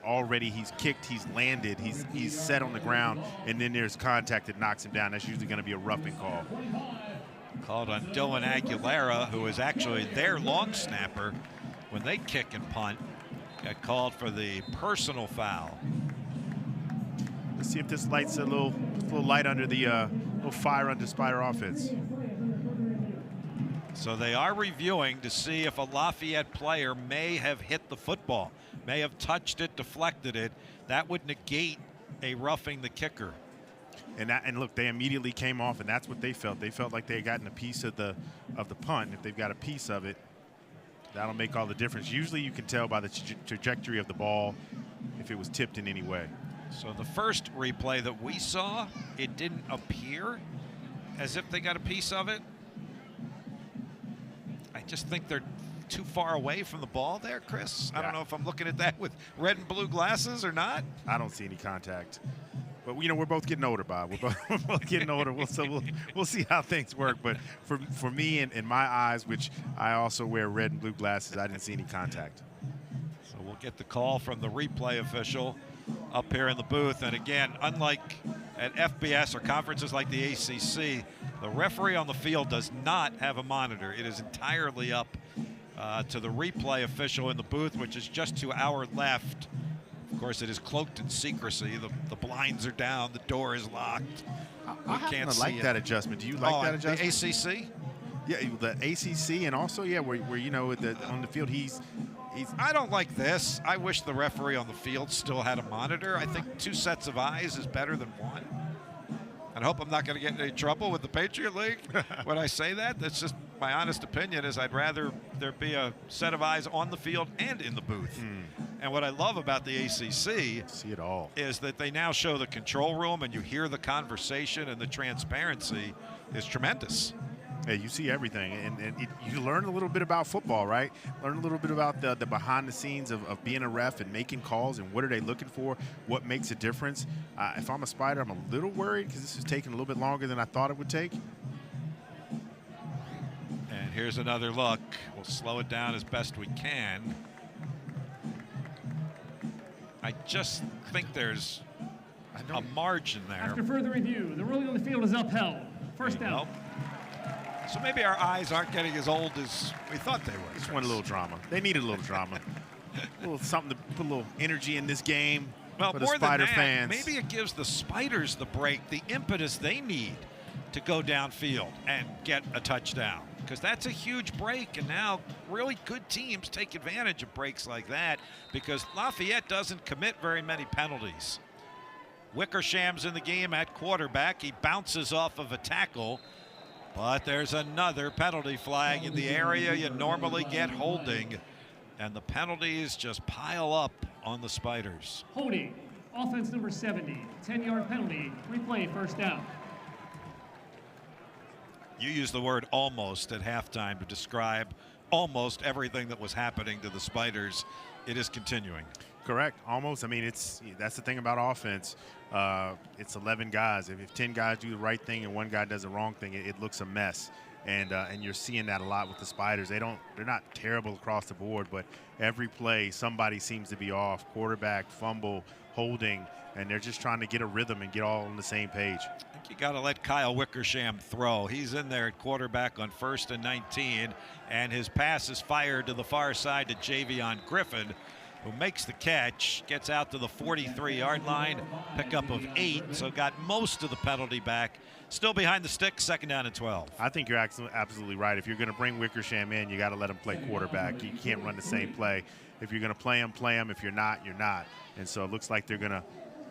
kicked, he's landed, he's set on the ground, and then there's contact that knocks him down. That's usually going to be a roughing call. Called on Dylan Aguilera, who is actually their long snapper when they kick and punt. Got called for the personal foul. Let's see if this lights a little light under the little fire under Spider offense. So they are reviewing to see if a Lafayette player may have hit the football, may have touched it, deflected it. That would negate a roughing the kicker. And look, they immediately came off, and that's what they felt. They felt like they had gotten a piece of the punt. If they've got a piece of it, that'll make all the difference. Usually you can tell by the trajectory of the ball if it was tipped in any way. So the first replay that we saw, it didn't appear as if they got a piece of it. I just think they're too far away from the ball there, Chris. I don't know if I'm looking at that with red and blue glasses or not. I don't see any contact. But, you know, we're both getting older, Bob. We're both getting older. We'll see how things work. But for me, in my eyes, which I also wear red and blue glasses, I didn't see any contact. So we'll get the call from the replay official up here in the booth. And again, unlike at FBS or conferences like the ACC, the referee on the field does not have a monitor. It is entirely up to the replay official in the booth, which is just to our left. Of course, it is cloaked in secrecy. The blinds are down. The door is locked. I happen to like that adjustment. Do you like that adjustment? The ACC? Yeah, the ACC, and also, yeah, where you know, on the field, he's. I don't like this. I wish the referee on the field still had a monitor. I think 2 sets of eyes is better than 1. And I hope I'm not going to get in any trouble with the Patriot League when I say that. That's just my honest opinion. Is I'd rather there be a set of eyes on the field and in the booth. And what I love about the ACC see it all is that they now show the control room, and you hear the conversation, and the transparency is tremendous. Hey, you see everything, and you learn a little bit about football, right? Learn a little bit about the behind the scenes of being a ref and making calls, and what are they looking for, what makes a difference. If I'm a Spider, I'm a little worried because this is taking a little bit longer than I thought it would take. And here's another look. We'll slow it down as best we can. I just think there's a margin there. After further review, the ruling on the field is upheld. First down. So maybe our eyes aren't getting as old as we thought they were. Just want a little drama. They needed a little drama. A little something to put a little energy in this game for the Spider fans. Maybe it gives the Spiders the break, the impetus they need to go downfield and get a touchdown. Because that's a huge break, and now really good teams take advantage of breaks like that because Lafayette doesn't commit very many penalties. Wickersham's in the game at quarterback. He bounces off of a tackle. But there's another penalty flag in the area you normally get holding, and the penalties just pile up on the Spiders. Holding, offense number 70, 10-yard penalty, replay, first down. You used the word almost at halftime to describe almost everything that was happening to the Spiders. It is continuing. Correct. Almost. I mean, that's the thing about offense. It's 11 guys. If 10 guys do the right thing and one guy does the wrong thing, it looks a mess. And you're seeing that a lot with the Spiders. They're not terrible across the board, but every play somebody seems to be off. Quarterback, fumble, holding, and they're just trying to get a rhythm and get all on the same page. I think you got to let Kyle Wickersham throw. He's in there at quarterback on 1st and 19, and his pass is fired to the far side to Javion Griffin, who makes the catch, gets out to the 43-yard line, pickup of 8, so got most of the penalty back. Still behind the sticks, 2nd down and 12. I think you're absolutely right. If you're going to bring Wickersham in, you got to let him play quarterback. You can't run the same play. If you're going to play him, play him. If you're not, you're not. And so it looks like they're going to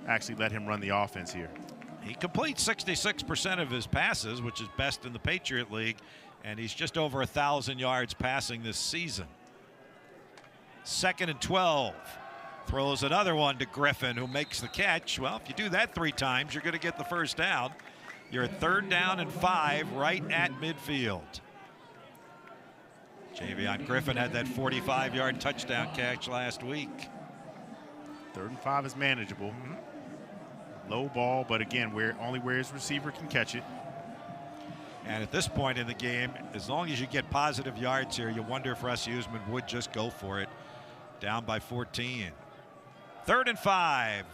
actually let him run the offense here. He completes 66% of his passes, which is best in the Patriot League, and he's just over 1,000 yards passing this season. 2nd and 12. Throws another one to Griffin, who makes the catch. Well, if you do that 3 times, you're going to get the first down. You're at 3rd down and 5 right at midfield. Javion Griffin had that 45-yard touchdown catch last week. 3rd and 5 is manageable. Low ball, but again, only where his receiver can catch it. And at this point in the game, as long as you get positive yards here, you wonder if Russ Huseman would just go for it. Down by 14. 3rd and 5.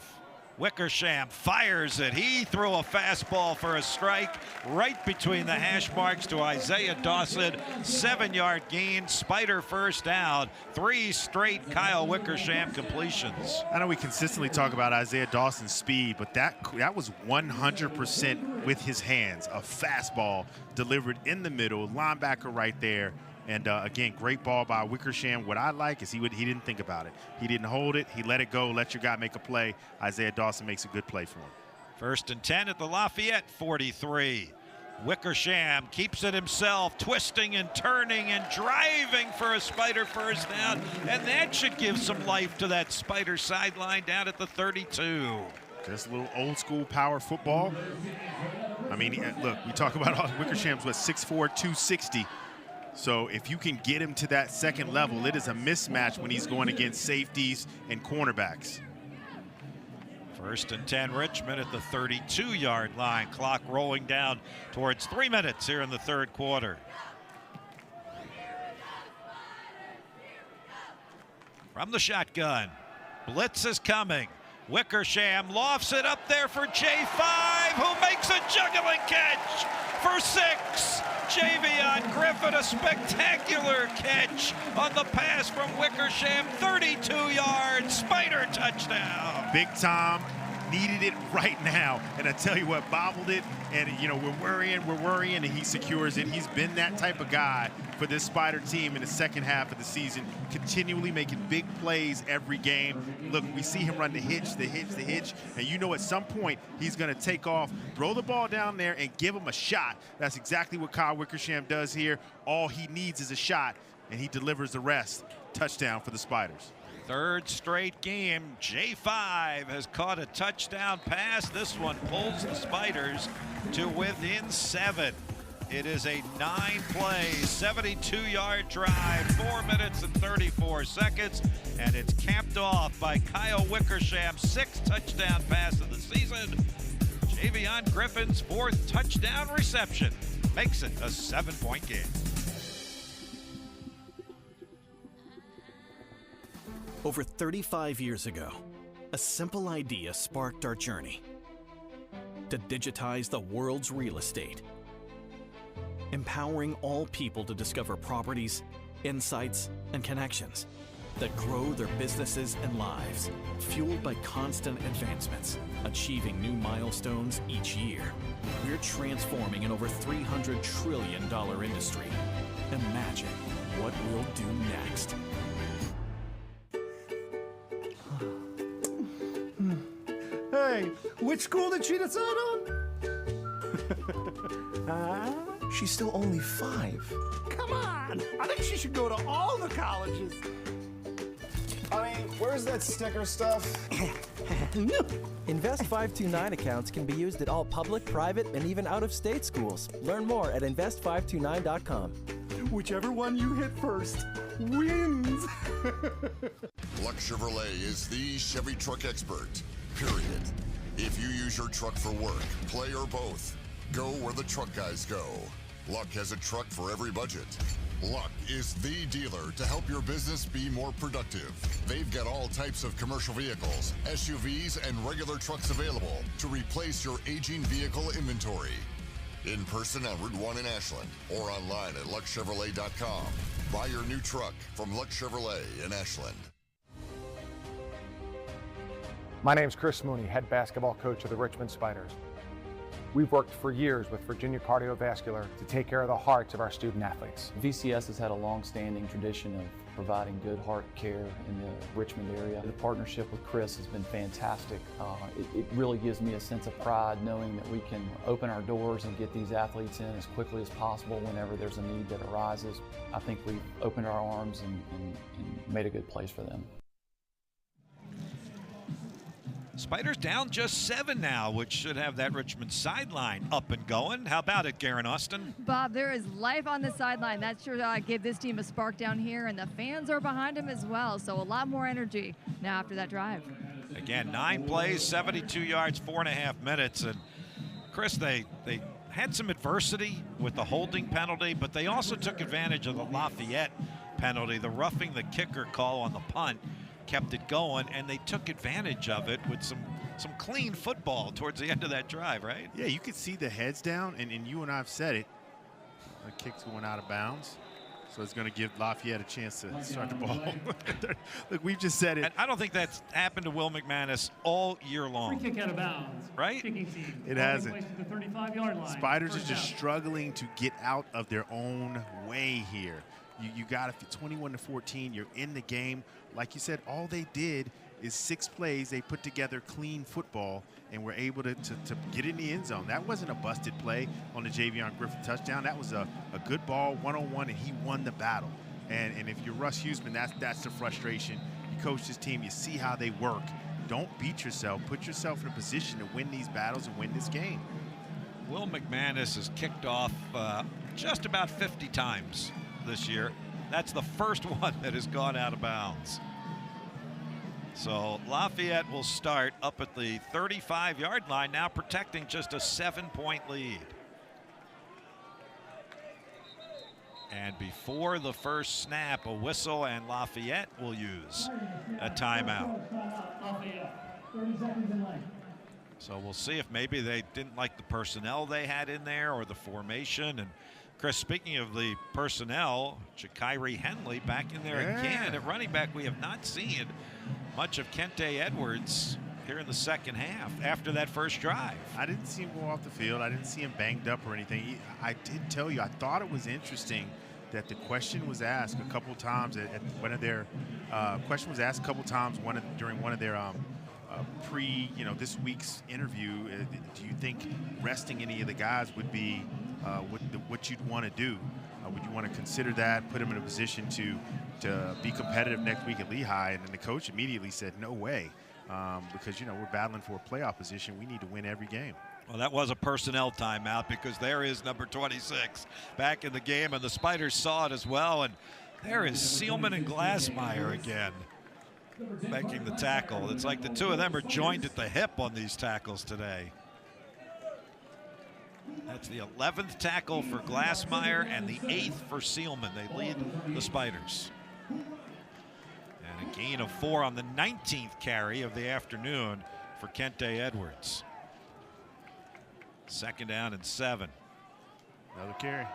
Wickersham fires it. He threw a fastball for a strike right between the hash marks to Isaiah Dawson. 7-yard gain, Spider first down. 3 straight Kyle Wickersham completions. I know we consistently talk about Isaiah Dawson's speed, but that was 100% with his hands. A fastball delivered in the middle, linebacker right there. And again, great ball by Wickersham. What I like is he didn't think about it. He didn't hold it. He let it go. Let your guy make a play. Isaiah Dawson makes a good play for him. 1st and 10 at the Lafayette 43. Wickersham keeps it himself, twisting and turning and driving for a Spider first down. And that should give some life to that Spider sideline down at the 32. Just a little old school power football. I mean, look, we talk about Wickersham's 6'4", 260. So if you can get him to that second level, it is a mismatch when he's going against safeties and cornerbacks. 1st and 10, Richmond at the 32-yard line. Clock rolling down towards 3 minutes here in the 3rd quarter. From the shotgun, blitz is coming. Wickersham lofts it up there for J5, who makes a juggling catch for 6. Javion Griffin, a spectacular catch on the pass from Wickersham, 32 yards, Spider touchdown. Big Tom needed it right now, and I tell you what, bobbled it, and we're worrying, and he secures it. He's been that type of guy for this Spider team in the second half of the season, continually making big plays every game. Look, we see him run the hitch, and you know at some point he's going to take off, throw the ball down there, and give him a shot. That's exactly what Kyle Wickersham does here. All he needs is a shot, and he delivers the rest. Touchdown for the Spiders. 3rd straight game. J5 has caught a touchdown pass. This one pulls the Spiders to within 7. It is a 9-play, 72-yard drive, 4 minutes and 34 seconds, and it's capped off by Kyle Wickersham's 6th touchdown pass of the season. Javion Griffin's 4th touchdown reception makes it a 7-point game. Over 35 years ago, a simple idea sparked our journey to digitize the world's real estate, empowering all people to discover properties, insights, and connections that grow their businesses and lives, fueled by constant advancements, achieving new milestones each year. We're transforming an over $300 trillion industry. Imagine what we'll do next. Hey, which school did she decide on? She's still only 5. Come on! I think she should go to all the colleges. I mean, where's that sticker stuff? Invest 529 accounts can be used at all public, private, and even out-of-state schools. Learn more at invest529.com. Whichever one you hit first. wins. Luck Chevrolet is the Chevy truck expert, period. If you use your truck for work, play, or both, go where the truck guys go. Luck has a truck for every budget. Luck is the dealer to help your business be more productive. They've got all types of commercial vehicles, SUVs, and regular trucks available to replace your aging vehicle inventory. In person on Route 1 in Ashland or online at luckchevrolet.com. Buy your new truck from Luck Chevrolet in Ashland. My name's Chris Mooney, head basketball coach of the Richmond Spiders. We've worked for years with Virginia Cardiovascular to take care of the hearts of our student athletes. VCS has had a long-standing tradition of providing good heart care in the Richmond area. The partnership with Chris has been fantastic. It really gives me a sense of pride knowing that we can open our doors and get these athletes in as quickly as possible whenever there's a need that arises. I think we've opened our arms and made a good place for them. Spiders down just 7 now, which should have that Richmond sideline up and going. How about it, Garen Austin? Bob, there is life on the sideline. That sure gave this team a spark down here, and the fans are behind them as well, so a lot more energy now after that drive. Again, 9 plays, 72 yards, 4.5 minutes. And Chris, they had some adversity with the holding penalty, but they also took advantage of the Lafayette penalty, the roughing the kicker call on the punt. Kept it going, and they took advantage of it with some clean football towards the end of that drive, right? Yeah, you could see the heads down, and you and I have said it. The kick's going out of bounds, so it's going to give Lafayette a chance to start the ball. Look, we've just said it. And I don't think that's happened to Will McManus all year long. Free kick out of bounds. Right? It hasn't. To the 35-yard line. Spiders are just struggling to get out of their own way here. You got it, 21-14, you're in the game. Like you said, all they did is 6 plays. They put together clean football and were able to get in the end zone. That wasn't a busted play on the Javion Griffin touchdown. That was a good ball, one-on-one, and he won the battle. And if you're Russ Huesman, that's the frustration. You coach this team, you see how they work. Don't beat yourself. Put yourself in a position to win these battles and win this game. Will McManus has kicked off just about 50 times this year. That's the first one that has gone out of bounds. So Lafayette will start up at the 35-yard line, now protecting just a 7-point lead. And before the first snap, a whistle, and Lafayette will use a timeout. 30 seconds in length. So we'll see if maybe they didn't like the personnel they had in there or the formation. And Chris, speaking of the personnel, Ja'Kyrie Henley back in there again at running back. We have not seen much of Kente Edwards here in the second half after that first drive. I didn't see him go off the field. I didn't see him banged up or anything. I did tell you, I thought it was interesting that the question was asked a couple times at one of their during one of their this week's interview. Do you think resting any of the guys would be what you'd want to do? Would you want to consider that, put them in a position to be competitive next week at Lehigh? And then the coach immediately said, no way, because we're battling for a playoff position. We need to win every game. Well, that was a personnel timeout because there is number 26 back in the game, and the Spiders saw it as well. And there is Sealman and Glassmeyer again making the tackle. It's like the two of them are joined at the hip on these tackles today. That's the 11th tackle for Glassmeyer and the 8th for Sealman. They lead the Spiders. And a gain of 4 on the 19th carry of the afternoon for Kente Edwards. 2nd down and 7. Another carry.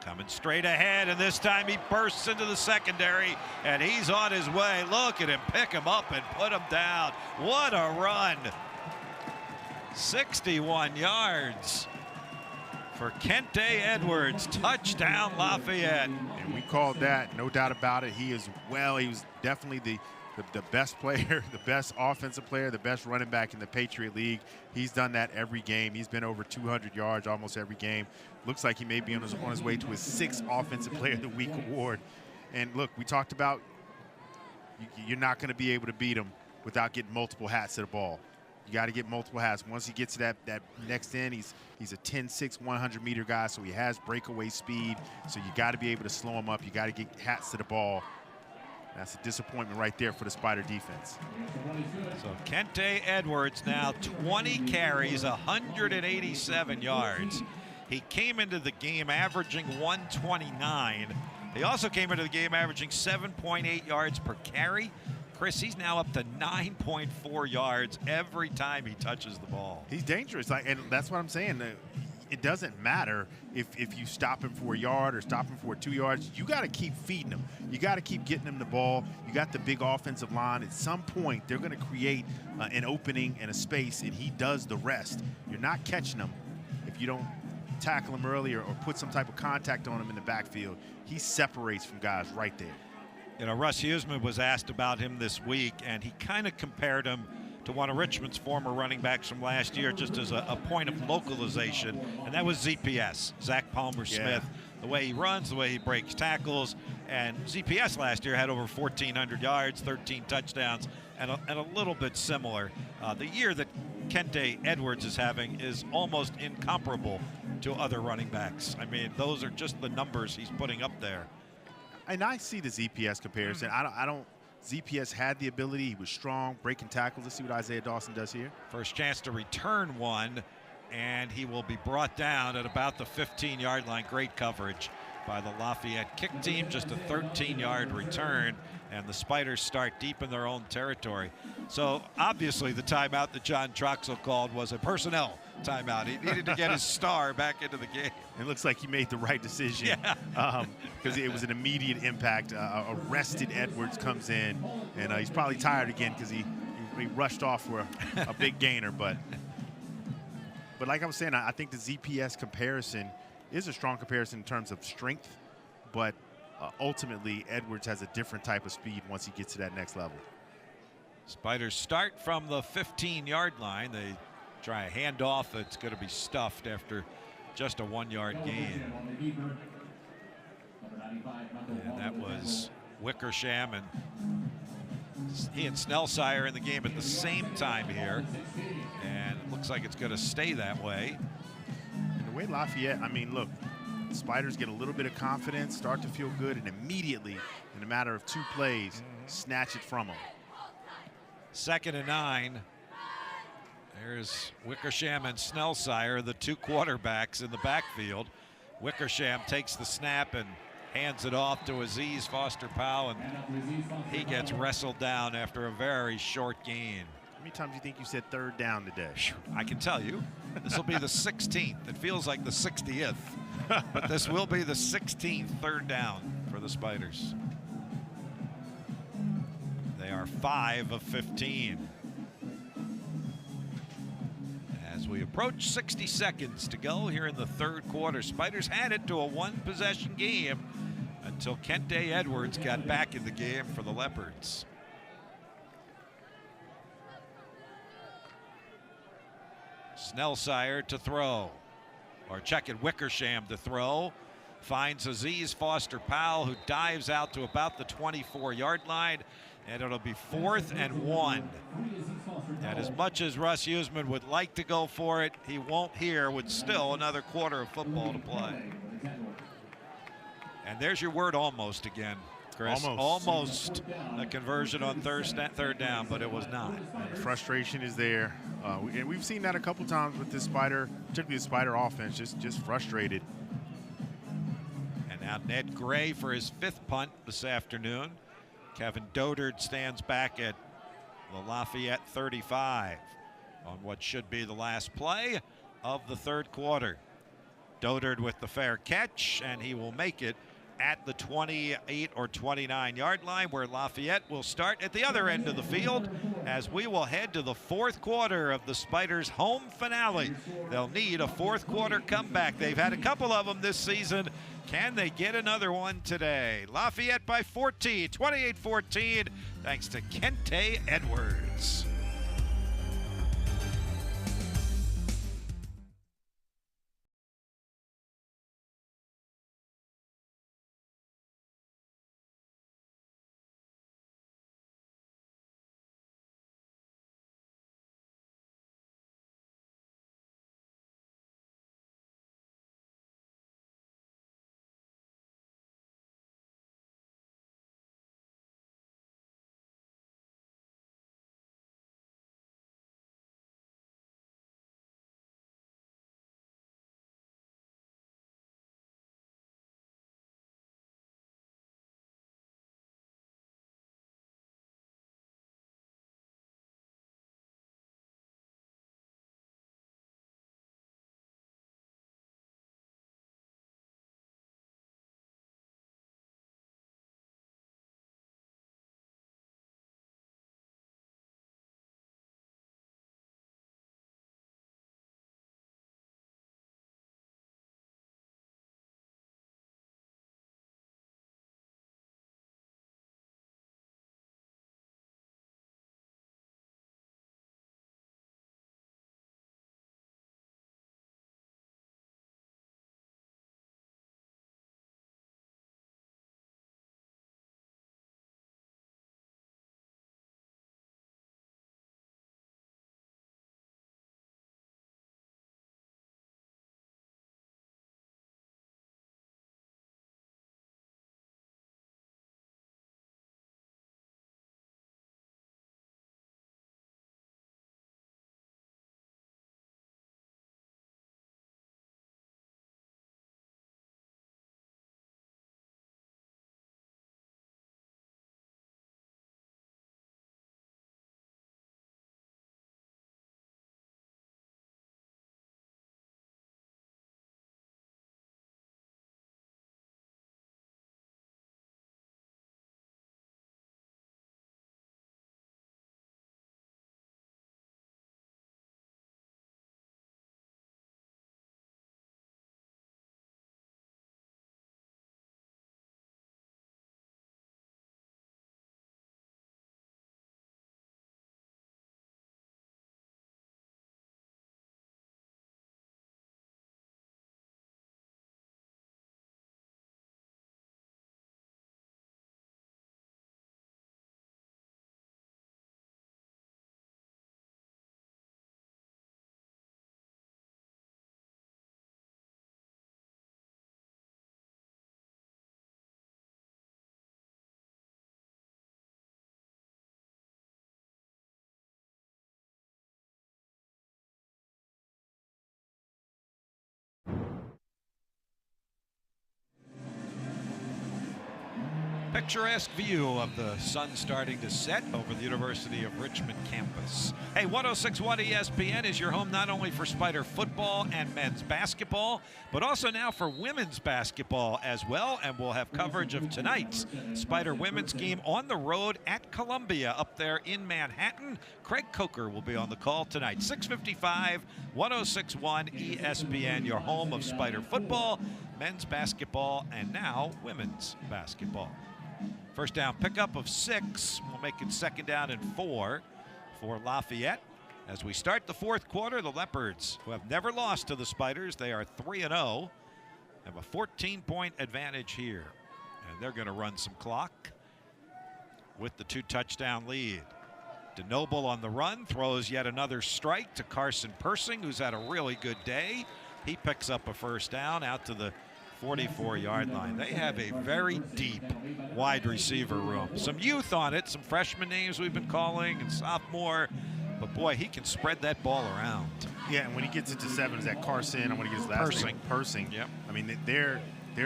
Coming straight ahead, and this time he bursts into the secondary, and he's on his way. Look at him pick him up and put him down. What a run. 61 yards for Kente Edwards. Touchdown Lafayette. And we called that, no doubt about it. He was definitely the best player, the best offensive player, the best running back in the Patriot League. He's done that every game. He's been over 200 yards almost every game. Looks like he may be on his way to his 6th Offensive Player of the Week award. And look, we talked about you're not going to be able to beat him without getting multiple hats to the ball. You got to get multiple hats. Once he gets to that next end, he's a 10-6, 100-meter guy, so he has breakaway speed. So you got to be able to slow him up. You got to get hats to the ball. That's a disappointment right there for the Spider defense. So Kente Edwards now 20 carries, 187 yards. He came into the game averaging 129. He also came into the game averaging 7.8 yards per carry. Chris, he's now up to 9.4 yards every time he touches the ball. He's dangerous, and that's what I'm saying. It doesn't matter if you stop him for a yard or stop him for 2 yards. You got to keep feeding him. You got to keep getting him the ball. You got the big offensive line. At some point, they're going to create an opening and a space, and he does the rest. You're not catching him if you don't tackle him early or put some type of contact on him in the backfield. He separates from guys right there. You know, Russ Huesman was asked about him this week, and he kind of compared him to one of Richmond's former running backs from last year, just as a point of localization, and that was ZPS, Zach Palmer-Smith. Yeah. The way he runs, the way he breaks tackles, and ZPS last year had over 1,400 yards, 13 touchdowns, and a little bit similar. The year that Kente Edwards is having is almost incomparable to other running backs. I mean, those are just the numbers he's putting up there. And I see the ZPS comparison. I don't. ZPS had the ability. He was strong, breaking tackles. Let's see what Isaiah Dawson does here. First chance to return one, and he will be brought down at about the 15-yard line. Great coverage by the Lafayette kick team. Just a 13-yard return, and the Spiders start deep in their own territory. So obviously the timeout that John Troxell called was a personnel timeout. He needed to get his star back into the game. It looks like he made the right decision because it was an immediate impact. Arrested Edwards comes in, and he's probably tired again because he rushed off for a big gainer. But like I was saying, I think the ZPS comparison is a strong comparison in terms of strength, but ultimately Edwards has a different type of speed once he gets to that next level. Spiders start from the 15-yard line. They try a handoff that's going to be stuffed after just a 1-yard gain. And that was Wickersham, and he and Snellsire in the game at the same time here. And it looks like it's going to stay that way. And the way Lafayette, I mean, look, Spiders get a little bit of confidence, start to feel good, and immediately, in a matter of 2 plays, snatch it from them. 2nd and 9. There's Wickersham and Snellsire, the 2 quarterbacks in the backfield. Wickersham takes the snap and hands it off to Aziz Foster-Powell, and he gets wrestled down after a very short gain. How many times do you think you said 3rd down today? I can tell you. This will be the 16th. It feels like the 60th, but this will be the 16th 3rd down for the Spiders. They are 5 of 15. As we approach 60 seconds to go here in the 3rd quarter, Spiders had it to a 1-possession game until Kente Edwards got back in the game for the Leopards. Snellsire to throw, or check it, Wickersham to throw. Finds Aziz Foster-Powell, who dives out to about the 24-yard line, and it'll be 4th and 1. And as much as Russ Huesman would like to go for it, he won't here with still another quarter of football to play. And there's your word almost again, Chris. Almost a conversion on 3rd down, but it was not. The frustration is there. And we've seen that a couple times with this Spider, particularly the Spider offense, just frustrated. And now Ned Gray for his 5th punt this afternoon. Kevin Dodard stands back at the Lafayette 35 on what should be the last play of the 3rd quarter. Dodard with the fair catch, and he will make it at the 28 or 29-yard line, where Lafayette will start at the other end of the field as we will head to the 4th quarter of the Spiders' home finale. They'll need a 4th quarter comeback. They've had a couple of them this season. Can they get another one today? Lafayette by 14, 28-14, thanks to Kente Edwards. picturesque view of the sun starting to set over the University of Richmond campus. Hey, 106.1 ESPN is your home not only for Spider football and men's basketball, but also now for women's basketball as well. And we'll have coverage of tonight's Spider women's game on the road at Columbia up there in Manhattan. Craig Coker will be on the call tonight. 6:55, 106.1 ESPN, your home of Spider football, men's basketball, and now women's basketball. First down pickup of 6. We'll make it second down and 4 for Lafayette. As we start the fourth quarter, the Leopards, who have never lost to the Spiders, they are 3-0, have a 14-point advantage here. And they're going to run some clock with the 2-touchdown lead. DeNoble on the run, throws yet another strike to Carson Persing, who's had a really good day. He picks up a first down out to the 44-yard line. They have a very deep wide receiver room. Some youth on it, some freshman names we've been calling, and sophomore. But boy, he can spread that ball around. Yeah, and when he gets into 7, is that Carson? I want to get his last name. Persing. Yep. I mean, they're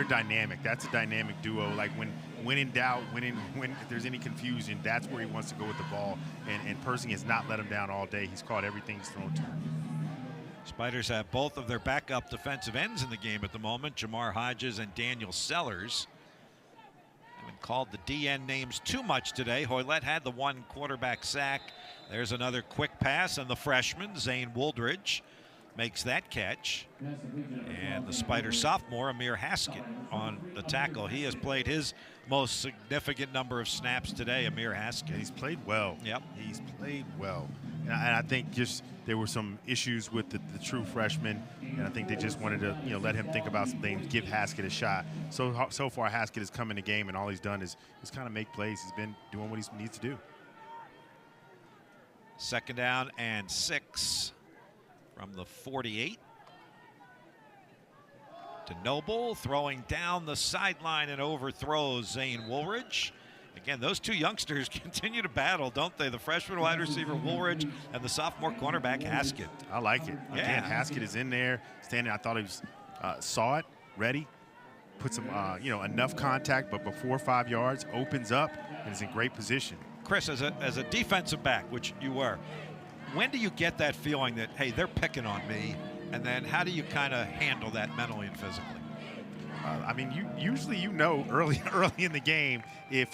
dynamic. That's a dynamic duo. Like when in doubt, when if there's any confusion, that's where he wants to go with the ball. And Persing has not let him down all day. He's caught everything he's thrown to him. Spiders have both of their backup defensive ends in the game at the moment, Jamar Hodges and Daniel Sellers. Haven't called the DN names too much today. Hoylett had the 1 quarterback sack. There's another quick pass, and the freshman, Zane Wooldridge, makes that catch. And the Spider sophomore, Amir Haskett, on the tackle. He has played his most significant number of snaps today, Amir Haskett. He's played well. Yep. He's played well. And I think just there were some issues with the true freshman, and I think they just wanted to let him think about some things, give Haskett a shot. So far, Haskett has come in the game, and all he's done is kind of make plays. He's been doing what he needs to do. Second down and 6 from the 48. DeNoble throwing down the sideline and overthrows Zane Woolridge. Again, those two youngsters continue to battle, don't they? The freshman wide receiver Woolridge and the sophomore cornerback Haskett. I like it. Yeah. Again, Haskett is in there, standing. I thought he was saw it, ready, put some enough contact, but before 5 yards, opens up and is in great position. Chris, as a defensive back, which you were, when do you get that feeling that, hey, they're picking on me? And then how do you kind of handle that mentally and physically? I mean, usually early in the game if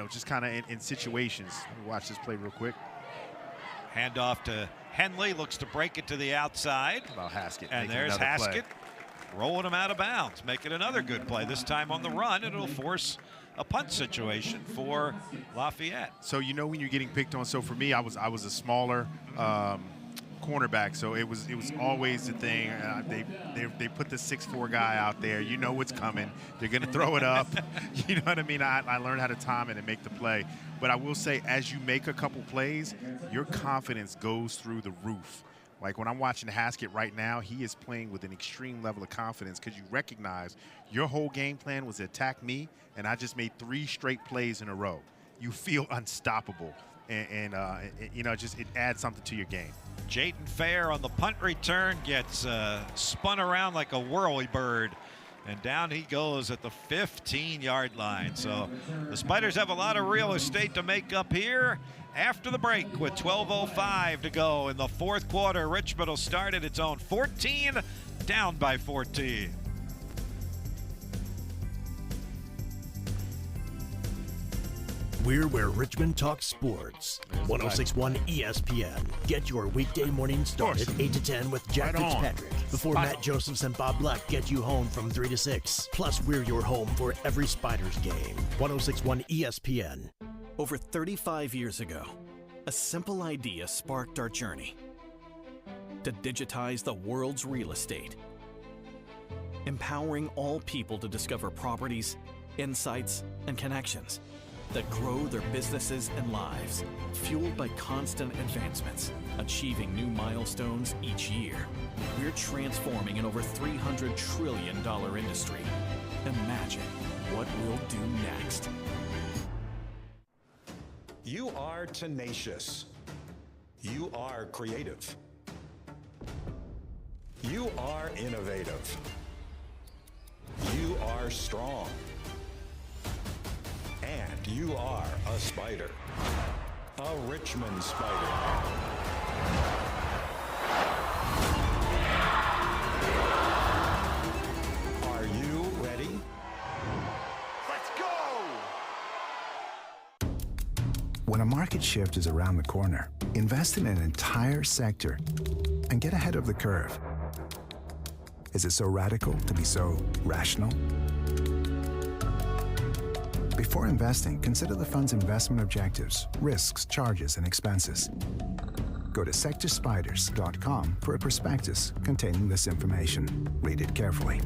just kind of in situations. Let me watch this play real quick. Handoff to Henley, looks to break it to the outside. About Haskett. And there's Haskett rolling him out of bounds, making another good play. This time on the run, it'll force a punt situation for Lafayette. So when you're getting picked on. So for me, I was a smaller cornerback, so it was always the thing. They put the 6'4" guy out there. You know what's coming. They're going to throw it up. You know what I mean? I learned how to time it and make the play. But I will say, as you make a couple plays, your confidence goes through the roof. Like when I'm watching Haskett right now, he is playing with an extreme level of confidence because you recognize your whole game plan was to attack me, and I just made 3 straight plays in a row. You feel unstoppable, and it adds something to your game. Jayden Fair on the punt return gets spun around like a whirlybird, and down he goes at the 15-yard line. So the Spiders have a lot of real estate to make up here. After the break, with 12:05 to go in the fourth quarter, Richmond will start at its own 14, down by 14. We're where Richmond talks sports. 106.1 ESPN. Get your weekday morning start at 8 to 10 with Jack Fitzpatrick. Before Matt Josephs and Bob Black get you home from 3 to 6. Plus, we're your home for every Spiders game. 106.1 ESPN. Over 35 years ago, a simple idea sparked our journey to digitize the world's real estate, empowering all people to discover properties, insights, and connections that grow their businesses and lives, fueled by constant advancements, achieving new milestones each year. We're transforming an over $300 trillion industry. Imagine what we'll do next. You are tenacious. You are creative. You are innovative. You are strong. You are a Spider. A Richmond Spider. Are you ready? Let's go! When a market shift is around the corner, invest in an entire sector and get ahead of the curve. Is it so radical to be so rational? Before investing, consider the fund's investment objectives, risks, charges, and expenses. Go to sectorspiders.com for a prospectus containing this information. Read it carefully.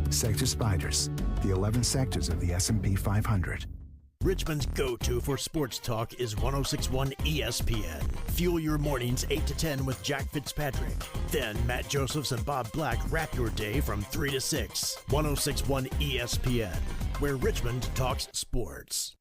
Sector Spiders, the 11 sectors of the S&P 500. Richmond's go-to for sports talk is 106.1 ESPN. Fuel your mornings 8 to 10 with Jack Fitzpatrick. Then Matt Josephs and Bob Black wrap your day from 3 to 6. 106.1 ESPN, where Richmond talks sports.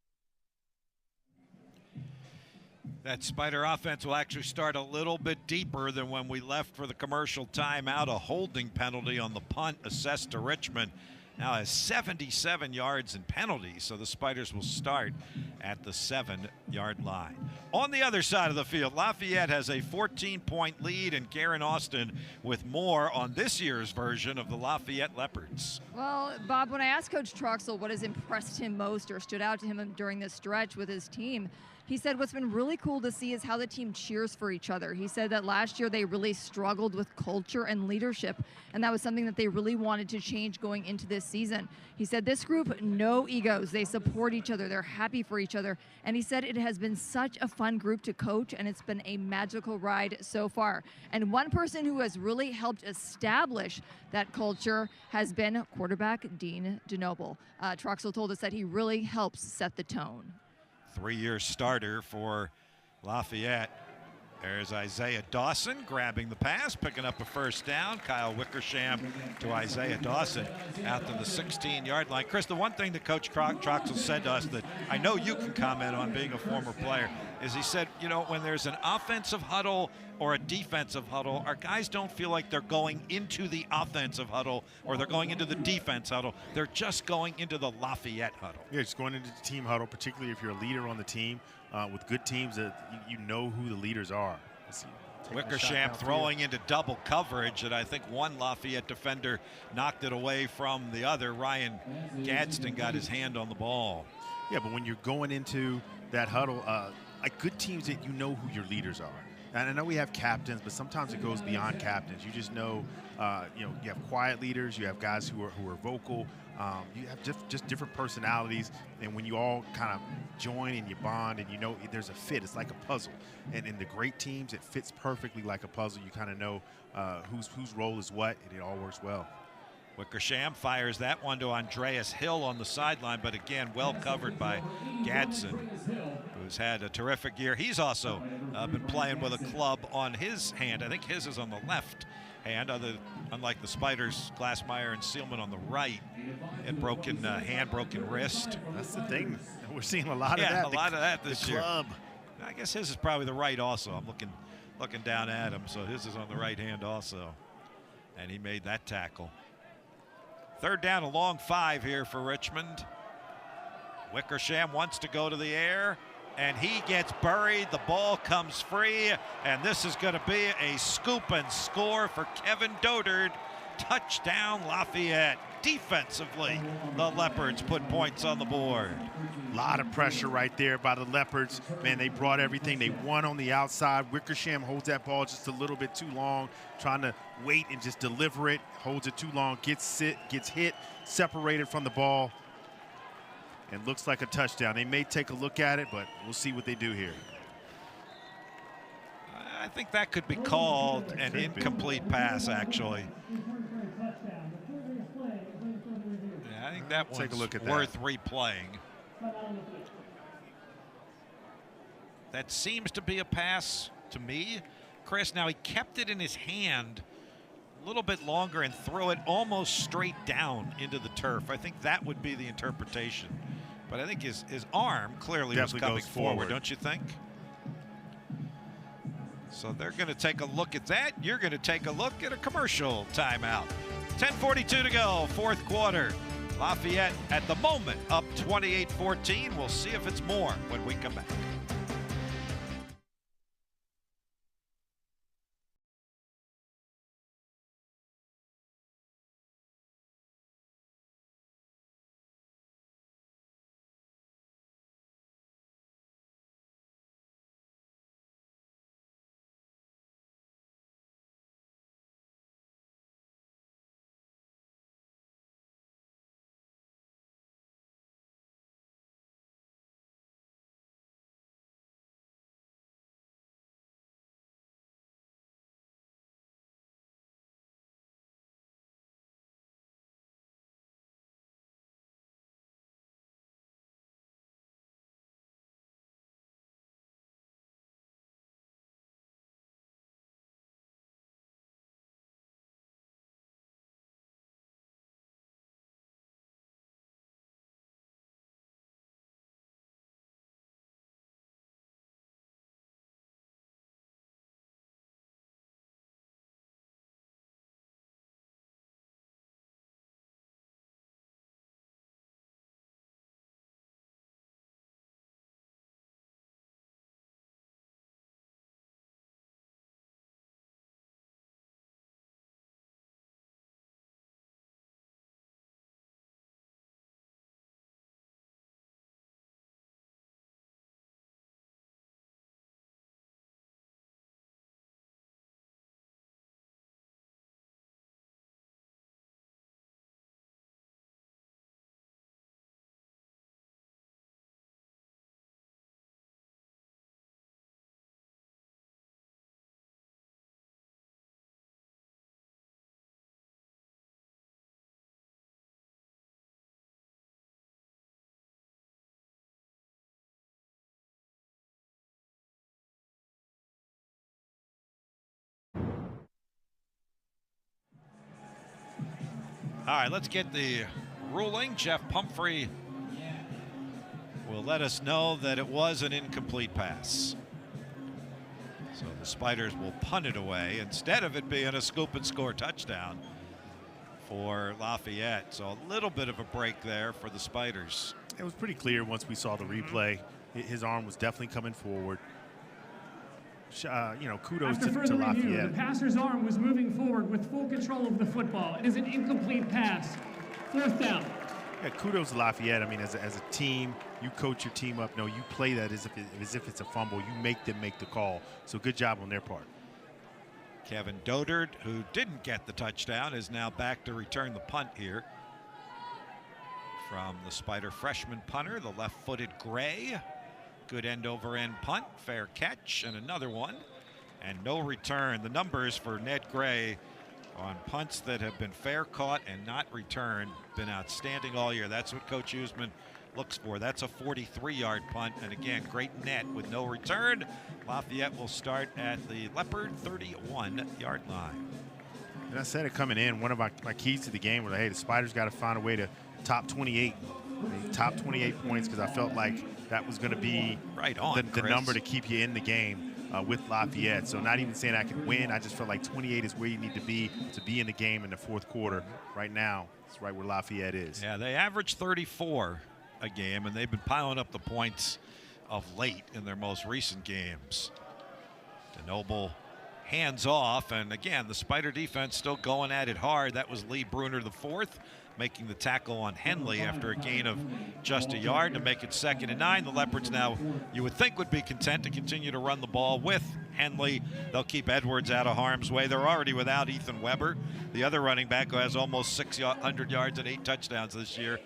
That Spider offense will actually start a little bit deeper than when we left for the commercial timeout. A holding penalty on the punt assessed to Richmond. Now has 77 yards in penalties, so the Spiders will start at the 7-yard line. On the other side of the field, Lafayette has a 14-point lead, and Karen Austin with more on this year's version of the Lafayette Leopards. Well, Bob, when I asked Coach Troxel what has impressed him most or stood out to him during this stretch with his team, he said what's been really cool to see is how the team cheers for each other. He said that last year they really struggled with culture and leadership, and that was something that they really wanted to change going into this season. He said this group, no egos. They support each other. They're happy for each other. And he said it has been such a fun group to coach, and it's been a magical ride so far. And one person who has really helped establish that culture has been quarterback Dean DeNoble. Troxel told us that he really helps set the tone. 3-year starter for Lafayette. There's Isaiah Dawson grabbing the pass, picking up a first down. Kyle Wickersham to Isaiah Dawson out to the 16-yard line. Chris, the one thing that Coach Troxel said to us that I know you can comment on being a former player is he said, you know, when there's an offensive huddle or a defensive huddle, our guys don't feel like they're going into the offensive huddle or they're going into the defense huddle. They're just going into the Lafayette huddle. Yeah, just going into the team huddle, particularly if you're a leader on the team. With good teams, that you know who the leaders are. Wickersham throwing into double coverage, and I think one Lafayette defender knocked it away from the other. Ryan Gadsden got his hand on the ball. Yeah, but when you're going into that huddle, like good teams, that you know who your leaders are. And I know we have captains, but sometimes it goes beyond captains. You just know, you have quiet leaders, you have guys who are vocal. You have just different personalities, and when you all kind of join and you bond and you know there's a fit, it's like a puzzle. And in the great teams, it fits perfectly like a puzzle. You kind of know whose role is what, and it all works well. Wickersham fires that one to Andreas Hill on the sideline, but again, well covered by Gadsden, who's had a terrific year. He's also been playing with a club on his hand. I think his is on the left hand, unlike the Spiders, Glassmeyer and Seelman on the right. Had broken hand, broken wrist. That's the thing. We're seeing a lot of that. Yeah, a lot of that this year. Club. I guess his is probably the right also. I'm looking down at him, so his is on the right hand also. And he made that tackle. 3rd down, a long 5 here for Richmond. Wickersham wants to go to the air, and he gets buried. The ball comes free, and this is going to be a scoop and score for Kevin Dodard. Touchdown Lafayette. Defensively, the Leopards put points on the board. A lot of pressure right there by the Leopards. Man, they brought everything. They won on the outside. Wickersham holds that ball just a little bit too long, trying to wait and just deliver it. Holds it too long, gets hit, separated from the ball, and looks like a touchdown. They may take a look at it, but we'll see what they do here. I think that could be called an incomplete pass, actually. I think that one's Take a look at worth replaying. That seems to be a pass to me, Chris. Now, he kept it in his hand a little bit longer and threw it almost straight down into the turf. I think that would be the interpretation. But I think his arm clearly was coming forward, don't you think? So they're going to take a look at that. You're going to take a look at a commercial timeout. 10:42 to go, 4th quarter. Lafayette at the moment up 28-14. We'll see if it's more when we come back. All right, let's get the ruling. Jeff Pumphrey will let us know that it was an incomplete pass. So the Spiders will punt it away instead of it being a scoop and score touchdown for Lafayette. So a little bit of a break there for the Spiders. It was pretty clear once we saw the replay. His arm was definitely coming forward. Kudos After to further review, Lafayette. the passer's arm was moving forward with full control of the football. It is an incomplete pass. 4th down. Yeah, kudos to Lafayette. I mean, as a team, you coach your team up. No, you play that as if it's a fumble. You make them make the call. So good job on their part. Kevin Dodard, who didn't get the touchdown, is now back to return the punt here from the Spider freshman punter, the left-footed Gray. Good end-over-end punt, fair catch, and another one, and no return. The numbers for Ned Gray on punts that have been fair caught and not returned been outstanding all year. That's what Coach Huseman looks for. That's a 43-yard punt, and again, great net with no return. Lafayette will start at the Leopard 31-yard line. And I said it coming in, one of my keys to the game was, hey, the Spiders got to find a way to top 28. Top 28 points, because I felt like that was going to be right on the number to keep you in the game with Lafayette. So not even saying I could win, I just felt like 28 is where you need to be in the game in the fourth quarter. Right now, it's right where Lafayette is. Yeah, they average 34 a game, and they've been piling up the points of late in their most recent games. DeNoble hands off, and again, the Spider defense still going at it hard. That was Lee Bruner the fourth, making the tackle on Henley after a gain of just a yard to make it 2nd and 9. The Leopards now, you would think, would be content to continue to run the ball with Henley. They'll keep Edwards out of harm's way. They're already without Ethan Weber, the other running back who has almost 600 yards and 8 touchdowns this year.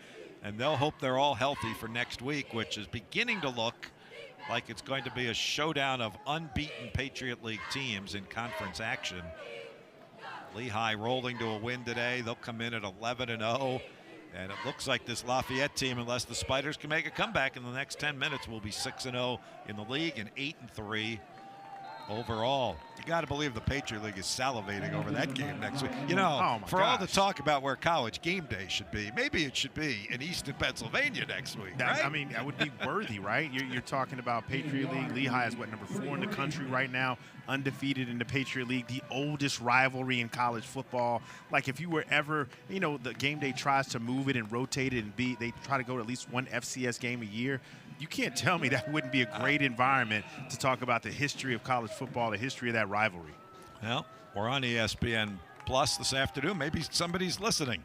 And they'll hope they're all healthy for next week, which is beginning to look like it's going to be a showdown of unbeaten Patriot League teams in conference action. Lehigh rolling to a win today. They'll come in at 11-0. And it looks like this Lafayette team, unless the Spiders can make a comeback in the next 10 minutes, will be 6-0 in the league and 8-3 overall. You got to believe the Patriot League is salivating over that game next week. You know, all the talk about where college game day should be, maybe it should be in Easton, Pennsylvania next week, right? I mean, that would be worthy, right? You're talking about Patriot League. Lehigh is, number 4 in the country right now, undefeated in the Patriot League, the oldest rivalry in college football. Like, if you were ever, the game day tries to move it and rotate it and they try to go to at least one FCS game a year. You can't tell me that wouldn't be a great environment to talk about the history of college football, the history of that rivalry. Well, we're on ESPN Plus this afternoon. Maybe somebody's listening.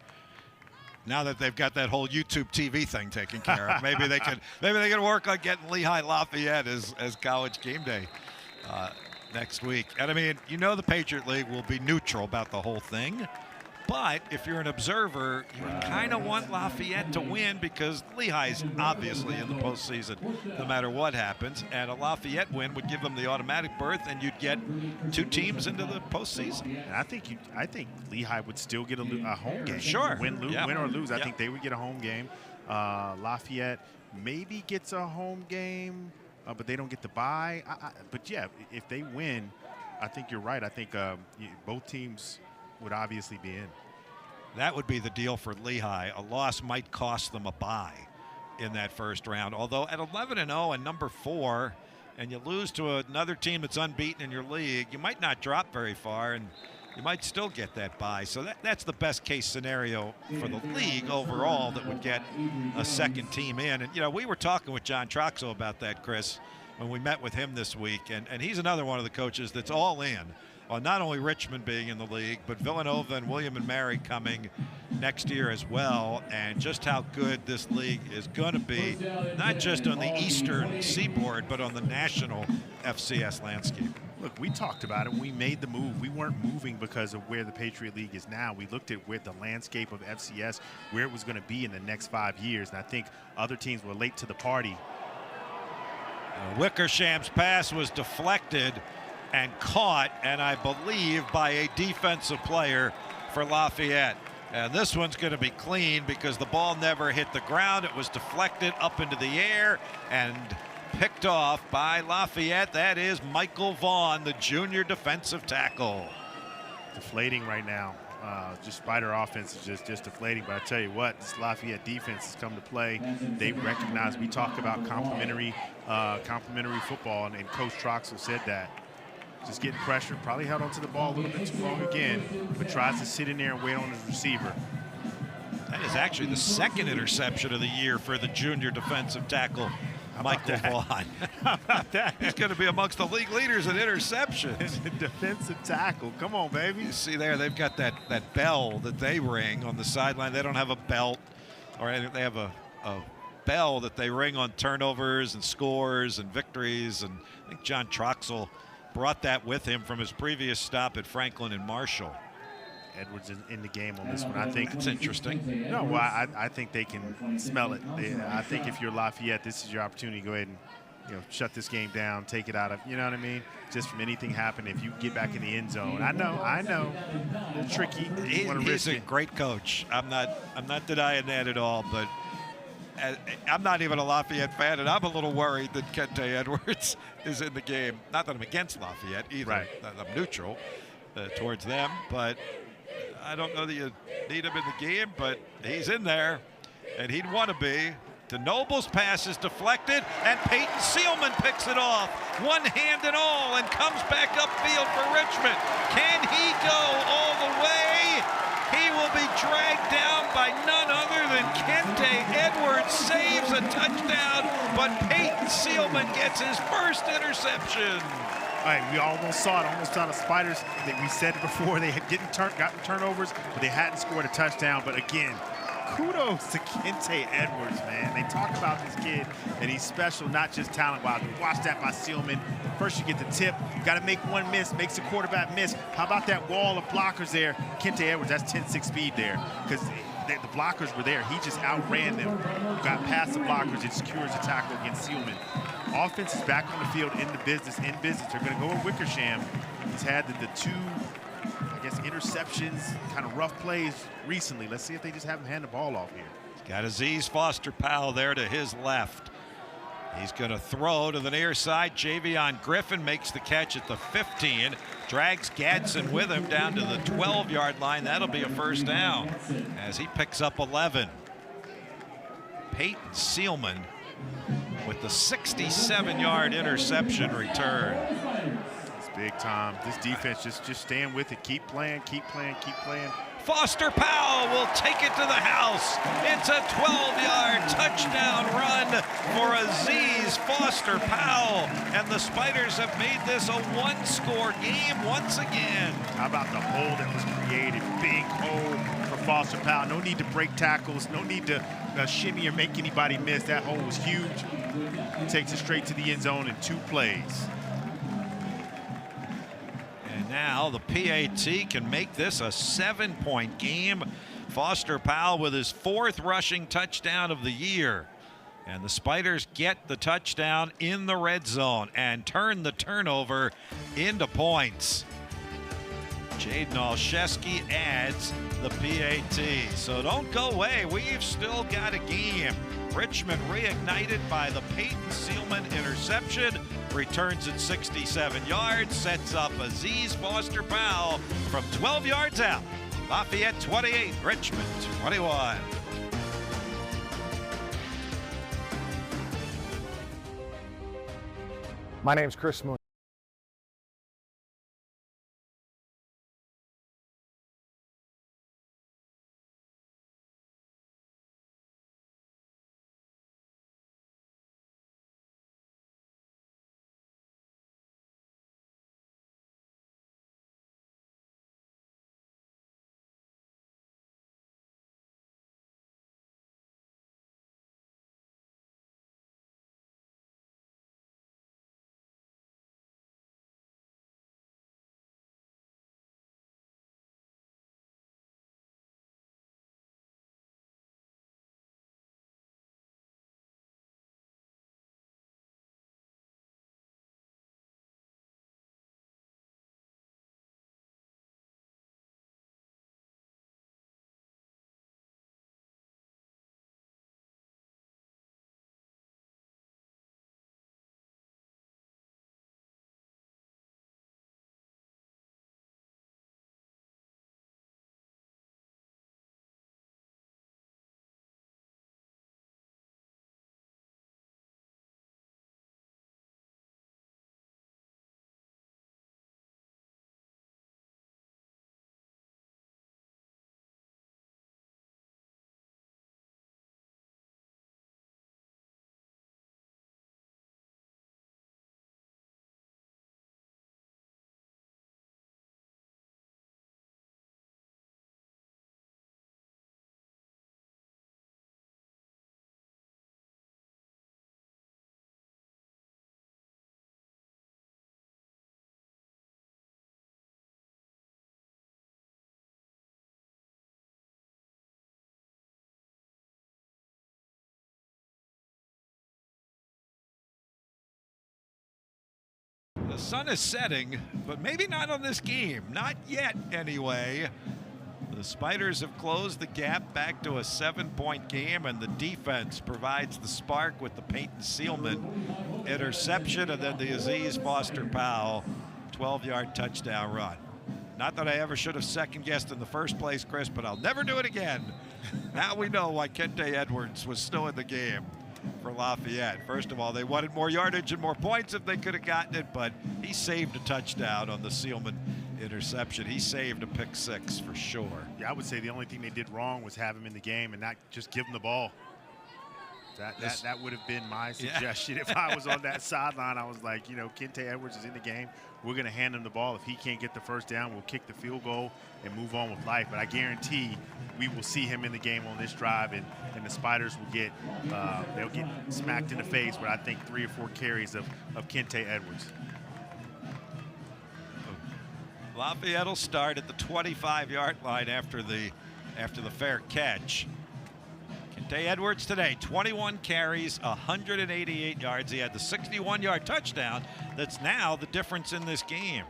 Now that they've got that whole YouTube TV thing taken care of, maybe they can work on getting Lehigh Lafayette as college game day next week. And I mean, the Patriot League will be neutral about the whole thing. But if you're an observer, you kind of want Lafayette to win because Lehigh's obviously in the postseason no matter what happens. And a Lafayette win would give them the automatic berth, and you'd get 2 teams into the postseason. And I think Lehigh would still get a home game. Sure. Win or lose, I think they would get a home game. Lafayette maybe gets a home game, but they don't get the bye. But, yeah, if they win, I think you're right. I think both teams would obviously be in. That would be the deal for Lehigh. A loss might cost them a bye in that first round. Although at 11-0 and number 4, and you lose to another team that's unbeaten in your league, you might not drop very far, and you might still get that bye. So that's the best case scenario for the league overall that would get a second team in. And, we were talking with John Troxel about that, Chris, when we met with him this week. And he's another one of the coaches that's all in on not only Richmond being in the league, but Villanova and William and Mary coming next year as well, and just how good this league is going to be, not just on the Eastern Seaboard, but on the national FCS landscape. Look, we talked about it when we made the move. We weren't moving because of where the Patriot League is now. We looked at where the landscape of FCS, where it was going to be in the next 5 years, and I think other teams were late to the party. Wickersham's pass was deflected and caught, and I believe by a defensive player for Lafayette. And this one's going to be clean because the ball never hit the ground. It was deflected up into the air and picked off by Lafayette. That is Michael Vaughn, the junior defensive tackle. Deflating right now. Just Spider offense is just deflating. But I tell you what, this Lafayette defense has come to play. They recognize, we talk about complementary football, and Coach Troxel said that. Just getting pressure, probably held onto the ball a little bit too long again, but tries to sit in there and wait on his receiver. That is actually the second interception of the year for the junior defensive tackle, Michael Vaughn. How about that? He's going to be amongst the league leaders in interceptions. Defensive tackle. Come on, baby. You see there, they've got that bell that they ring on the sideline. They don't have a belt, or anything. They have a bell that they ring on turnovers and scores and victories. And I think John Troxel brought that with him from his previous stop at Franklin and Marshall. Edwards is in the game on this one. I think it's interesting. No, well, I think they can smell it. I think if you're Lafayette, this is your opportunity to go ahead and shut this game down, take it out of, you know what I mean? Just from anything happening, if you get back in the end zone. I know, a little tricky. He's a great coach. I'm not denying that at all, but I'm not even a Lafayette fan, and I'm a little worried that Kente Edwards is in the game. Not that I'm against Lafayette either. Right. I'm neutral towards them, but I don't know that you need him in the game, but he's in there, and he'd want to be. DeNoble's pass is deflected, and Peyton Sealman picks it off, one hand and all, and comes back upfield for Richmond. Can he go all the way? He will be dragged down by none other than Kente Edwards. Saves a touchdown, but Peyton Sealman gets his first interception. All right, we almost saw it, almost saw the Spiders. We said it before, they had gotten turnovers, but they hadn't scored a touchdown. But again, kudos to Kente Edwards, man. They talk about this kid, and he's special, not just talent-wise. Watch that by Sealman. First you get the tip, got to make one miss, makes the quarterback miss. How about that wall of blockers there? Kente Edwards, that's 10-6 speed there, because the blockers were there. He just outran them, got past the blockers, and secures the tackle against Sealman. Offense is back on the field in business. They're going to go with Wickersham. He's had the two, I guess, interceptions, kind of rough plays recently. Let's see if they just have him hand the ball off here. Got Aziz Foster-Powell there to his left. He's going to throw to the near side. Javion Griffin makes the catch at the 15. Drags Gadsden with him down to the 12-yard line. That'll be a first down as he picks up 11. Peyton Seelman with the 67-yard interception return. It's big time. This defense just staying with it. Keep playing, keep playing, keep playing. Foster Powell will take it to the house. It's a 12-yard touchdown run for Aziz Foster Powell. And the Spiders have made this a one-score game once again. How about the hole that was created? Big hole for Foster Powell. No need to break tackles. No need to shimmy or make anybody miss. That hole was huge. He takes it straight to the end zone in 2 plays. And now the PAT can make this a 7-point game. Foster Powell with his 4th rushing touchdown of the year. And the Spiders get the touchdown in the red zone and turn the turnover into points. Jaden Olszewski adds the PAT. So don't go away. We've still got a game. Richmond reignited by the Peyton Seelman interception. Returns at 67 yards. Sets up Aziz Foster Powell from 12 yards out. Lafayette 28, Richmond 21. My name's Chris Mooney. The sun is setting, but maybe not on this game. Not yet, anyway. The Spiders have closed the gap back to a 7-point game, and the defense provides the spark with the Peyton Seelman interception and then the Aziz Foster Powell 12-yard touchdown run. Not that I ever should have second-guessed in the first place, Chris, but I'll never do it again. Now we know why Kente Edwards was still in the game for Lafayette. First of all, they wanted more yardage and more points if they could have gotten it, but he saved a touchdown on the Seelman interception. He saved a pick 6 for sure. Yeah, I would say the only thing they did wrong was have him in the game and not just give him the ball. That would have been my suggestion. If I was on that sideline, I was like, you know, Kente Edwards is in the game. We're going to hand him the ball. If he can't get the first down, we'll kick the field goal and move on with life. But I guarantee we will see him in the game on this drive, and the Spiders will get they'll get smacked in the face with, I think, 3 or 4 carries of Kente Edwards. Lafayette will start at the 25-yard line after the fair catch. Kente Edwards today, 21 carries, 188 yards. He had the 61-yard touchdown. That's now the difference in this game.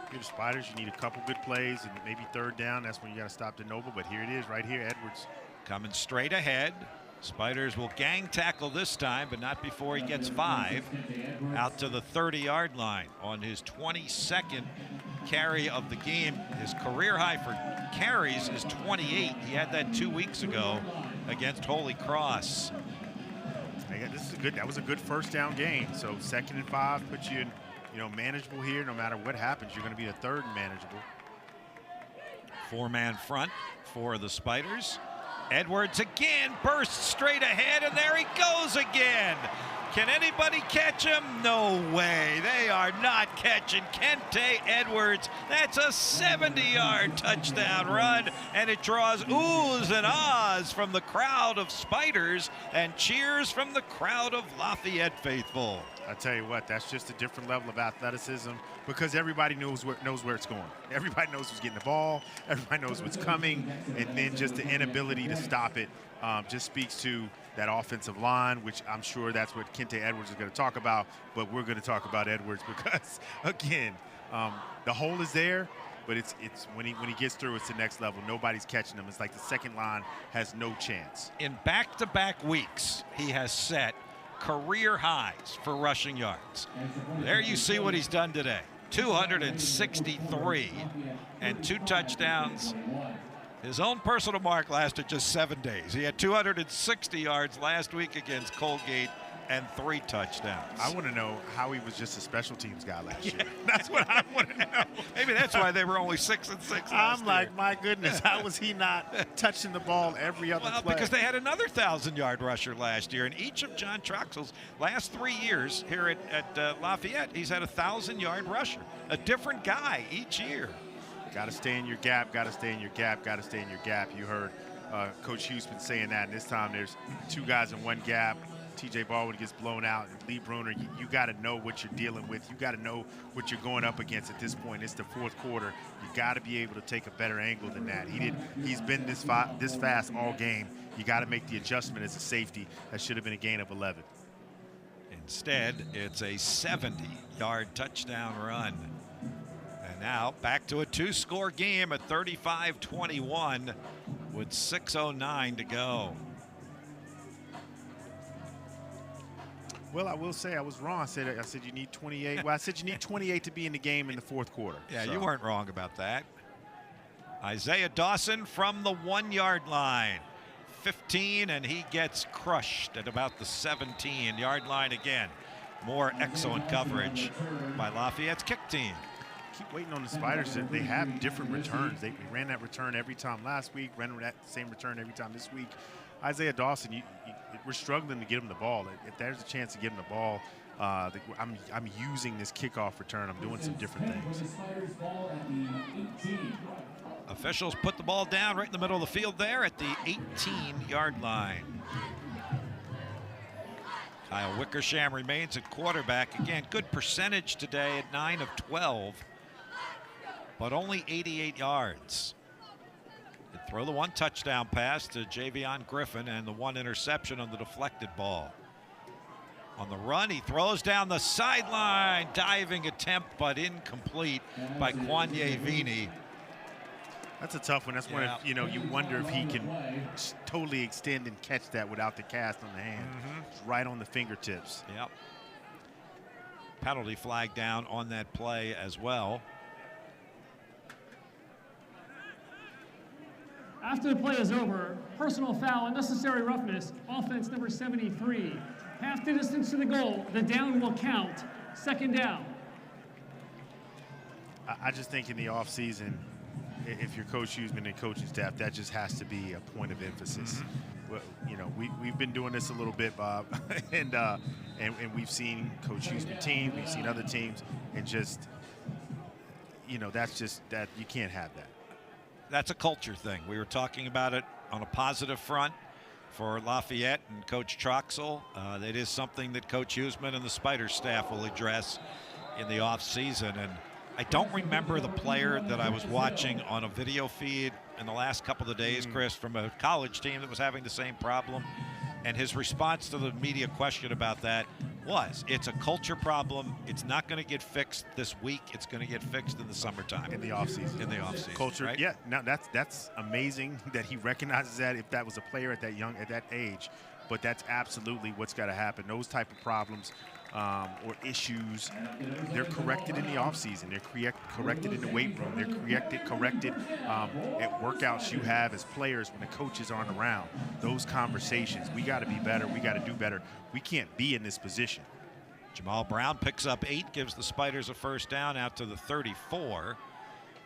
If you're the Spiders, you need a couple good plays and maybe third down. That's when you got to stop DeNoble. But here it is right here, Edwards. Coming straight ahead. Spiders will gang tackle this time, but not before he gets 5 out to the 30-yard line on his 22nd carry of the game. His career high for carries is 28. He had that 2 weeks ago against Holy Cross. This is good. That was a good first down gain. So 2nd and 5 puts you in, manageable here. No matter what happens, you're going to be a 3rd and manageable. 4-man front for the Spiders. Edwards again bursts straight ahead, and there he goes again. Can anybody catch him? No way. They are not catching Kente Edwards. That's a 70-yard touchdown run, and it draws oohs and ahs from the crowd of Spiders and cheers from the crowd of Lafayette faithful. I tell you what, that's just a different level of athleticism because everybody knows where it's going. Everybody knows who's getting the ball. Everybody knows what's coming, and then just the inability to stop it just speaks to that offensive line, which I'm sure that's what Kente Edwards is going to talk about, but we're going to talk about Edwards because, again, the hole is there, but it's when he gets through, it's the next level. Nobody's catching him. It's like the second line has no chance. In back-to-back weeks, he has set career highs for rushing yards. There you see what he's done today. 263 and 2 touchdowns. His own personal mark lasted just 7 days. He had 260 yards last week against Colgate and 3 touchdowns. I want to know how he was just a special teams guy last year. That's what I want to know. Maybe that's why they were only 6-6 I'm like, my goodness, how was he not touching the ball every other play? Because they had another 1,000-yard rusher last year. In each of John Troxell's last 3 years here at Lafayette, he's had a 1,000-yard rusher. A different guy each year. Got to stay in your gap, got to stay in your gap, got to stay in your gap. You heard Coach Hughesman saying that, and this time there's 2 guys in 1 gap. TJ Baldwin gets blown out, and Lee Bruner, you got to know what you're dealing with. You got to know what you're going up against at this point. It's the 4th quarter. You got to be able to take a better angle than that. He's been this fast all game. You got to make the adjustment as a safety. That should have been a gain of 11. Instead, it's a 70-yard touchdown run. And now back to a 2-score game at 35-21 with 6:09 to go. Well, I will say I was wrong. I said you need 28. Well, I said you need 28 to be in the game in the 4th quarter. Yeah, so. You weren't wrong about that. Isaiah Dawson from the 1-yard line. 15, and he gets crushed at about the 17-yard line again. More excellent coverage by Lafayette's kick team. Keep waiting on the Spiders. They have different returns. They ran that return every time last week, ran that same return every time this week. Isaiah Dawson, we're struggling to get him the ball. If there's a chance to get him the ball, I'm using this kickoff return. I'm doing some different things. Officials put the ball down right in the middle of the field there at the 18-yard line. Kyle Wickersham remains at quarterback. Again, good percentage today at 9 of 12, but only 88 yards. They throw the 1 touchdown pass to Javion Griffin and the 1 interception on the deflected ball. On the run, he throws down the sideline. Diving attempt, but incomplete by Kwanye Vini. That's a tough one. That's one of, you wonder if he can totally extend and catch that without the cast on the hand. It's right on the fingertips. Yep. Penalty flag down on that play as well. After the play is over, personal foul, unnecessary roughness, offense number 73. Half the distance to the goal, the down will count. 2nd down. I just think in the offseason, if you're Coach Hughesman and coaching staff, that just has to be a point of emphasis. Well, we've been doing this a little bit, Bob, and we've seen Coach Hughesman team, we've seen other teams, and just, that's just that you can't have that. That's a culture thing. We were talking about it on a positive front for Lafayette and Coach Troxell. It is something that Coach Hughesman and the Spiders staff will address in the offseason. And I don't remember the player that I was watching on a video feed in the last couple of days, Chris, from a college team that was having the same problem. And his response to the media question about that was, it's a culture problem. It's not going to get fixed this week. It's going to get fixed in the summertime. In the offseason. In the offseason. Culture, right? Now that's amazing that he recognizes that if that was a player at that age. but that's absolutely what's got to happen. Those type of problems or issues, they're corrected in the offseason. They're corrected in the weight room. They're corrected at workouts you have as players when the coaches aren't around. Those conversations, we got to be better. We got to do better. We can't be in this position. Jamal Brown picks up 8, gives the Spiders a first down out to the 34.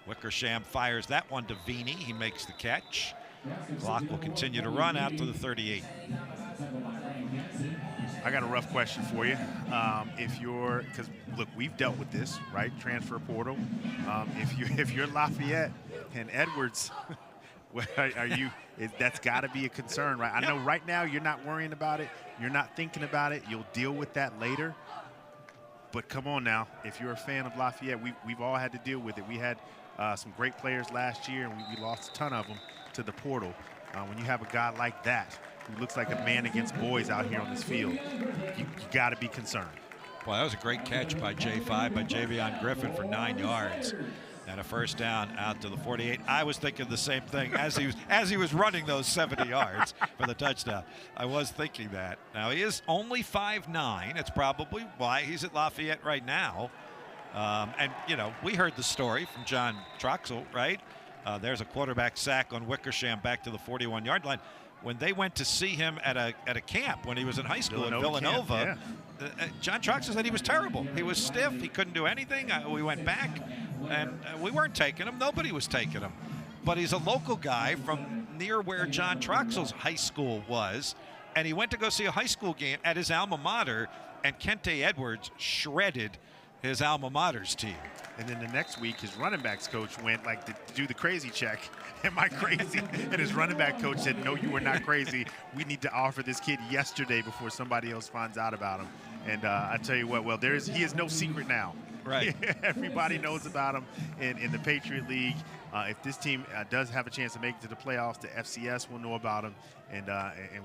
Wickersham fires that one to Vini. He makes the catch. Clock will continue to run out to the 38. I got a rough question for you. Because look, we've dealt with this, right? Transfer portal. If you're Lafayette and Edwards, that's got to be a concern, right? I know right now you're not worrying about it. You're not thinking about it. You'll deal with that later. But come on now, if you're a fan of Lafayette, we've all had to deal with it. We had some great players last year, and we lost a ton of them to the portal. When you have a guy like that, who looks like a man against boys out here on this field, you got to be concerned. Well, that was a great catch by J5, by Javion Griffin for 9 yards. And a first down out to the 48. I was thinking the same thing as he was running those 70 yards for the touchdown. I was thinking that. Now, he is only 5'9". It's probably why he's at Lafayette right now. And, you know, we heard the story from John Troxell, right? There's a quarterback sack on Wickersham back to the 41-yard line. When they went to see him at a camp when he was in high school in Villanova, John Troxell said he was terrible. He was stiff. He couldn't do anything. We went back, and we weren't taking him. Nobody was taking him. But he's a local guy from near where John Troxell's high school was, and he went to go see a high school game at his alma mater, and Kente Edwards shredded his alma mater's team. And then the next week, his running backs coach went to do the crazy check. Am I crazy? And his running back coach said, no, you are not crazy. We need to offer this kid yesterday before somebody else finds out about him. And I tell you what, well, he is no secret now. Right. Everybody knows about him in the Patriot League. If this team does have a chance to make it to the playoffs, the FCS will know about him, and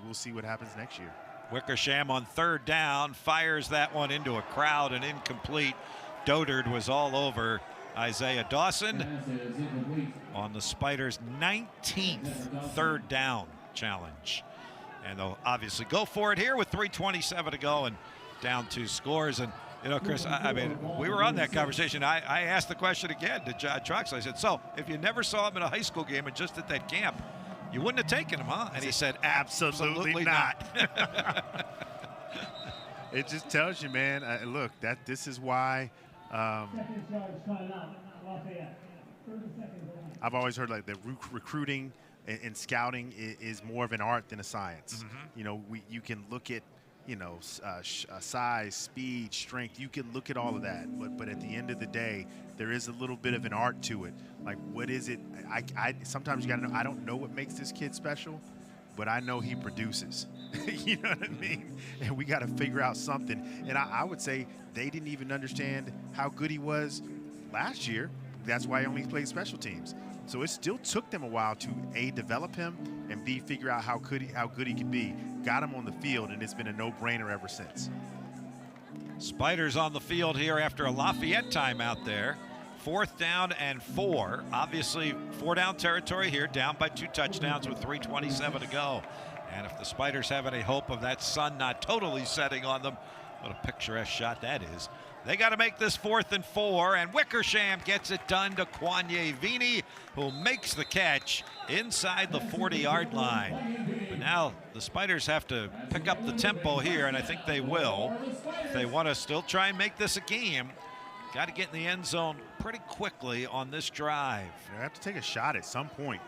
we'll see what happens next year. Wickersham on third down, fires that one into a crowd and incomplete. Dodard was all over Isaiah Dawson on the Spiders' 19th third down challenge. And they'll obviously go for it here with 3:27 to go and down 2 scores. And, you know, Chris, I mean, we were on that conversation. I asked the question again to John Troxell. I said, so if you never saw him in a high school game and just at that camp, you wouldn't have taken him, huh? And he said, absolutely not. It just tells you, man, look, this is why I've always heard like the recruiting and scouting is more of an art than a science. Mm-hmm. You know, you can look at, you know, size, speed, strength. You can look at all of that, but at the end of the day, there is a little bit of an art to it. Like, what is it? I sometimes you gotta know. I don't know what makes this kid special, but I know he produces. You know what I mean? And we got to figure out something. And I would say they didn't even understand how good he was last year. That's why he only played special teams. So it still took them a while to A, develop him, and B, figure out how good he could be. Got him on the field, and it's been a no-brainer ever since. Spiders on the field here after a Lafayette timeout there. 4th down and 4. Obviously, 4-down territory here, down by 2 touchdowns with 3:27 to go. And if the Spiders have any hope of that sun not totally setting on them, what a picturesque shot that is. They got to make this 4th and 4, and Wickersham gets it done to Kwanye Vini, who makes the catch inside the 40-yard line. But now the Spiders have to pick up the tempo here, and I think they will. If they want to still try and make this a game, got to get in the end zone pretty quickly on this drive. They have to take a shot at some point.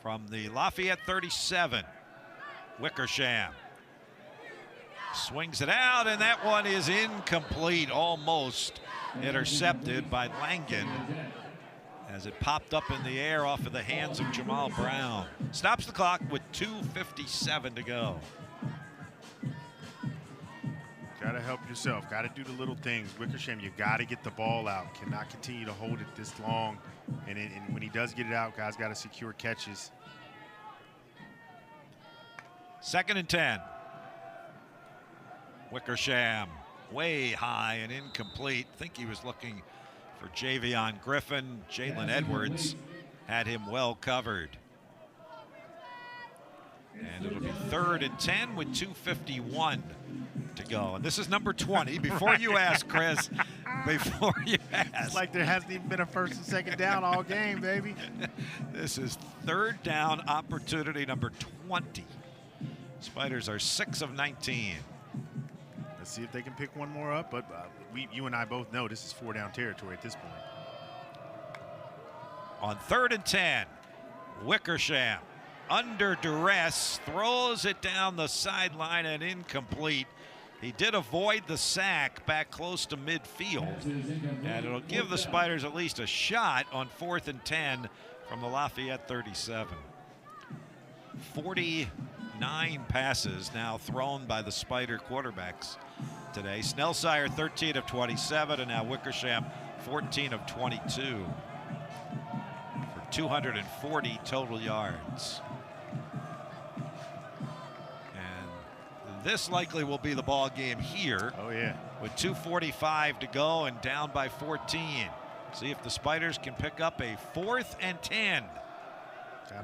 From the Lafayette 37, Wickersham swings it out, and that one is incomplete, almost intercepted by Langen as it popped up in the air off of the hands of Jamal Brown. Stops the clock with 2:57 to go. Got to help yourself. Got to do the little things. Wickersham, you got to get the ball out. Cannot continue to hold it this long. And when he does get it out, guys got to secure catches. 2nd and 10. Wickersham way high and incomplete. I think he was looking for Javion Griffin. Jalen Edwards had him well covered. And it'll be 3rd and 10 with 2:51 to go. And this is number 20. Before you ask, Chris, before you ask. It's like there hasn't even been a 1st and 2nd down all game, baby. This is 3rd down opportunity number 20. Spiders are 6 of 19. Let's see if they can pick one more up, but you and I both know this is 4-down territory at this point. On 3rd and 10, Wickersham, under duress, throws it down the sideline and incomplete. He did avoid the sack back close to midfield, and it'll give the Spiders at least a shot on 4th and 10 from the Lafayette 37. 49 passes now thrown by the Spider quarterbacks today. Snellsire 13 of 27, and now Wickersham 14 of 22 for 240 total yards. This likely will be the ball game here. Oh, yeah. With 2:45 to go and down by 14. See if the Spiders can pick up a 4th and 10.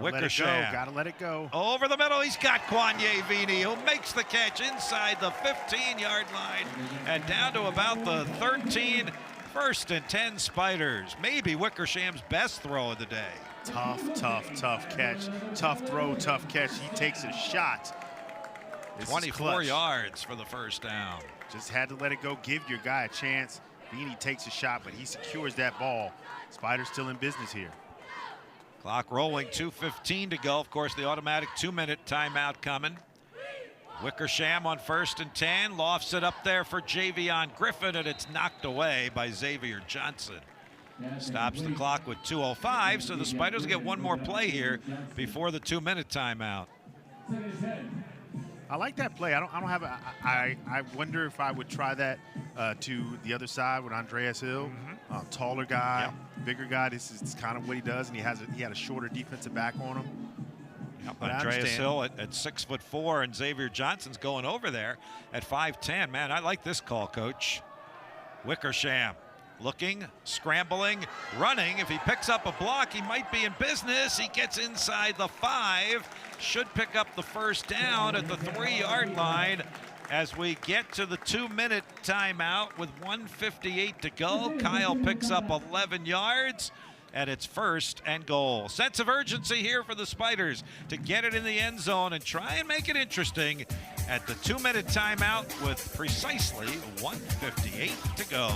Wickersham. Gotta let it go. Over the middle, he's got Kwanye Vini, who makes the catch inside the 15-yard line and down to about the 13. 1st and 10 Spiders. Maybe Wickersham's best throw of the day. Tough catch. Tough throw, tough catch. He takes a shot. 24 yards for the 1st down. Just had to let it go. Give your guy a chance. Beanie takes a shot, but he secures that ball. Spiders still in business here. Clock rolling, 2:15 to go. Of course, the automatic 2-minute timeout coming. Wickersham on 1st and 10. Lofts it up there for Javion Griffin, and it's knocked away by Xavier Johnson. Stops the clock with 2:05, so the Spiders get one more play here before the 2-minute timeout. I like that play. I don't have a. I wonder if I would try that to the other side with Andreas Hill, taller guy, bigger guy. This is kind of what he does, and he had a shorter defensive back on him. But Andreas Hill at 6'4", and Xavier Johnson's going over there at 5'10". Man, I like this call, Coach. Wickersham looking, scrambling, running. If he picks up a block, he might be in business. He gets inside the 5. Should pick up the 1st down at the 3-yard line as we get to the 2-minute timeout with 1:58 to go. Kyle picks up 11 yards, and it's 1st and goal. Sense of urgency here for the Spiders to get it in the end zone and try and make it interesting at the 2-minute timeout with precisely 1:58 to go.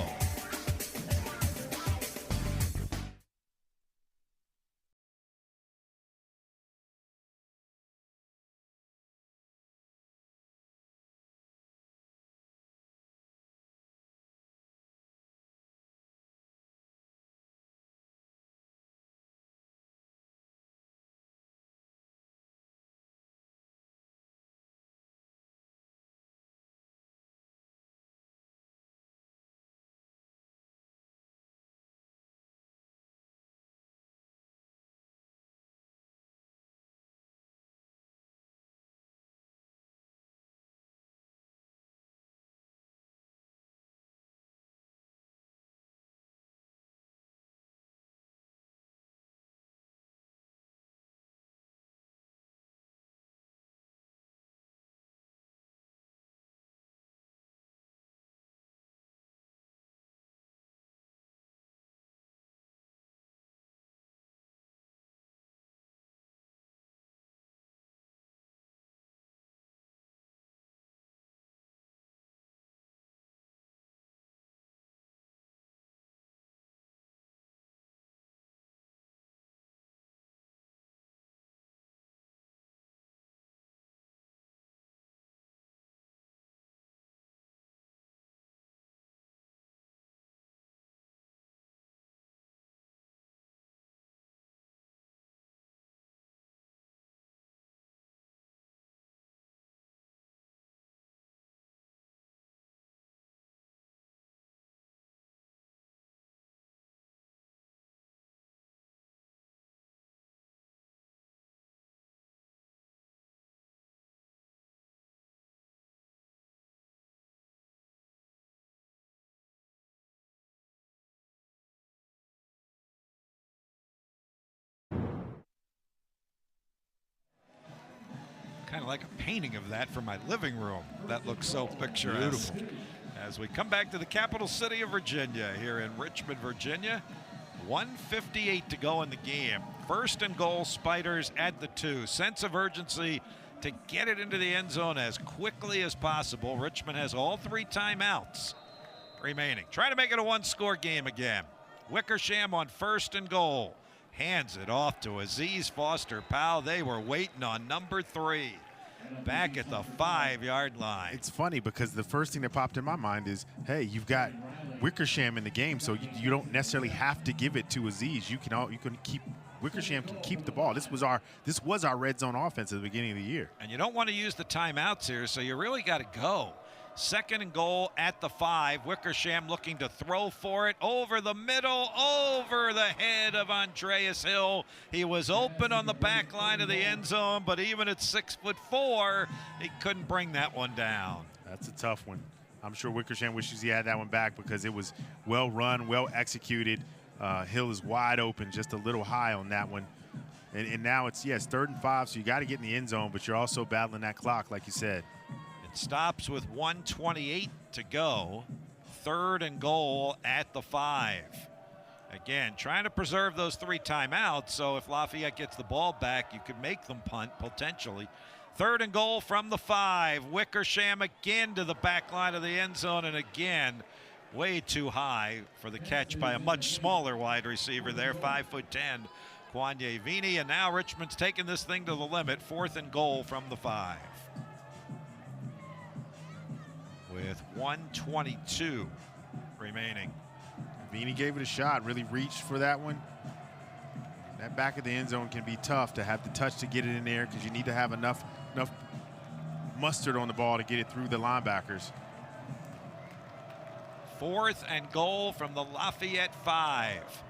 Kind of like a painting of that for my living room. That looks so picturesque. Beautiful. As we come back to the capital city of Virginia, here in Richmond, Virginia, 1:58 to go in the game. First and goal, Spiders at the 2. Sense of urgency to get it into the end zone as quickly as possible. Richmond has all 3 timeouts remaining. Trying to make it a 1-score game again. Wickersham on first and goal. Hands it off to Aziz Foster-Powell. They were waiting on number 3. Back at the 5-yard line. It's funny because the first thing that popped in my mind is, hey, you've got Wickersham in the game, so you don't necessarily have to give it to Aziz. You can keep Wickersham can keep the ball. This was our red zone offense at the beginning of the year. And you don't want to use the timeouts here, so you really got to go. Second and goal at the 5. Wickersham looking to throw for it over the middle, over the head of Andreas Hill. He was open on the back line of the end zone, but even at 6'4", he couldn't bring that one down. That's a tough one. I'm sure Wickersham wishes he had that one back because it was well run, well executed. Hill is wide open, just a little high on that one. And now it's 3rd and 5, so you got to get in the end zone, but you're also battling that clock, like you said. Stops with 1:28 to go. 3rd and goal at the 5. Again, trying to preserve those 3 timeouts, so if Lafayette gets the ball back, you could make them punt potentially. 3rd and goal from the 5. Wickersham again to the back line of the end zone, and again, way too high for the catch by a much smaller wide receiver there, 5'10", Kwanye Vini. And now Richmond's taking this thing to the limit. 4th and goal from the 5. With 1:22 remaining. Vini gave it a shot, really reached for that one. That back of the end zone can be tough to have the touch to get it in there because you need to have enough mustard on the ball to get it through the linebackers. 4th and goal from the Lafayette 5.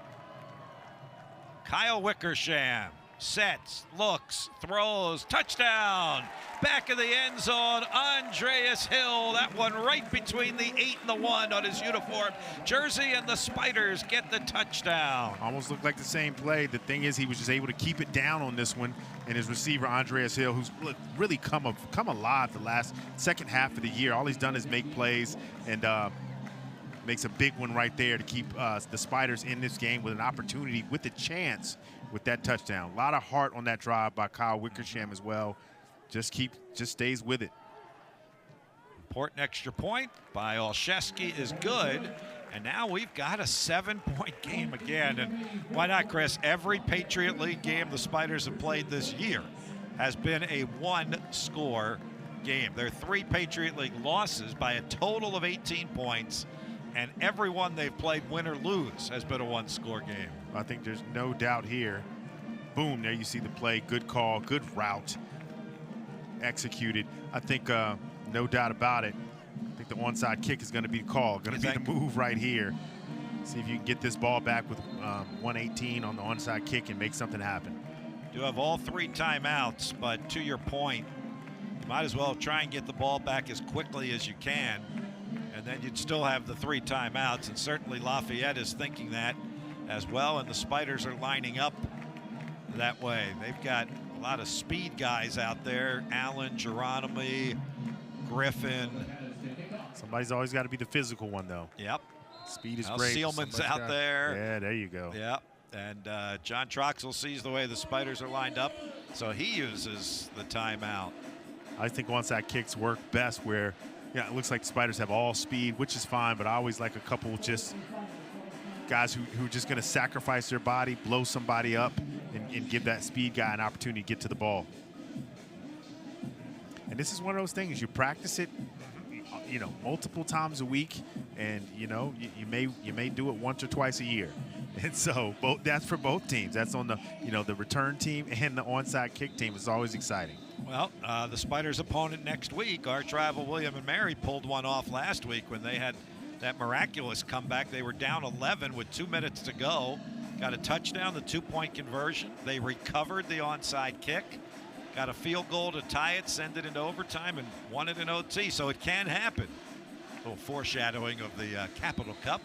Kyle Wickersham sets, looks, throws, touchdown. Back of the end zone, Andreas Hill. That one right between the 8 and the 1 on his uniform jersey, and the Spiders get the touchdown. Almost looked like the same play. The thing is, he was just able to keep it down on this one, and his receiver, Andreas Hill, who's really come alive the second half of the year. All he's done is make plays, and makes a big one right there to keep the Spiders in this game with an opportunity, with a chance with that touchdown. A lot of heart on that drive by Kyle Wickersham as well. Just stays with it. Important extra point by Olszewski is good. And now we've got a 7-point game again. And why not, Chris? Every Patriot League game the Spiders have played this year has been a 1-score game. There are 3 Patriot League losses by a total of 18 points. And every one they've played, win or lose, has been a 1-score game. I think there's no doubt here. Boom, there you see the play. Good call, good route executed. I think no doubt about it. I think the onside kick is going to be called. Going to be the move right here. See if you can get this ball back with 118 on the onside kick and make something happen. You have all 3 timeouts, but to your point, you might as well try and get the ball back as quickly as you can. And then you'd still have the 3 timeouts, and certainly Lafayette is thinking that as well, and the Spiders are lining up that way. They've got a lot of speed guys out there. Allen, Geronimi, Griffin. Somebody's always got to be the physical one, though. Yep. Speed is Al great. Sealman's out there. Yeah, there you go. Yep. And John Troxell sees the way the Spiders are lined up, so he uses the timeout. I think onside kicks work best where, it looks like the Spiders have all speed, which is fine, but I always like a couple just guys who are just going to sacrifice their body, blow somebody up, and give that speed guy an opportunity to get to the ball. And this is one of those things, you practice it, multiple times a week, and you may do it once or twice a year. And so that's for both teams. That's on the the return team and the onside kick team. It's always exciting. Well, the Spiders' opponent next week, arch rival William and Mary, pulled one off last week when they had that miraculous comeback. They were down 11 with 2 minutes to go. Got a touchdown, the 2-point conversion. They recovered the onside kick. Got a field goal to tie it, send it into overtime, and won it in OT. So it can happen. A little foreshadowing of the Capital Cup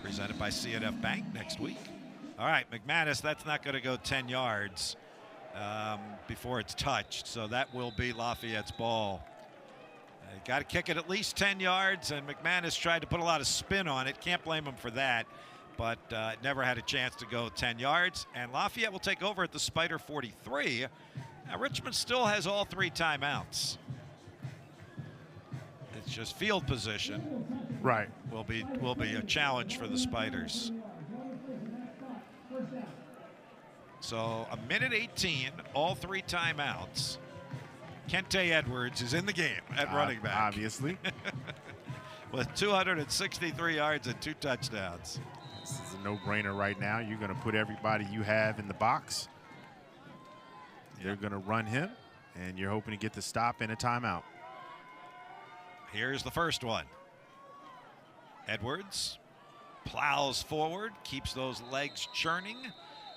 presented by C&F Bank next week. All right, McManus, that's not going to go 10 yards. before it's touched. So that will be Lafayette's ball. Got to kick it at least 10 yards, and McManus tried to put a lot of spin on it. Can't blame him for that, but never had a chance to go 10 yards. And Lafayette will take over at the Spider 43. Now, Richmond still has all 3 timeouts. It's just field position. Right. Will be a challenge for the Spiders. So a minute 18, all 3 timeouts. Kente Edwards is in the game at running back. Obviously. With 263 yards and 2 touchdowns. This is a no-brainer right now. You're going to put everybody you have in the box. They're going to run him, and you're hoping to get the stop and a timeout. Here's the first one. Edwards plows forward, keeps those legs churning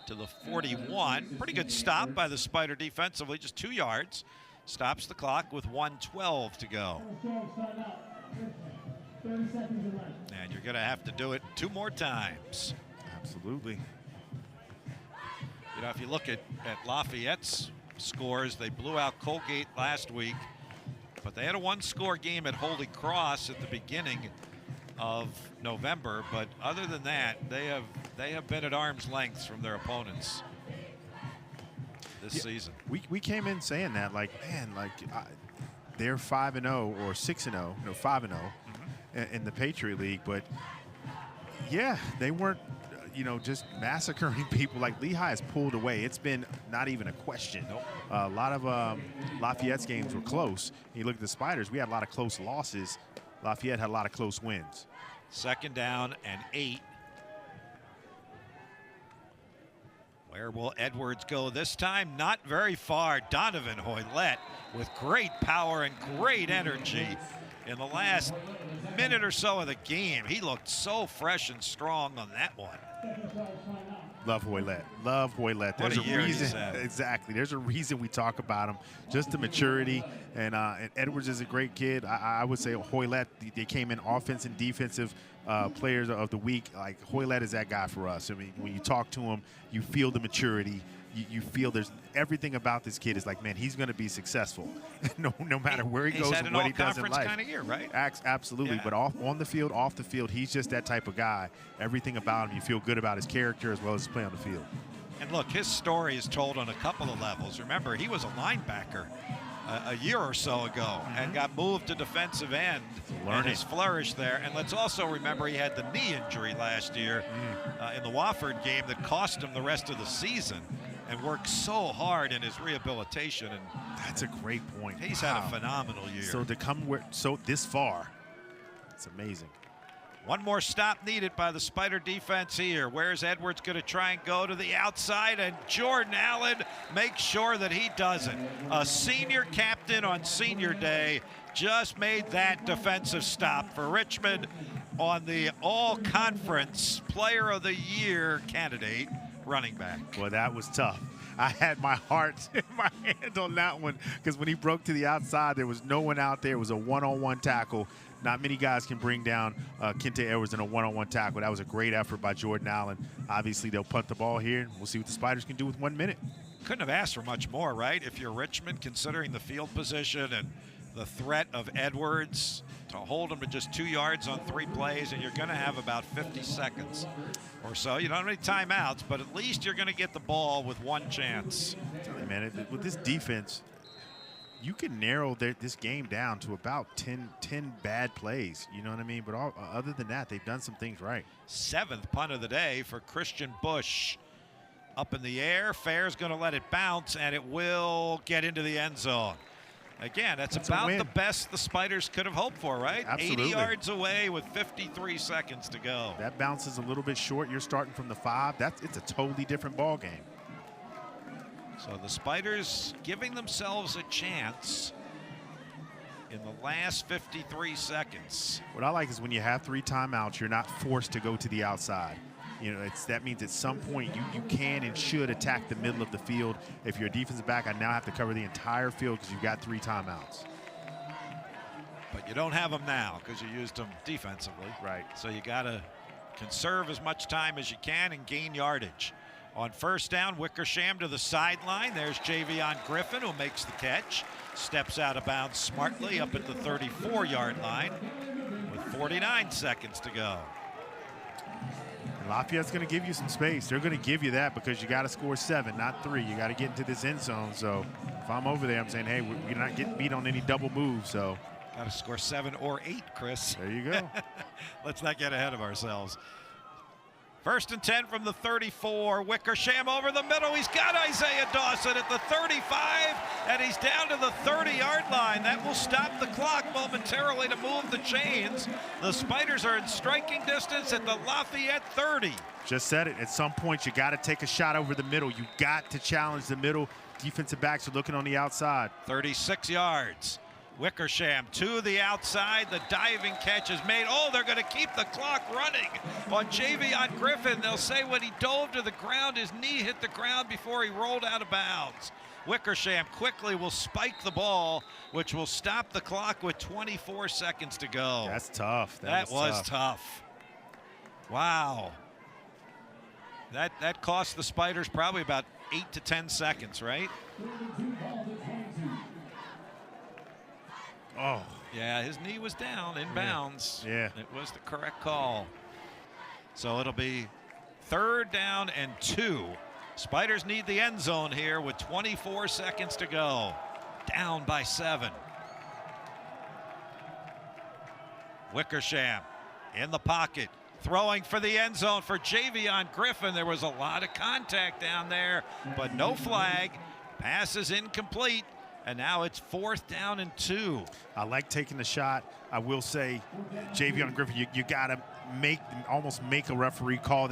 to the 41. Pretty good stop by the Spider defensively, just 2 yards. Stops the clock with 1:12 to go. And you're going to have to do it 2 more times. Absolutely. You know, if you look at Lafayette's scores, they blew out Colgate last week, but they had a 1-score game at Holy Cross at the beginning of November. But other than that, they have been at arm's length from their opponents this season. We came in saying that, like, man, like they're 5-0 or 6-0, no, 5-0 in the Patriot League, but yeah, they weren't, just massacring people. Like, Lehigh has pulled away. It's been not even a question. Nope. A lot of Lafayette's games were close. You look at the Spiders, we had a lot of close losses. Lafayette had a lot of close wins. 2nd down and 8. Where will Edwards go this time? Not very far. Donovan Hoylett with great power and great energy in the last minute or so of the game. He looked so fresh and strong on that one. Love Hoylett. Love Hoylett. There's What a year he's reason. had. Exactly. There's a reason we talk about him. Just the maturity. And Edwards is a great kid. I would say Hoylett, they came in offense and defensive players of the week. Like, Hoylett is that guy for us. I mean, when you talk to him, you feel the maturity. You feel there's everything about this kid is like, man, he's going to be successful no matter where he goes had and an what he does in all-conference life. kind of year, right? Absolutely. Yeah. But on the field, off the field, he's just that type of guy. Everything about him, you feel good about his character as well as his play on the field. And look, his story is told on a couple of levels. Remember, he was a linebacker a year or so ago and got moved to defensive end and has flourished there. And let's also remember he had the knee injury last year in the Wofford game that cost him the rest of the season, and worked so hard in his rehabilitation. And that's a great point. He's had a phenomenal year. So to come this far, it's amazing. One more stop needed by the Spider defense here. Where's Edwards going to try and go to the outside? And Jordan Allen makes sure that he does it. A senior captain on senior day just made that defensive stop for Richmond on the all-conference player of the year candidate running back. Well, that was tough. I had my heart in my hand on that one because when he broke to the outside, there was no one out there. It was a one-on-one tackle. Not many guys can bring down Kente Edwards in a one-on-one tackle. That was a great effort by Jordan Allen. Obviously, they'll punt the ball here. We'll see what the Spiders can do with 1 minute. Couldn't have asked for much more, right? If you're Richmond, considering the field position and the threat of Edwards to hold him to just 2 yards on 3 plays, and you're going to have about 50 seconds or so. You don't have any timeouts, but at least you're going to get the ball with 1 chance. Man, with this defense, you can narrow this game down to about 10 bad plays. You know what I mean? But other than that, they've done some things right. 7th punt of the day for Christian Bush. Up in the air, Fair's going to let it bounce, and it will get into the end zone. Again, that's about the best the Spiders could have hoped for, right? Absolutely. 80 yards away with 53 seconds to go. That bounce is a little bit short. You're starting from the 5. It's a totally different ball game. So the Spiders giving themselves a chance in the last 53 seconds. What I like is when you have 3 timeouts, you're not forced to go to the outside. You know, that means at some point you can and should attack the middle of the field. If you're a defensive back, I now have to cover the entire field because you've got 3 timeouts. But you don't have them now because you used them defensively. Right. So you got to conserve as much time as you can and gain yardage. On first down, Wickersham to the sideline. There's Javion Griffin, who makes the catch. Steps out of bounds smartly up at the 34-yard line with 49 seconds to go. And Lafayette's going to give you some space. They're going to give you that because you got to score 7, not 3. You got to get into this end zone. So if I'm over there, I'm saying, hey, we're not getting beat on any double moves. So got to score 7 or 8, Chris. There you go. Let's not get ahead of ourselves. First and 10 from the 34. Wickersham over the middle. He's got Isaiah Dawson at the 35, and he's down to the 30-yard line. That will stop the clock momentarily to move the chains. The Spiders are in striking distance at the Lafayette 30. Just said it. At some point, you got to take a shot over the middle. You got to challenge the middle. Defensive backs are looking on the outside. 36 yards. Wickersham to the outside. The diving catch is made. Oh, they're going to keep the clock running on Javion Griffin. They'll say when he dove to the ground, his knee hit the ground before he rolled out of bounds. Wickersham quickly will spike the ball, which will stop the clock with 24 seconds to go. That's tough. That was tough. Wow. That cost the Spiders probably about 8 to 10 seconds, right? Oh. Yeah, his knee was down in bounds. Yeah. It was the correct call. So it'll be 3rd down and 2. Spiders need the end zone here with 24 seconds to go. Down by 7. Wickersham in the pocket, throwing for the end zone for Javion Griffin. There was a lot of contact down there, but no flag. Pass is incomplete. And now it's 4th down and 2. I like taking the shot. I will say, Javion Griffin, you got to almost make a referee call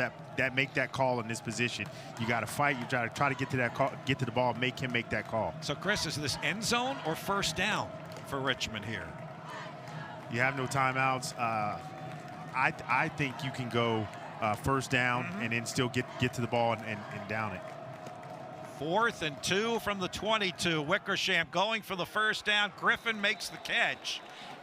make that call in this position. You got to fight. You try to get to that call, get to the ball, make him make that call. So, Chris, is this end zone or first down for Richmond here? You have no timeouts. I think you can go first down and then still get to the ball and down it. 4th and 2 from the 22. Wickersham going for the first down. Griffin makes the catch.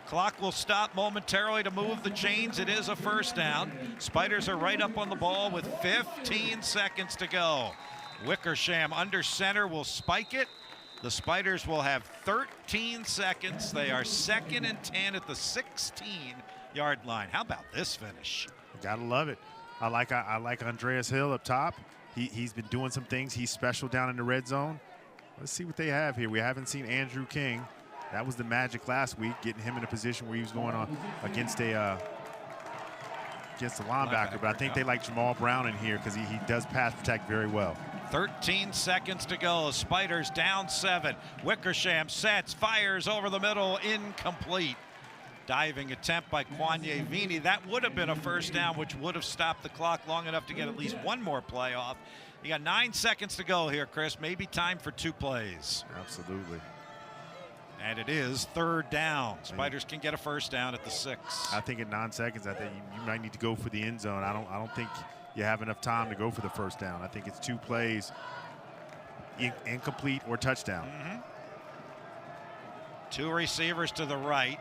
Clock will stop momentarily to move the chains. It is a first down. Spiders are right up on the ball with 15 seconds to go. Wickersham under center will spike it. The Spiders will have 13 seconds. They are 2nd and 10 at the 16-yard line. How about this finish? Gotta love it. I like Andreas Hill up top. He's been doing some things. He's special down in the red zone. Let's see what they have here. We haven't seen Andrew King. That was the magic last week, getting him in a position where he was going on against the linebacker. But I think they like Jamal Brown in here because he does pass protect very well. 13 seconds to go. Spiders down 7. Wickersham sets, fires over the middle, incomplete. Diving attempt by Kwanye Vini. That would have been a first down, which would have stopped the clock long enough to get at least one more play off. You got 9 seconds to go here, Chris. Maybe time for 2 plays. Absolutely. And it is 3rd down. Spiders can get a first down at the 6. I think in 9 seconds, I think you might need to go for the end zone. I don't think you have enough time to go for the first down. I think it's 2 plays, incomplete or touchdown. 2 receivers to the right.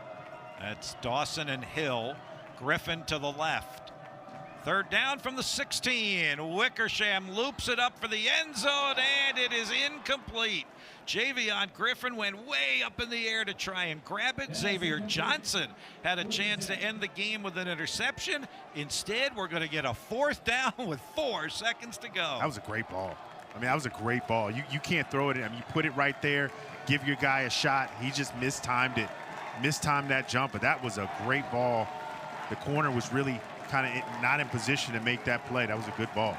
That's Dawson and Hill. Griffin to the left. 3rd down from the 16. Wickersham loops it up for the end zone, and it is incomplete. Javion Griffin went way up in the air to try and grab it. Xavier Johnson had a chance to end the game with an interception. Instead, we're going to get a 4th down with 4 seconds to go. That was a great ball. I mean, that was a great ball. You can't throw it in. I mean, you put it right there, give your guy a shot. He just mistimed that jump, but that was a great ball. The corner was really kind of not in position to make that play. That was a good ball.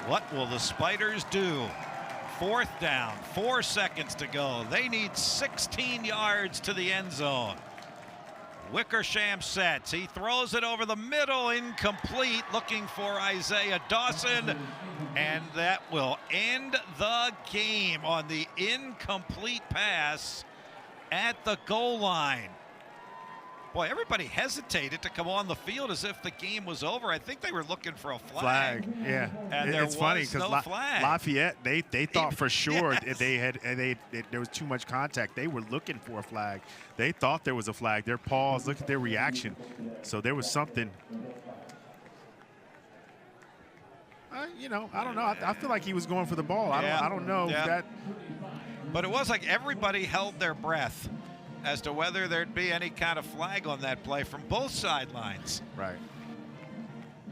What will the Spiders do? 4th down, 4 seconds to go. They need 16 yards to the end zone. Wickersham sets. He throws it over the middle, incomplete, looking for Isaiah Dawson. And that will end the game on the incomplete pass at the goal line. Boy, everybody hesitated to come on the field as if the game was over. I think they were looking for a flag. Yeah. And it's funny because no flag. Lafayette, they thought for sure there was too much contact. They were looking for a flag. They thought there was a flag. Their pause, look at their reaction. So there was something. I don't know. I feel like he was going for the ball. I don't know that. But it was like everybody held their breath as to whether there'd be any kind of flag on that play from both sidelines. Right.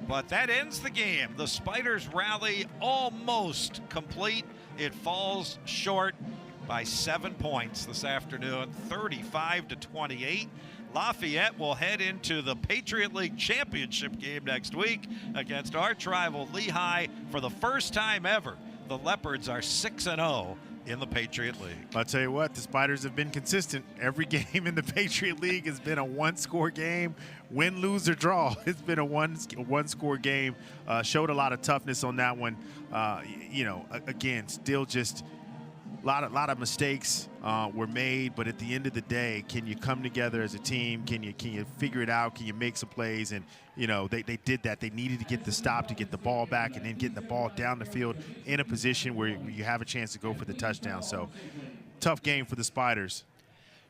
But that ends the game. The Spiders rally almost complete. It falls short by 7 points this afternoon, 35-28. Lafayette will head into the Patriot League Championship game next week against arch rival Lehigh. For the first time ever, the Leopards are 6-0 in the Patriot League. I'll tell you what, the Spiders have been consistent. Every game in the Patriot League has been a one-score game. Win, lose, or draw. It's been a one-score game. Showed a lot of toughness on that one. Again, still just a lot of mistakes were made, but at the end of the day, can you come together as a team? Can you figure it out? Can you make some plays? And they did that. They needed to get the stop to get the ball back, and then getting the ball down the field in a position where you have a chance to go for the touchdown. So tough game for the Spiders.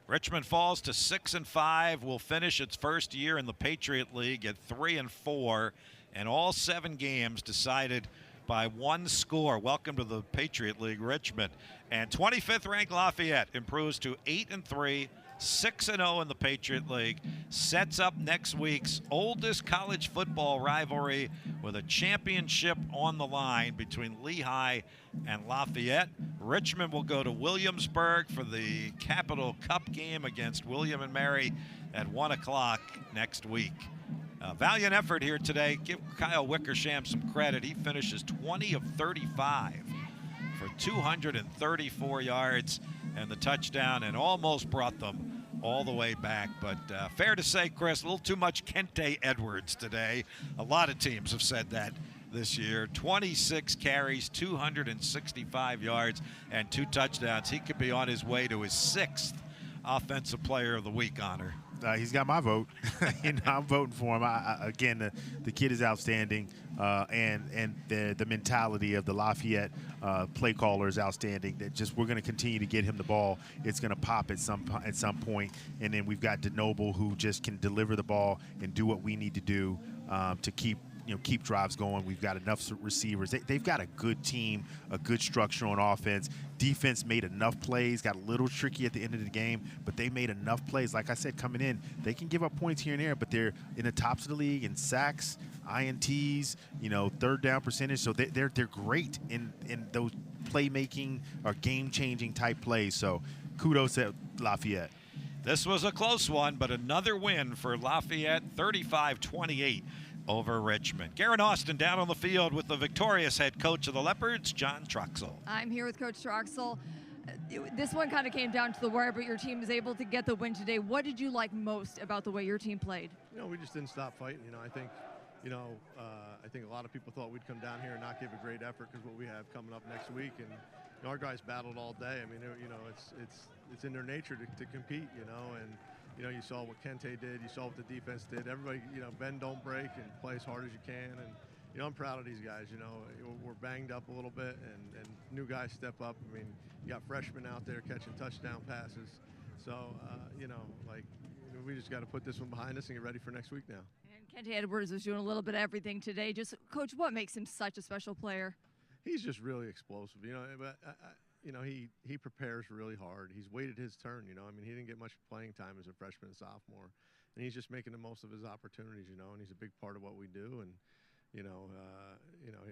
Richmond falls to 6-5. Will finish its first year in the Patriot League at 3-4, and all 7 games decided by one score. Welcome to the Patriot League, Richmond. And 25th ranked Lafayette improves to 8-3, 6-0 in the Patriot League. Sets up next week's oldest college football rivalry with a championship on the line between Lehigh and Lafayette. Richmond will go to Williamsburg for the Capital Cup game against William and Mary at 1 o'clock next week. Valiant effort here today. Give Kyle Wickersham some credit. He finishes 20 of 35 for 234 yards and the touchdown, and almost brought them all the way back. But fair to say, Chris, a little too much Kente Edwards today. A lot of teams have said that this year. 26 carries, 265 yards, and 2 touchdowns. He could be on his way to his 6th Offensive Player of the Week honor. He's got my vote. I'm voting for him. Again, the kid is outstanding, and the mentality of the Lafayette play caller is outstanding. That just we're going to continue to get him the ball. It's going to pop at some point, and then we've got DeNoble, who just can deliver the ball and do what we need to do to keep drives going. We've got enough receivers. They've got a good team, a good structure on offense. Defense made enough plays, got a little tricky at the end of the game, but they made enough plays. Like I said, coming in, they can give up points here and there, but they're in the tops of the league in sacks, INTs, third down percentage. So they're great in those playmaking or game-changing type plays. So kudos at Lafayette. This was a close one, but another win for Lafayette, 35-28. Over Richmond. Garen Austin down on the field with the victorious head coach of the Leopards, John Troxel. I'm here with Coach Troxel. This one kind of came down to the wire, but your team was able to get the win today. What did you like most about the way your team played? We just didn't stop fighting. I think a lot of people thought we'd come down here and not give a great effort because what we have coming up next week, and our guys battled all day. I mean, it's in their nature to compete, and. You saw what Kente did. You saw what the defense did. Everybody, bend, don't break, and play as hard as you can. And, I'm proud of these guys. We're banged up a little bit, and new guys step up. I mean, you got freshmen out there catching touchdown passes. So, we just got to put this one behind us and get ready for next week now. And Kente Edwards was doing a little bit of everything today. Just, Coach, what makes him such a special player? He's just really explosive, but he prepares really hard. He's waited his turn, he didn't get much playing time as a freshman and sophomore, and he's just making the most of his opportunities, and he's a big part of what we do. And,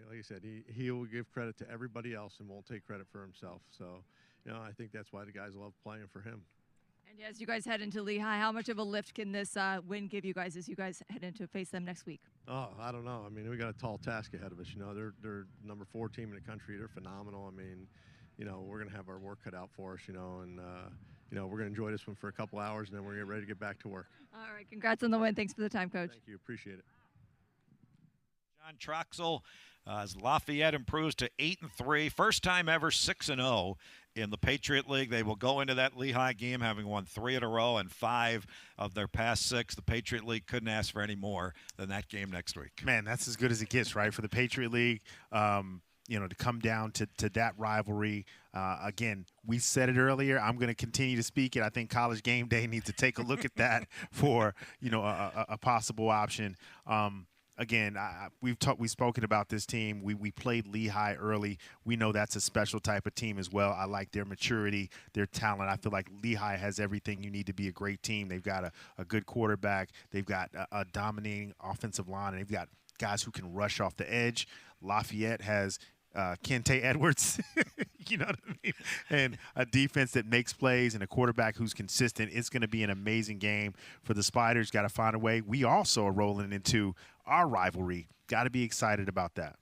like I said, he will give credit to everybody else and won't take credit for himself. So, I think that's why the guys love playing for him. And as you guys head into Lehigh, how much of a lift can this win give you guys as you guys head into face them next week? Oh, I don't know. I mean, we got a tall task ahead of us. They're number 4 team in the country. They're phenomenal. I mean, we're going to have our work cut out for us, and, we're going to enjoy this one for a couple hours, and then we're going to get ready to get back to work. All right. Congrats on the win. Thanks for the time, Coach. Thank you. Appreciate it. John Troxel, as Lafayette improves to 8-3, first time ever 6-0 in the Patriot League. They will go into that Lehigh game having won 3 in a row and 5 of their past 6. The Patriot League couldn't ask for any more than that game next week. Man, that's as good as it gets, right, for the Patriot League. To come down to that rivalry. Again, we said it earlier. I'm going to continue to speak it. I think College Game Day needs to take a look at that for, a possible option. again, we've spoken about this team. We played Lehigh early. We know that's a special type of team as well. I like their maturity, their talent. I feel like Lehigh has everything you need to be a great team. They've got a good quarterback. They've got a dominating offensive line, and they've got guys who can rush off the edge. Lafayette has Kente Edwards, you know what I mean? And a defense that makes plays and a quarterback who's consistent. It's going to be an amazing game for the Spiders. Got to find a way. We also are rolling into our rivalry. Got to be excited about that.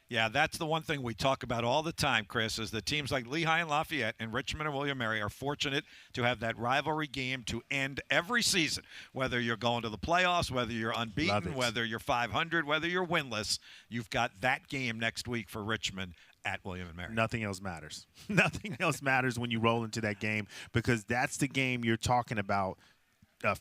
Yeah, that's the one thing we talk about all the time, Chris, is that teams like Lehigh and Lafayette and Richmond and William & Mary are fortunate to have that rivalry game to end every season. Whether you're going to the playoffs, whether you're unbeaten, whether you're 500, whether you're winless, you've got that game next week for Richmond at William & Mary. Nothing else matters. Nothing else matters when you roll into that game, because that's the game you're talking about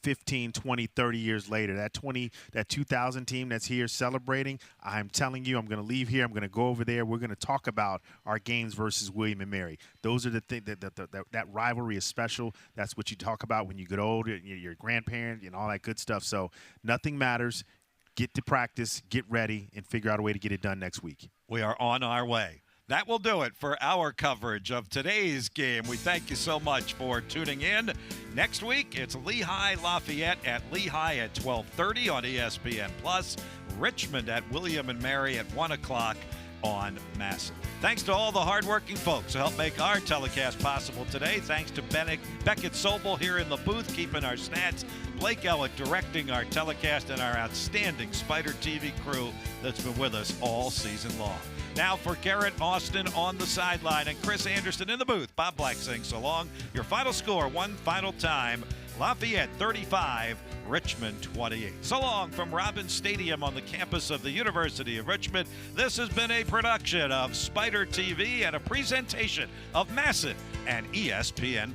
15, 20, 30 years later. That 2000 team that's here celebrating, I'm telling you, I'm going to leave here. I'm going to go over there. We're going to talk about our games versus William & Mary. Those are the things that rivalry is special. That's what you talk about when you get older, your grandparent and all that good stuff. So nothing matters. Get to practice, get ready, and figure out a way to get it done next week. We are on our way. That will do it for our coverage of today's game. We thank you so much for tuning in. Next week, it's Lehigh Lafayette at Lehigh at 12:30 on ESPN+, Richmond at William & Mary at 1 o'clock on Massive. Thanks to all the hardworking folks who helped make our telecast possible today. Thanks to Beckett Sobel here in the booth, keeping our stats, Blake Ellett directing our telecast, and our outstanding Spider TV crew that's been with us all season long. Now for Garrett Austin on the sideline and Chris Anderson in the booth, Bob Black saying so long. Your final score one final time, Lafayette 35, Richmond 28. So long from Robbins Stadium on the campus of the University of Richmond. This has been a production of Spider TV and a presentation of Massive and ESPN+.